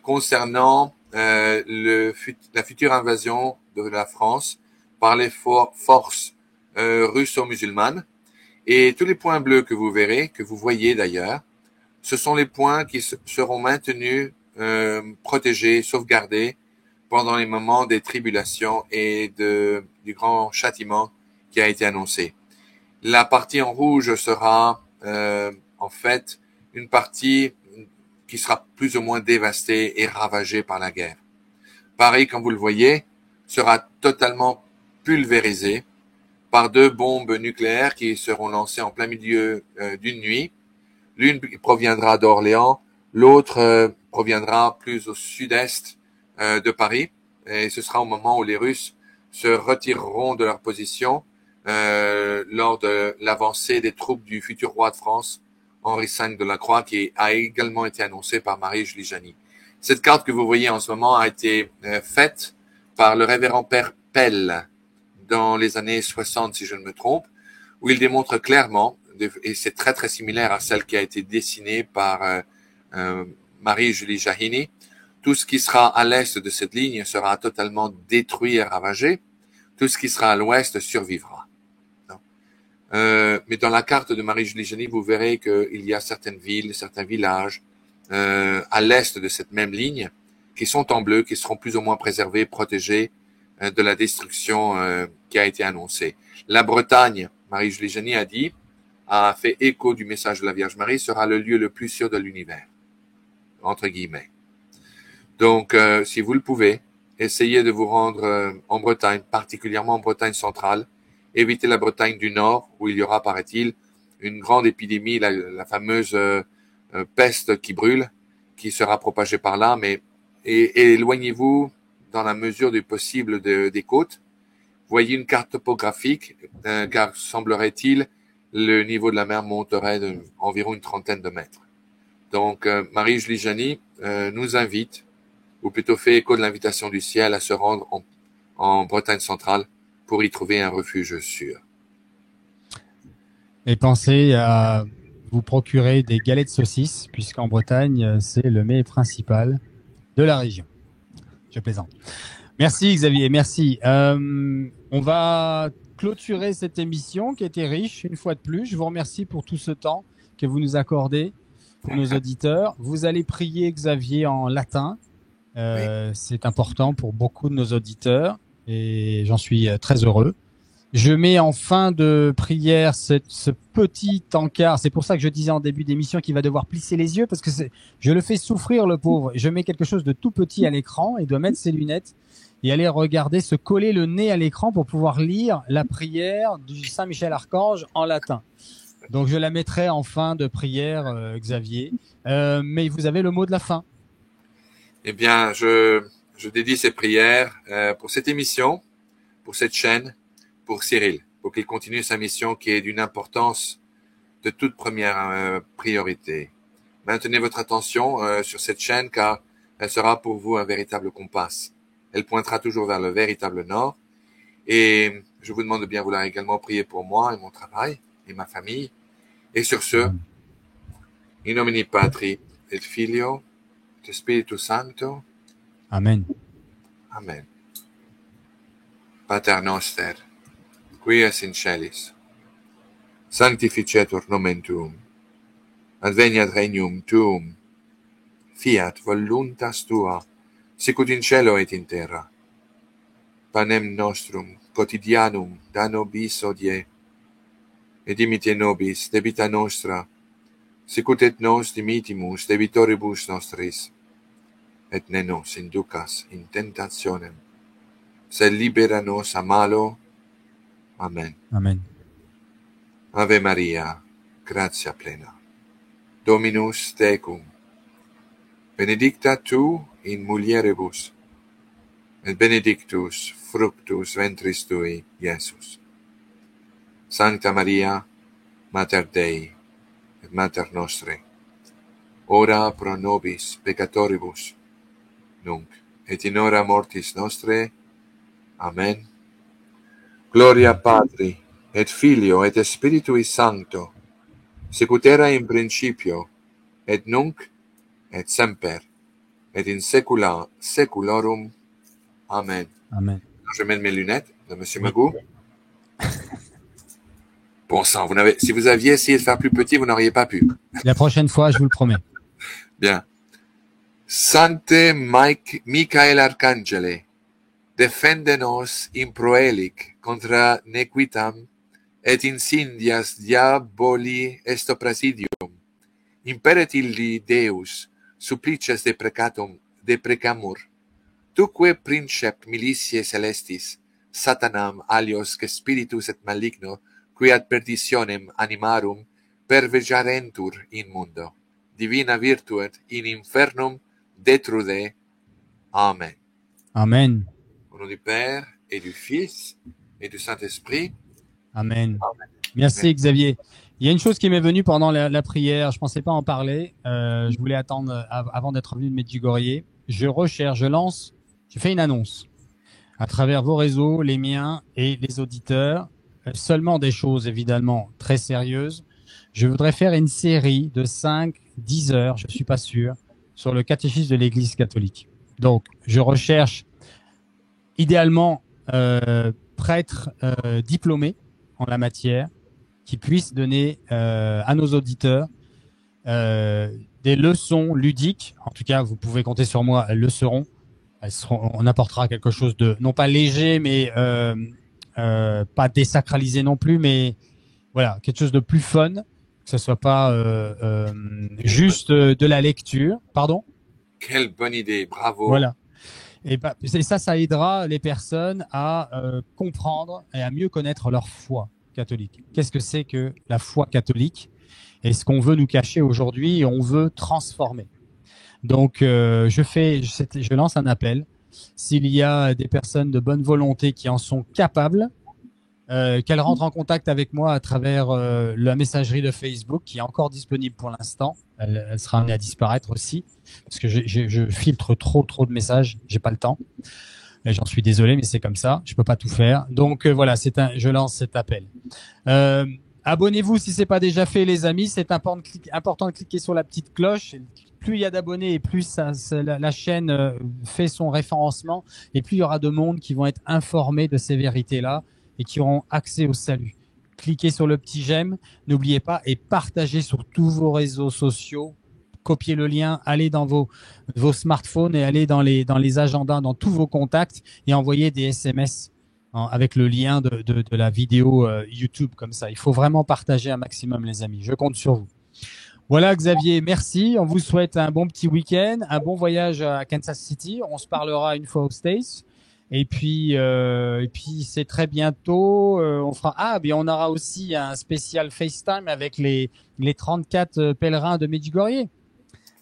concernant la future invasion de la France par les forces russo-musulmanes. Et tous les points bleus que vous verrez, que vous voyez d'ailleurs, ce sont les points qui seront maintenus, protégés, sauvegardés pendant les moments des tribulations et du grand châtiment qui a été annoncé. La partie en rouge sera en fait une partie qui sera plus ou moins dévastée et ravagée par la guerre. Paris, comme vous le voyez, sera totalement pulvérisé par 2 bombes nucléaires qui seront lancées en plein milieu d'une nuit. L'une proviendra d'Orléans, l'autre proviendra plus au sud-est de Paris. Et ce sera au moment où les Russes se retireront de leur position lors de l'avancée des troupes du futur roi de France, Henri V de la Croix, qui a également été annoncé par Marie-Julie Jahini. Cette carte que vous voyez en ce moment a été faite par le révérend Père Pell dans les années 60, si je ne me trompe, où il démontre clairement, et c'est très très similaire à celle qui a été dessinée par Marie-Julie Jahini, tout ce qui sera à l'est de cette ligne sera totalement détruit et ravagé, tout ce qui sera à l'ouest survivra. Mais dans la carte de Marie-Julie Jahini, vous verrez qu'il y a certaines villes, certains villages à l'est de cette même ligne qui sont en bleu, qui seront plus ou moins préservés, protégés de la destruction qui a été annoncée. La Bretagne, Marie-Julie Jahini a fait écho du message de la Vierge Marie, sera le lieu le plus sûr de l'univers, entre guillemets. Donc, si vous le pouvez, essayez de vous rendre en Bretagne, particulièrement en Bretagne centrale. Évitez la Bretagne du Nord, où il y aura, paraît-il, une grande épidémie, la fameuse peste qui brûle, qui sera propagée par là, mais éloignez-vous dans la mesure du possible des côtes. Voyez une carte topographique, car semblerait-il, le niveau de la mer monterait d'environ une 30aine de mètres. Donc, Marie-Julie Jahini nous invite, ou plutôt fait écho de l'invitation du ciel, à se rendre en Bretagne centrale pour y trouver un refuge sûr. Et pensez à vous procurer des galets de saucisses, puisqu'en Bretagne, c'est le mets principal de la région. Je plaisante. Merci Xavier, merci. On va clôturer cette émission qui était riche une fois de plus. Je vous remercie pour tout ce temps que vous nous accordez pour nos auditeurs. Vous allez prier Xavier en latin. Oui. C'est important pour beaucoup de nos auditeurs et j'en suis très heureux. Je mets en fin de prière ce petit encart. C'est pour ça que je disais en début d'émission qu'il va devoir plisser les yeux parce que je le fais souffrir, le pauvre. Je mets quelque chose de tout petit à l'écran. Il doit mettre ses lunettes et aller regarder, se coller le nez à l'écran pour pouvoir lire la prière du Saint Michel Archange en latin. Donc je la mettrai en fin de prière, Xavier. Mais vous avez le mot de la fin. Eh bien, je dédie ces prières pour cette émission, pour cette chaîne, pour Cyril, pour qu'il continue sa mission qui est d'une importance de toute première priorité. Maintenez votre attention sur cette chaîne car elle sera pour vous un véritable compas. Elle pointera toujours vers le véritable nord. Et je vous demande de bien vouloir également prier pour moi et mon travail et ma famille. Et sur ce, in nomine Patri et Filio et Spiritus Sancto. Amen. Amen. Pater noster, qui es in celis, sanctificetur nomen tuum, adveniat regnum tuum, fiat voluntas tua, sicut in cielo et in terra. Panem nostrum quotidianum da nobis hodie, et dimitte nobis debita nostra, sicut et nos dimittimus debitoribus nostris, et ne nos inducas in tentationem, sed libera-nos a malo. Amen. Amen. Ave Maria, gratia plena. Dominus tecum. Benedicta tu in mulieribus, et benedictus fructus ventris tui, Iesus. Sancta Maria, Mater Dei, et Mater Nostre, ora pro nobis peccatoribus, nunc et in hora mortis nostre. Amen. Gloria Patri, et Filio, et Spiritui Sancto, sicut era in principio, et nunc, et semper, et in saecula saeculorum. Amen. Amen. Je mets mes lunettes de Monsieur Oui. Magou. Bon sang, si vous aviez essayé de faire plus petit, vous n'auriez pas pu. La prochaine fois, je vous le promets. Bien. Sancte Michael Arcangele, defende-nos in proelic contra nequitam et insidias diaboli esto presidium. Imperet illi Deus, supplices de precamur. Tuque princeps militiae celestis, Satanam alios que spiritus et maligno, qui ad perditionem animarum pervejarentur in mundo. Divina virtuet in infernum detrude. Amen. Amen. Au nom du Père et du Fils et du Saint-Esprit. Amen. Merci Xavier. Il y a une chose qui m'est venue pendant la prière, je pensais pas en parler, je voulais attendre avant d'être venu de Medjugorje. Je fais une annonce à travers vos réseaux, les miens et les auditeurs, seulement des choses évidemment très sérieuses. Je voudrais faire une série de 5-10 heures, je suis pas sûr, sur le catéchisme de l'Église catholique. Donc, je recherche idéalement prêtres diplômés en la matière qui puissent donner à nos auditeurs des leçons ludiques. En tout cas, vous pouvez compter sur moi, elles le seront. On apportera quelque chose de, non pas léger, mais pas désacralisé non plus, mais voilà, quelque chose de plus fun, que ce soit pas juste de la lecture. Pardon ? Quelle bonne idée, bravo. Voilà. Et ça aidera les personnes à comprendre et à mieux connaître leur foi catholique. Qu'est-ce que c'est que la foi catholique? Et ce qu'on veut nous cacher aujourd'hui, on veut transformer. Donc, je lance un appel. S'il y a des personnes de bonne volonté qui en sont capables, qu'elles rentrent en contact avec moi à travers la messagerie de Facebook qui est encore disponible pour l'instant. Elle sera amenée à disparaître aussi parce que je filtre trop de messages. J'ai pas le temps. Et j'en suis désolé, mais c'est comme ça. Je peux pas tout faire. Donc voilà, je lance cet appel. Abonnez-vous si c'est pas déjà fait, les amis. C'est important de cliquer sur la petite cloche. Plus il y a d'abonnés et plus la chaîne fait son référencement et plus il y aura de monde qui vont être informés de ces vérités-là et qui auront accès au salut. Cliquez sur le petit j'aime, n'oubliez pas, et partagez sur tous vos réseaux sociaux. Copiez le lien, allez dans vos smartphones et allez dans les agendas, dans tous vos contacts et envoyez des SMS avec le lien de la vidéo YouTube comme ça. Il faut vraiment partager un maximum, les amis. Je compte sur vous. Voilà, Xavier, merci. On vous souhaite un bon petit week-end, un bon voyage à Kansas City. On se parlera une fois aux States. Et puis c'est très bientôt. On aura aussi un spécial FaceTime avec les 34 pèlerins de Medjugorje.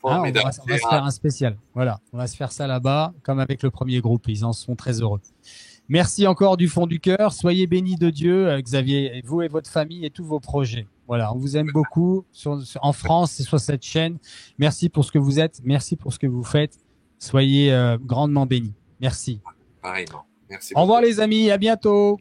On va se faire un spécial. Voilà, on va se faire ça là-bas, comme avec le premier groupe. Ils en sont très heureux. Merci encore du fond du cœur. Soyez bénis de Dieu, Xavier, vous et votre famille et tous vos projets. Voilà, on vous aime beaucoup en France et sur cette chaîne. Merci pour ce que vous êtes. Merci pour ce que vous faites. Soyez grandement bénis. Merci. Pareillement. Merci beaucoup. Au revoir beaucoup. les amis, à bientôt.